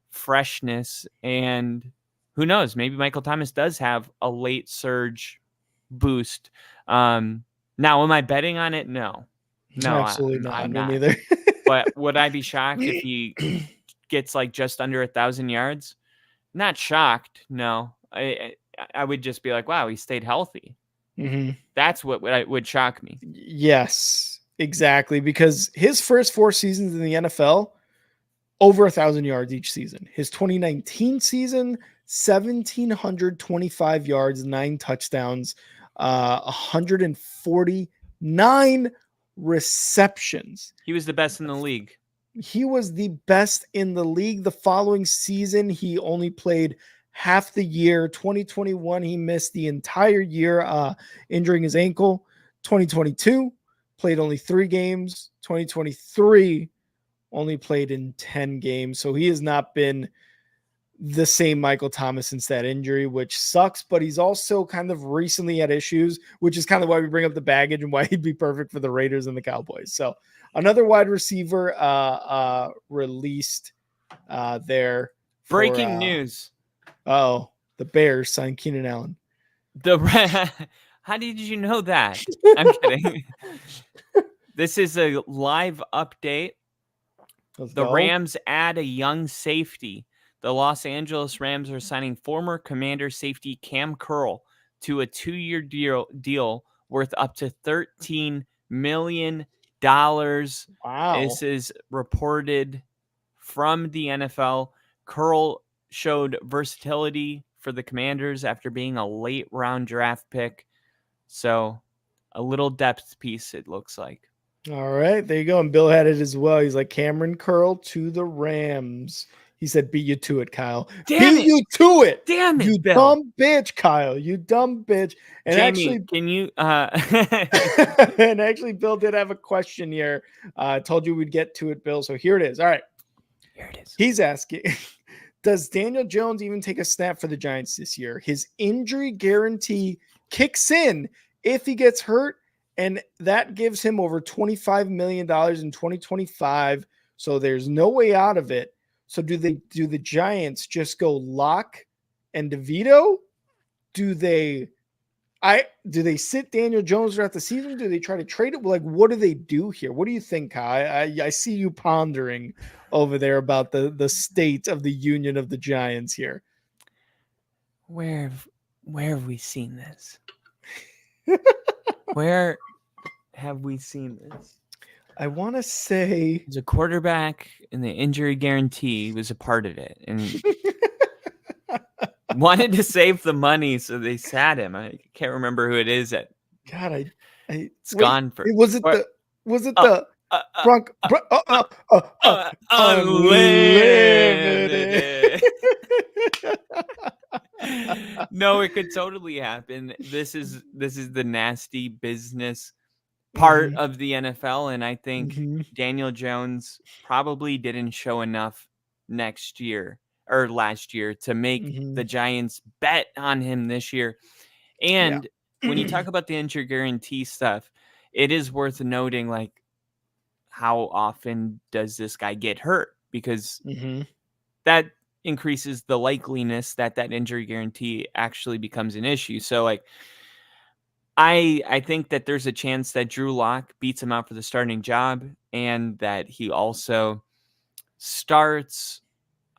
freshness, and who knows, maybe Michael Thomas does have a late surge boost. Now, am I betting on it? No, absolutely not. I'm Me not. neither. But would I be shocked if he gets like just under 1,000 yards? Not shocked. No, I would just be like, wow, he stayed healthy. That's what would shock me. Yes, exactly. Because his first 4 seasons in the NFL, over 1,000 yards each season. His 2019 season, 1,725 yards, 9 touchdowns, 149 receptions. He was the best in the league. He was the best in the league. The following season, he only played half the year. 2021, he missed the entire year, injuring his ankle. 2022, played only 3 games. 2023, only played in 10 games. So he has not been the same Michael Thomas since that injury, which sucks, but he's also kind of recently had issues, which is kind of why we bring up the baggage and why he'd be perfect for the Raiders and the Cowboys. So another wide receiver released there. Breaking news. Oh, the Bears signed Keenan Allen. How did you know that? I'm kidding. This is a live update. The Rams add a young safety. The Los Angeles Rams are signing former Commander safety Cam Curl to a 2-year deal worth up to $13 million. Wow. This is reported from the NFL. Curl showed versatility for the Commanders after being a late round draft pick. So a little depth piece, it looks like. All right, there you go. And Bill had it as well. He's like, Cameron Curl to the Rams. He said, beat you to it, Kyle. Beat you to it. Damn it, you Bill. Dumb bitch, Kyle. You dumb bitch. And Jamie, actually, can you and actually, Bill did have a question here. I told you we'd get to it, Bill. So here it is. All right. Here it is. He's asking, does Daniel Jones even take a snap for the Giants this year? His injury guarantee kicks in if he gets hurt, and that gives him over $25 million in 2025. So there's no way out of it. So do the Giants just go Locke and DeVito? Do they sit Daniel Jones throughout the season? Do they try to trade it? Like, what do they do here? What do you think, Kai? I see you pondering over there about the state of the union of the Giants here. Where have we seen this? Where have we seen this? I want to say the quarterback and the injury guarantee was a part of it, and wanted to save the money, so they sat him. I can't remember who it is. God, it's gone for. Was it the Bronco Unlimited? No, it could totally happen. This is the nasty business part of the NFL, and I think Daniel Jones probably didn't show enough last year to make the Giants bet on him this year. And when you talk about the injury guarantee stuff, it is worth noting, like, how often does this guy get hurt? Because that increases the likeliness that injury guarantee actually becomes an issue. So, like, I think that there's a chance that Drew Lock beats him out for the starting job, and that he also starts.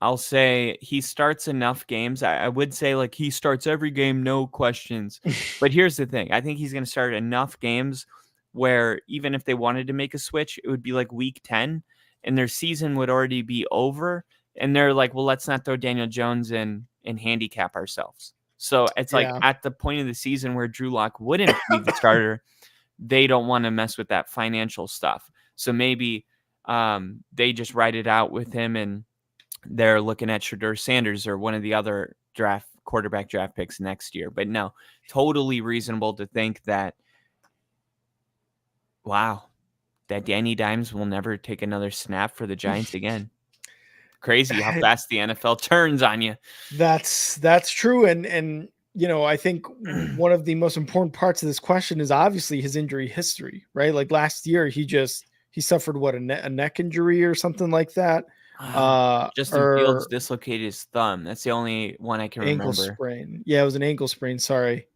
I'll say he starts enough games. I would say, like, he starts every game, no questions. But here's the thing. I think he's going to start enough games where even if they wanted to make a switch, it would be like week 10 and their season would already be over. And they're like, well, let's not throw Daniel Jones in and handicap ourselves. So it's like at the point of the season where Drew Lock wouldn't be the starter, they don't want to mess with that financial stuff. So maybe they just ride it out with him, and they're looking at Shedeur Sanders or one of the other quarterback draft picks next year. But no, totally reasonable to think that, wow, that Danny Dimes will never take another snap for the Giants again. Crazy how fast the NFL turns on you. That's true. And you know, I think one of the most important parts of this question is obviously his injury history, right? Like last year, he suffered a neck injury or something like that. Justin Fields dislocated his thumb. That's the only one I can remember. Ankle sprain. Yeah, it was an ankle sprain. Sorry.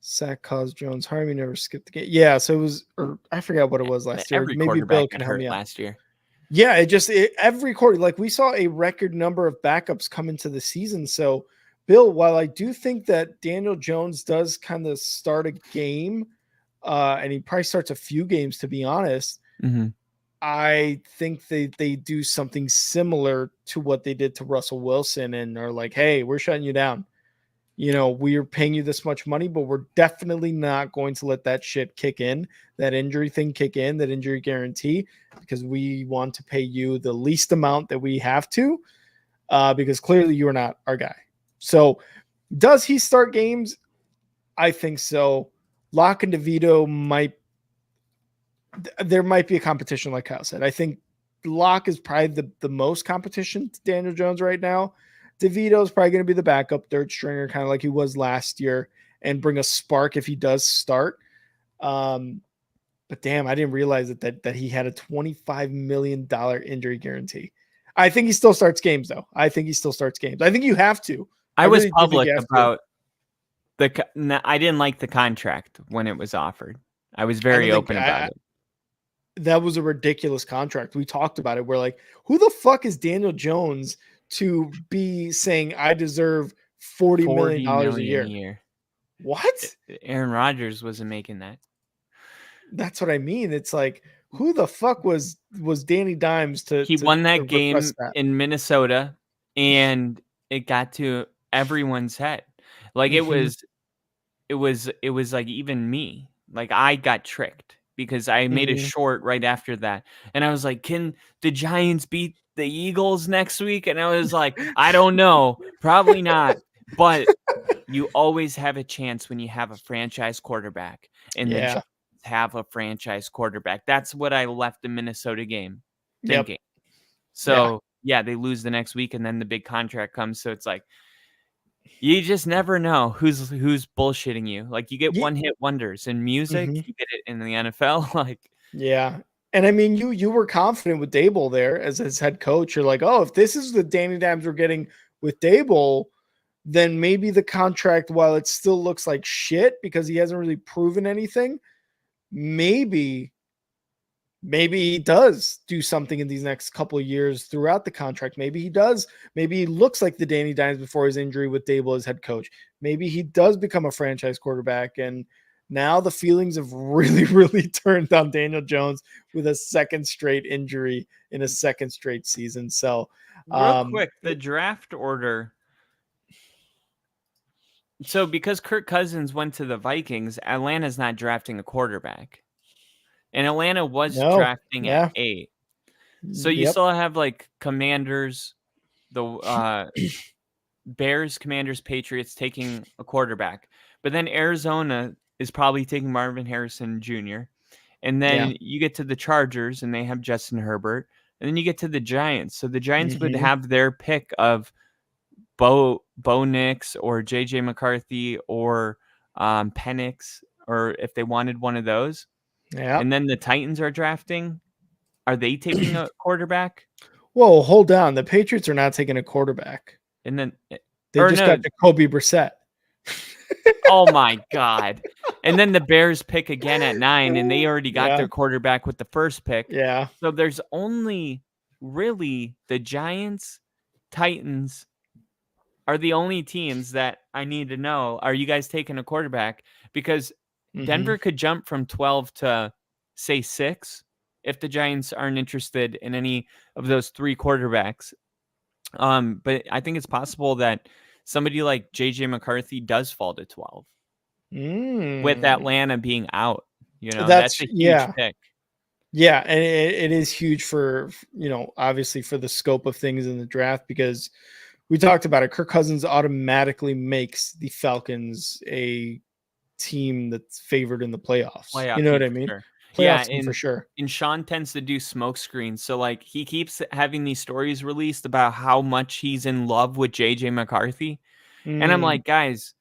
Sack caused Jones harm. He never skipped the game. Yeah, so it was, or I forgot what it was last year. Maybe Bill can help me out. Last year. Yeah, every quarter, like we saw a record number of backups come into the season. So, Bill, while I do think that Daniel Jones does kind of start a game, and he probably starts a few games, to be honest, I think they do something similar to what they did to Russell Wilson and are like, hey, we're shutting you down. We're paying you this much money, but we're definitely not going to let that shit kick in, that injury thing kick in, that injury guarantee, because we want to pay you the least amount that we have to, because clearly you're not our guy. So does he start games? I think so. Locke and DeVito there might be a competition, like Kyle said. I think Locke is probably the most competition to Daniel Jones right now. DeVito is probably going to be the backup third stringer, kind of like he was last year, and bring a spark if he does start. But damn, I didn't realize that he had a $25 million injury guarantee. I think he still starts games, though. I think you have to. I was really do think public you have to. about I didn't like the contract when it was offered. I was very open about it. That was a ridiculous contract. We talked about it. We're like, who the fuck is Daniel Jones to be saying I deserve $40 million a year? What? Aaron Rodgers wasn't making that. That's what I mean. It's like, who the fuck was Danny Dimes to? He won that game in Minnesota, and it got to everyone's head. Like it was like even me. Like I got tricked because I made a short right after that, and I was like, "Can the Giants beat the Eagles next week?" And I was like, "I don't know, probably not." But you always have a chance when you have a franchise quarterback, and the Giants have a franchise quarterback. That's what I left the Minnesota game thinking. Yep. So yeah, they lose the next week, and then the big contract comes. So it's like you just never know who's bullshitting you. Like you get one hit wonders in music, you get it in the NFL. Like and I mean you were confident with Daboll there as his head coach. You're like, oh, if this is the Danny Dimes we're getting with Daboll, then maybe the contract, while it still looks like shit because he hasn't really proven anything, maybe he does do something in these next couple of years throughout the contract. Maybe he does. Maybe he looks like the Danny Dimes before his injury with Daboll as head coach. Maybe he does become a franchise quarterback. And now the feelings have really, really turned on Daniel Jones with a second straight injury in a second straight season. So real quick, the draft order. So because Kirk Cousins went to the Vikings, Atlanta's not drafting a quarterback. And Atlanta was drafting at 8. So you still have like Commanders, the Bears, Commanders, Patriots taking a quarterback. But then Arizona is probably taking Marvin Harrison Jr. And then you get to the Chargers and they have Justin Herbert. And then you get to the Giants. So the Giants would have their pick of Bo Nix or JJ McCarthy or Penix, or if they wanted one of those. Yeah. And then the Titans are drafting. Are they taking a quarterback? Whoa, hold on. The Patriots are not taking a quarterback. And then they just got Jacoby Brissett. Oh my God. And then the Bears pick again at 9, and they already got their quarterback with the first pick. Yeah. So there's only really the Giants, Titans are the only teams that I need to know. Are you guys taking a quarterback? Because Denver could jump from 12 to, say, 6 if the Giants aren't interested in any of those 3 quarterbacks. But I think it's possible that somebody like JJ McCarthy does fall to 12 with Atlanta being out. You know, that's a huge pick. Yeah, and it is huge for, obviously for the scope of things in the draft, because we talked about it. Kirk Cousins automatically makes the Falcons a team that's favored in the playoffs. You know what I mean? Sure. Playoffs for sure. And Sean tends to do smoke screens. So like he keeps having these stories released about how much he's in love with JJ McCarthy. And I'm like, guys,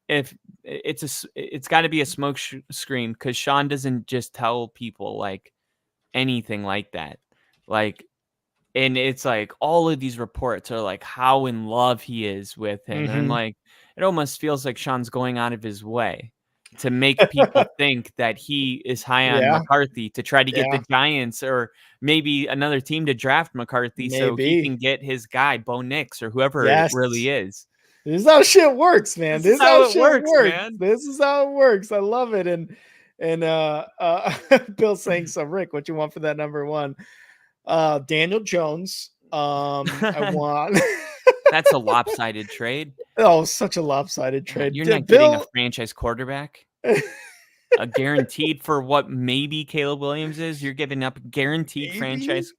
if it's got to be a smoke screen, because Sean doesn't just tell people like anything like that. Like, and it's like all of these reports are like how in love he is with him. And I'm like, it almost feels like Sean's going out of his way to make people think that he is high on McCarthy to try to get the Giants or maybe another team to draft McCarthy so he can get his guy, Bo Nix or whoever it really is. This is how shit works, man. This is how it works, man. This is how it works. I love it. And And Bill saying, so Rick, what you want for that number one? Daniel Jones. I want That's a lopsided trade. oh, such a lopsided trade. You're not getting a franchise quarterback. A guaranteed for what maybe Caleb Williams is. You're giving up guaranteed Maybe? franchise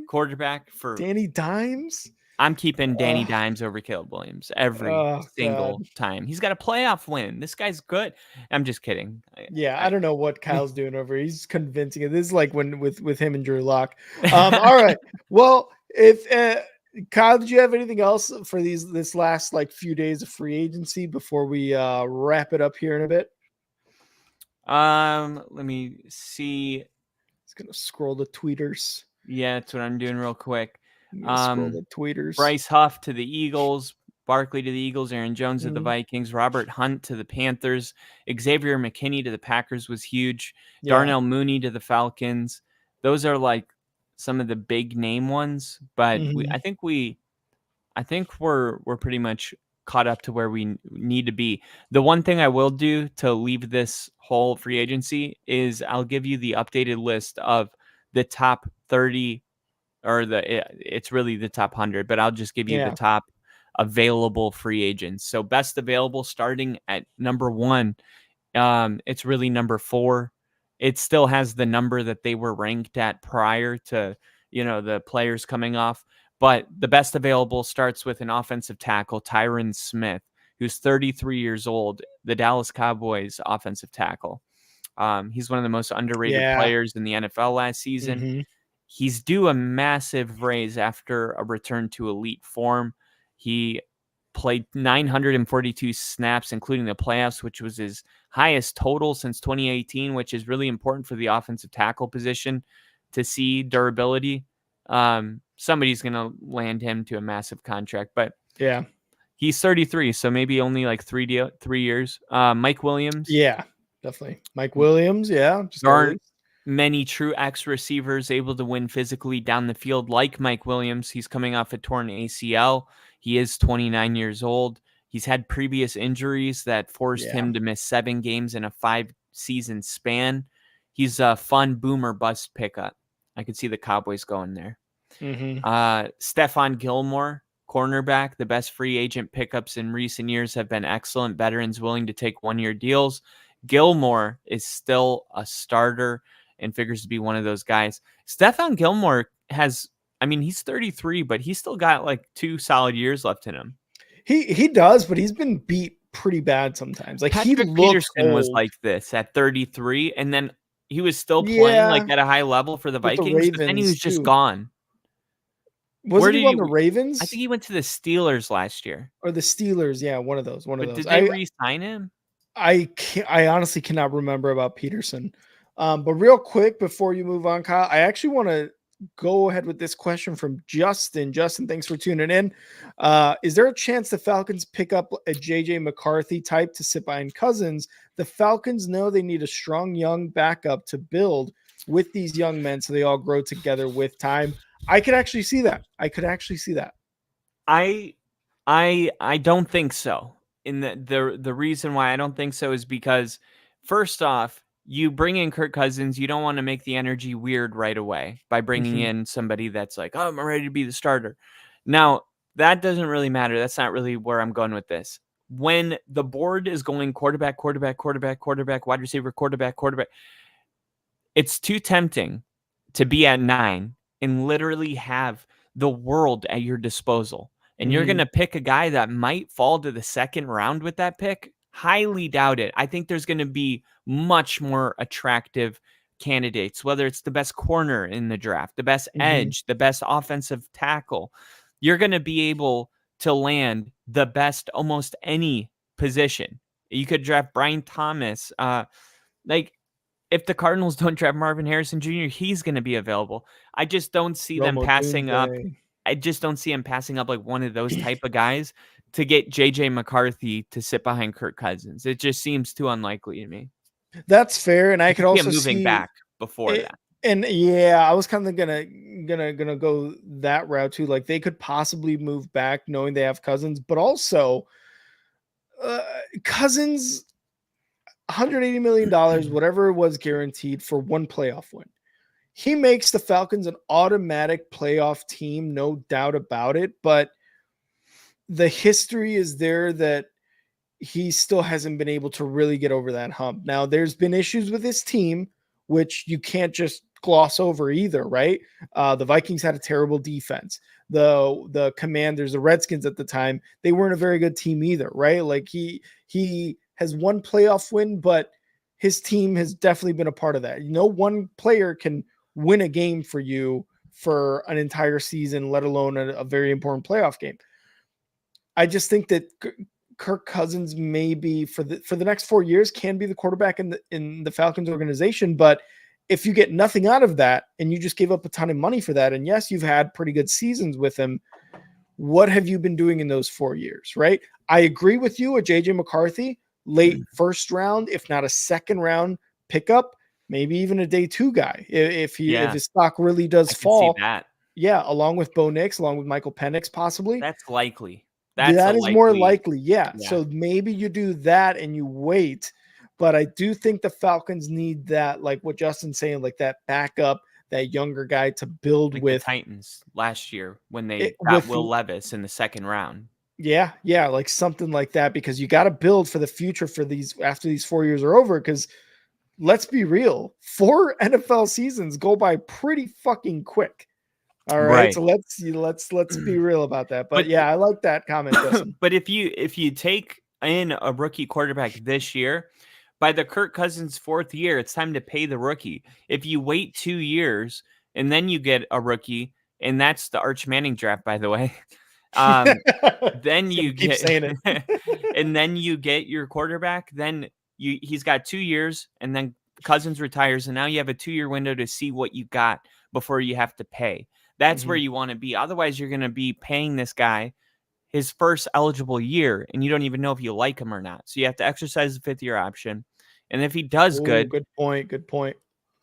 quarterback for Danny Dimes. I'm keeping Danny Dimes over Caleb Williams every single time. He's got a playoff win. This guy's good. I'm just kidding. I don't know what Kyle's doing over. He's convincing it. This is like when with him and Drew Lock. All right. Well, if Kyle, did you have anything else for this last like few days of free agency before we wrap it up here in a bit? Let me see. It's gonna scroll the tweeters. Yeah, that's what I'm doing real quick. Scroll the tweeters. Bryce Huff to the Eagles, Barkley to the Eagles, Aaron Jones to the Vikings, Robert Hunt to the Panthers, Xavier McKinney to the Packers was huge. Darnell Mooney to the Falcons. Those are like some of the big name ones, but I think we're pretty much caught up to where we need to be. The one thing I will do to leave this whole free agency is I'll give you the updated list of the top 30 or it's really the top 100, but I'll just give you the top available free agents. So best available starting at number 1. It's really number 4. It still has the number that they were ranked at prior to, the players coming off. But the best available starts with an offensive tackle, Tyron Smith, who's 33 years old, the Dallas Cowboys offensive tackle. He's one of the most underrated players in the NFL last season. He's due a massive raise after a return to elite form. He played 942 snaps, including the playoffs, which was his highest total since 2018, which is really important for the offensive tackle position to see durability. Somebody's going to land him to a massive contract, but he's 33, so maybe only like 3 years. Mike Williams. Yeah, definitely. Mike Williams. Yeah. There aren't many true X receivers able to win physically down the field like Mike Williams. He's coming off a torn ACL. He is 29 years old. He's had previous injuries that forced him to miss 7 games in a 5-season span. He's a fun boomer bust pickup. I could see the Cowboys going there. Stephon Gilmore, cornerback. The best free agent pickups in recent years have been excellent veterans willing to take 1-year deals. Gilmore is still a starter and figures to be one of those guys. Stephon Gilmore he's 33, but he's still got like 2 solid years left in him. He does, but he's been beat pretty bad sometimes. Like Patrick Peterson was like this at 33, and then he was still playing like at a high level for the Vikings, but then he was just gone. Wasn't he on the Ravens? I think he went to the Steelers last year. Or the Steelers, yeah, one of those. Did they re-sign him? I honestly cannot remember about Peterson. But real quick before you move on, Kyle, I actually want to go ahead with this question from Justin. Justin, thanks for tuning in. Is there a chance the Falcons pick up a JJ McCarthy type to sit behind Cousins? The Falcons know they need a strong young backup to build with these young men so they all grow together with time. I could actually see that. I don't think so. And the reason why I don't think so is because, first off, you bring in Kirk Cousins, you don't want to make the energy weird right away by bringing in somebody that's like, oh, I'm ready to be the starter. Now, that doesn't really matter. That's not really where I'm going with this. When the board is going quarterback, wide receiver, quarterback, it's too tempting to be at 9 and literally have the world at your disposal. And you're going to pick a guy that might fall to the second round with that pick. Highly doubt it. I think there's going to be much more attractive candidates, whether it's the best corner in the draft, the best edge, the best offensive tackle. You're going to be able to land the best almost any position. You could draft Brian Thomas. If the Cardinals don't draft Marvin Harrison Jr., he's going to be available. I just don't see them passing up. I just don't see him passing up like one of those type of guys to get JJ McCarthy to sit behind Kirk Cousins. It just seems too unlikely to me. That's fair, and I could also moving back before that. And I was kind of gonna go that route too. Like they could possibly move back knowing they have Cousins, but also Cousins. $180 million, whatever it was guaranteed for one playoff win. He makes the Falcons an automatic playoff team, no doubt about it. But the history is there that he still hasn't been able to really get over that hump. Now, there's been issues with his team, which you can't just gloss over either, right? The Vikings had a terrible defense. The Commanders, the Redskins at the time, they weren't a very good team either, right? Like he has one playoff win, but his team has definitely been a part of that. No one player can win a game for you for an entire season, let alone a very important playoff game. I just think that Kirk Cousins maybe for the next 4 years can be the quarterback in the Falcons organization. But if you get nothing out of that and you just gave up a ton of money for that, and yes, you've had pretty good seasons with him, what have you been doing in those 4 years, right? I agree with you, a JJ McCarthy, late first round, if not a second round pickup, maybe even a day 2 guy. If his stock really does fall, see that. Yeah, along with Bo Nix, along with Michael Penix, possibly. That's likely. That is more likely. Yeah. So maybe you do that and you wait. But I do think the Falcons need that, like what Justin's saying, like that backup, that younger guy to build like with. The Titans last year when they got Will Levis in the second round. Yeah, like something like that, because you got to build for the future for these after these 4 years are over. Because let's be real, 4 NFL seasons go by pretty fucking quick. All right. So let's be real about that. But yeah, I like that comment. But if you take in a rookie quarterback this year, by the Kirk Cousins 4th year, it's time to pay the rookie. If you wait 2 years and then you get a rookie, and that's the Arch Manning draft, by the way, then you get saying it. And then you get your quarterback, then he's got 2 years, and then Cousins retires, and now you have a 2-year window to see what you got before you have to pay. That's where you want to be. Otherwise, you're going to be paying this guy his first eligible year, and you don't even know if you like him or not. So you have to exercise the 5th-year option. And if he does good. Good point.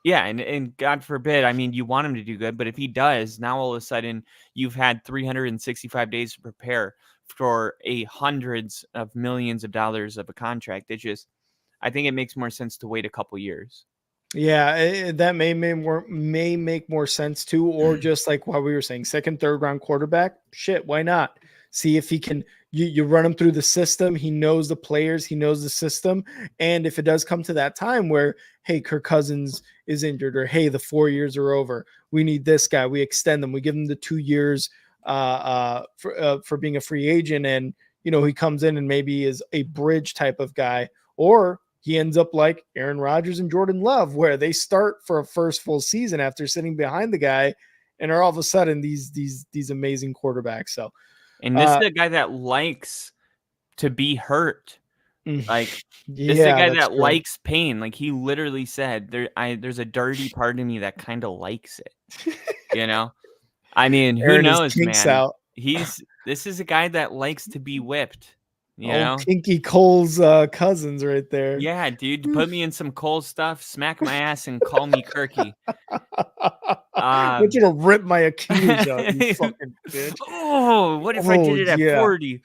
Yeah, and God forbid, I mean, you want him to do good, but if he does, now all of a sudden you've had 365 days to prepare for hundreds of millions of dollars of a contract. I think it makes more sense to wait a couple years. Yeah, that may make more sense too, or just like what we were saying, 2nd, 3rd round quarterback. Shit, why not? See if he can. You run him through the system. He knows the players. He knows the system. And if it does come to that time where, hey, Kirk Cousins is injured, or hey, the 4 years are over, we need this guy. We extend them. We give him the 2 years for being a free agent, and he comes in and maybe is a bridge type of guy, or he ends up like Aaron Rodgers and Jordan Love, where they start for a first full season after sitting behind the guy and are all of a sudden these amazing quarterbacks. So, and this is a guy that likes to be hurt. Like this is a guy that likes pain. Like he literally said, there's a dirty part of me that kind of likes it. I mean, who knows, man? Out. This is a guy that likes to be whipped. Kinky Cole's cousins right there. Yeah, dude, put me in some Cole stuff, smack my ass, and call me Kirky. I want you to rip my Achilles out, you fucking bitch. Oh, what if I did it at 40?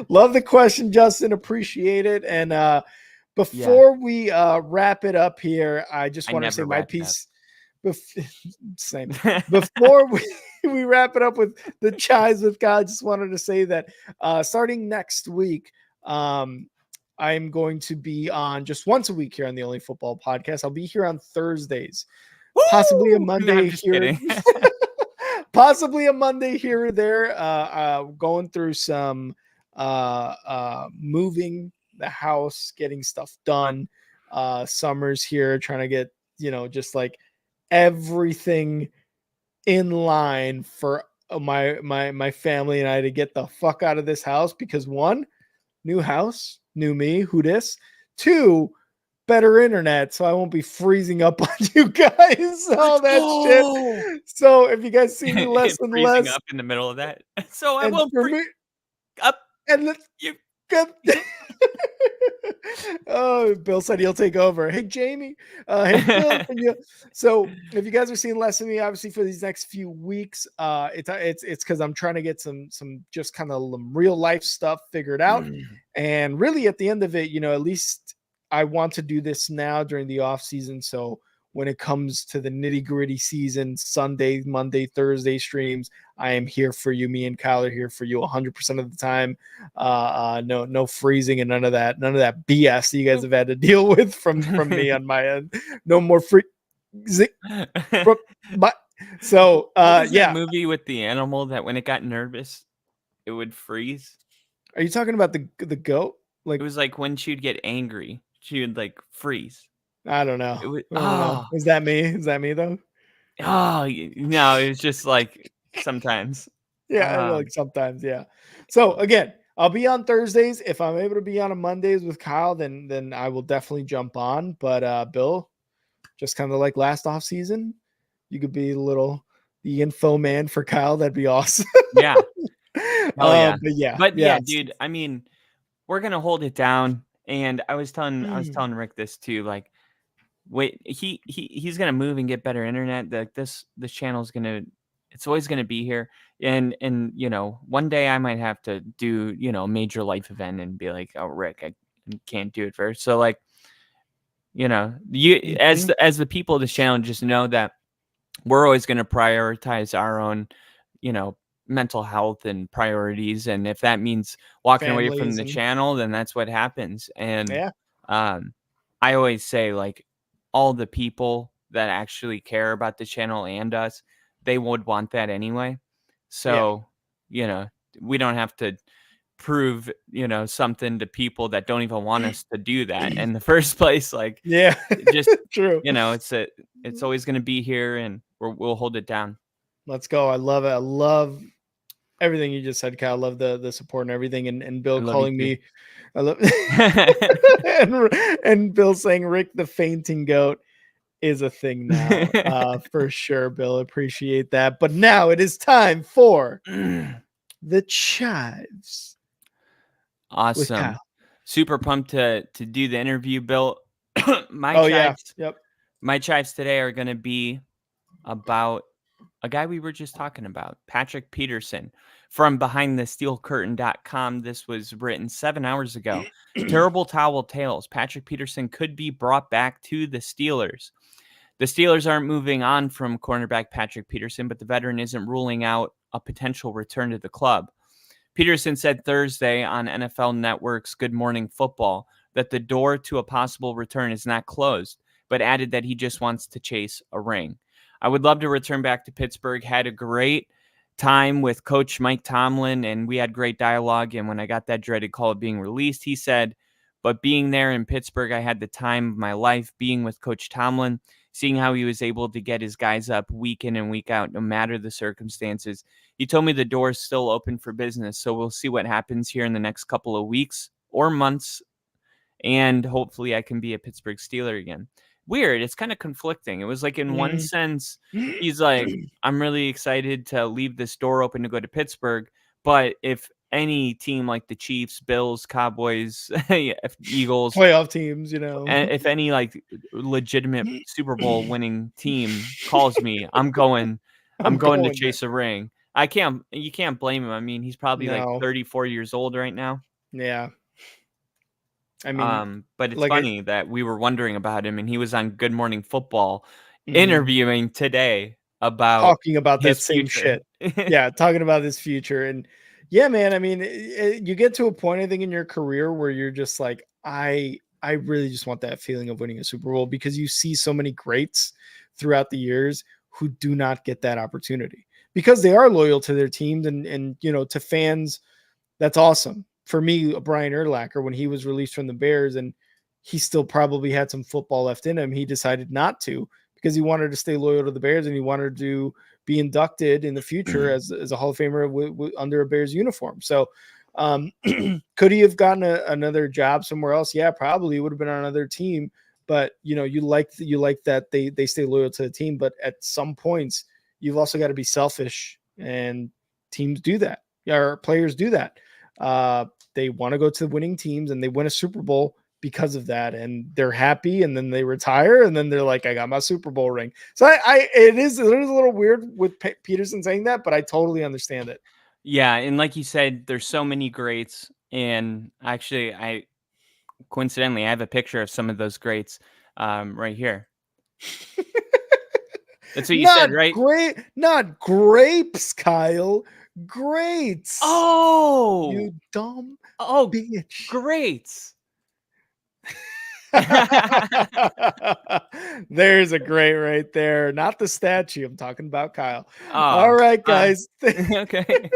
Love the question, Justin. Appreciate it. And before we wrap it up here, I just want to say my piece. Same. Before we wrap it up with the Chives with God, just wanted to say that starting next week, I'm going to be on just once a week here on the Only Football Podcast. I'll be here on Thursdays, possibly a Monday here. Possibly a Monday here or there. Going through some moving the house, getting stuff done. Summer's here, trying to get just like everything in line for my family and I to get the fuck out of this house, because 1, new house, new me, who dis? 2, better internet, so I won't be freezing up on you guys. All that shit. So if you guys see me less and less up in the middle of that, so I won't freeze up. And let's you. Oh, Bill said he'll take over. Hey, Jamie. Hey, Bill. So if you guys are seeing less of me, obviously for these next few weeks, it's because I'm trying to get some just kind of real life stuff figured out. And really at the end of it, at least I want to do this now during the off season. So when it comes to the nitty gritty season, Sunday, Monday, Thursday streams, I am here for you. Me and Kyle are here for you 100% of the time. No freezing and none of that BS that you guys have had to deal with from me on my end. No more free. So that movie with the animal that when it got nervous, it would freeze. Are you talking about the goat? Like it was like when she'd get angry, she would like freeze. I don't know. I don't know. Is that me? Is that me though? Oh no, it was just like sometimes. Yeah, like sometimes, yeah. So again, I'll be on Thursdays. If I'm able to be on Mondays with Kyle, then I will definitely jump on. But Bill, just kind of like last off season, you could be the info man for Kyle. That'd be awesome. Yeah. But yeah, dude. I mean, we're gonna hold it down. And I was telling Rick this too. Like, wait, he's gonna move and get better internet. Like this channel is it's always gonna be here. And one day I might have to do a major life event and be like, oh, Rick, I can't do it first. So like, you as the people of this channel just know that we're always gonna prioritize our own, mental health and priorities, and if that means walking away from the channel, then that's what happens. And I always say, like, all the people that actually care about the channel and us, they would want that anyway. So we don't have to prove something to people that don't even want us to do that in the first place. Like, just true. It's always going to be here, and we'll hold it down. Let's go. I love it. I love everything you just said, Kyle. I love the support and everything. And Bill calling me. I love and Bill saying Rick the fainting goat is a thing now. For sure, Bill. Appreciate that. But now it is time for the chives. Awesome. Super pumped to do the interview, Bill. My chives today are going to be about a guy we were just talking about, Patrick Peterson from BehindTheSteelCurtain.com. This was written 7 hours ago. Terrible towel tales. Patrick Peterson could be brought back to the Steelers. The Steelers aren't moving on from cornerback Patrick Peterson, but the veteran isn't ruling out a potential return to the club. Peterson said Thursday on NFL Network's Good Morning Football that the door to a possible return is not closed, but added that he just wants to chase a ring. I would love to return back to Pittsburgh. Had a great time with Coach Mike Tomlin, and we had great dialogue. And when I got that dreaded call of being released, he said, but being there in Pittsburgh, I had the time of my life being with Coach Tomlin, seeing how he was able to get his guys up week in and week out, no matter the circumstances. He told me the door is still open for business, so we'll see what happens here in the next couple of weeks or months, and hopefully I can be a Pittsburgh Steeler again. Weird. It's kind of conflicting. It was like in one sense, he's like, I'm really excited to leave this door open to go to Pittsburgh. But if any team like the Chiefs, Bills, Cowboys, Eagles, playoff teams, and if any like legitimate Super Bowl winning team calls me, I'm going to chase a ring. You can't blame him. I mean, he's probably like 34 years old right now. Yeah. I mean, but it's funny that we were wondering about him, and he was on Good Morning Football interviewing today talking about that same future. shit. Yeah, talking about his future. And yeah, man, I mean, you get to a point, I think, in your career where you're just like, I really just want that feeling of winning a Super Bowl, because you see so many greats throughout the years who do not get that opportunity because they are loyal to their teams and to fans. That's awesome. For me, Brian Urlacher, when he was released from the Bears and he still probably had some football left in him, he decided not to because he wanted to stay loyal to the Bears and he wanted to be inducted in the future as a Hall of Famer under a Bears uniform. So could he have gotten another job somewhere else? Yeah, probably. He would have been on another team. But, you like that they stay loyal to the team. But at some points, you've also got to be selfish, and teams do that. Or players do that. They want to go to the winning teams and they win a Super Bowl because of that, and they're happy, and then they retire, and then they're like, I got my Super Bowl ring. So it is a little weird with Peterson saying that, but I totally understand it. Yeah, and like you said, there's so many greats, and actually, I have a picture of some of those greats right here. That's what you said, right? Great, not grapes, Kyle. Greats. Oh, you dumb bitch. Greats. There's a great right there. Not the statue. I'm talking about Kyle. Oh, all right, guys. Okay.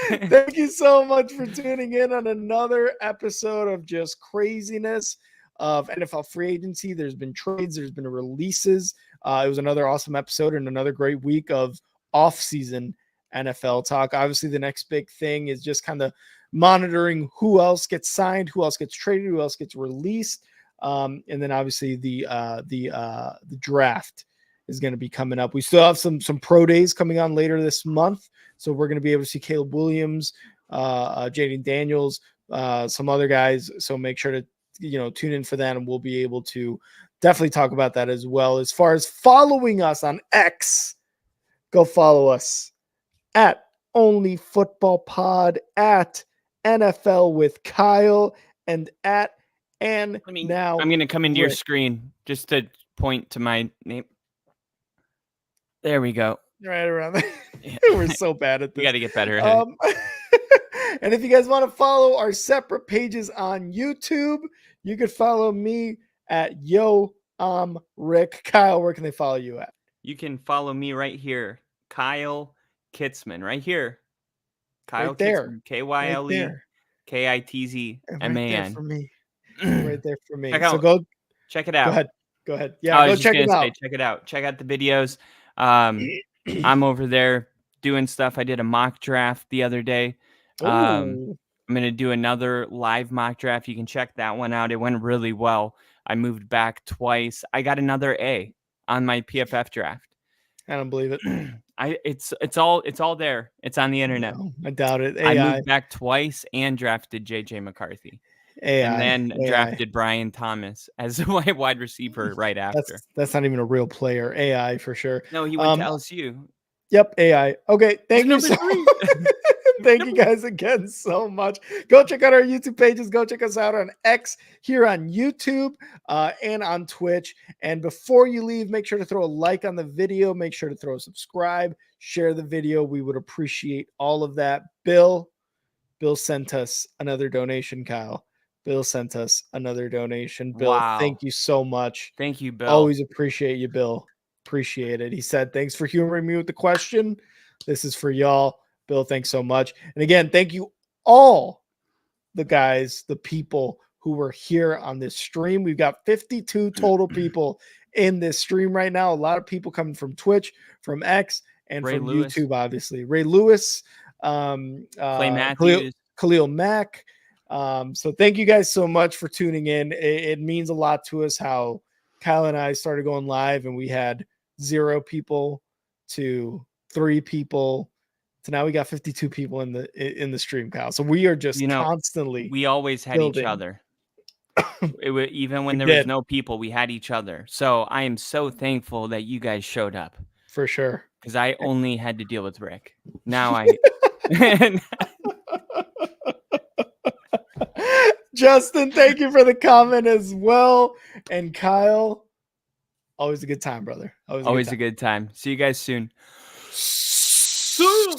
Thank you so much for tuning in on another episode of just craziness of NFL free agency. There's been trades, there's been releases. It was another awesome episode and another great week of off-season NFL talk. Obviously, the next big thing is just kind of monitoring who else gets signed, who else gets traded, who else gets released. And then obviously the draft is going to be coming up. We still have some pro days coming on later this month. So we're going to be able to see Caleb Williams, Jaden Daniels, some other guys. So make sure to, tune in for that, and we'll be able to definitely talk about that as well. As far as following us on X, go follow us at Only Football Pod, at NFL with Kyle, and at now I'm going to come into your screen just to point to my name. There we go. Right around there. Yeah. We're so bad at this. You got to get better. And if you guys want to follow our separate pages on YouTube, you could follow me at Rick. Kyle, where can they follow you at? You can follow me right here, Kyle Kitzman, right here. Kyle right there. Kitzman, KITZMAN. Right for me. Right there for me. So go check it out. Go ahead. Yeah, go check it out. Check it out. Check out the videos. I'm over there doing stuff. I did a mock draft the other day. I'm going to do another live mock draft. You can check that one out. It went really well. I moved back twice. I got another A on my PFF draft. I don't believe it. It's all there. It's on the internet. No, I doubt it. I moved back twice and drafted JJ McCarthy. And then drafted Brian Thomas as a wide receiver right after. That's not even a real player. AI for sure. No, he went to LSU. Yep, AI. Okay, thank you. Thank you guys again so much. Go check out our YouTube pages. Go check us out on X, here on YouTube, and on Twitch. And before you leave, make sure to throw a like on the video. Make sure to throw a subscribe. Share the video. We would appreciate all of that. Bill sent us another donation, Kyle. Bill sent us another donation. Bill, Thank you so much. Thank you, Bill. Always appreciate you, Bill. Appreciate it. He said, thanks for humoring me with the question. This is for y'all. Bill, thanks so much. And again, thank you all the guys, the people who were here on this stream. We've got 52 total people in this stream right now. A lot of people coming from Twitch, from X, and from YouTube, obviously. Ray Lewis, Clay Matthews, Khalil Mack. So thank you guys so much for tuning in. It means a lot to us how Kyle and I started going live and we had 0 people to 3 people to now we got 52 people in the stream, Kyle. So we are just constantly. We always had each other. Even when there was no people, we had each other. So I am so thankful that you guys showed up. For sure. Because I only had to deal with Rick. Now Justin, thank you for the comment as well. And Kyle, always a good time, brother. Always a good time. See you guys soon. Soon.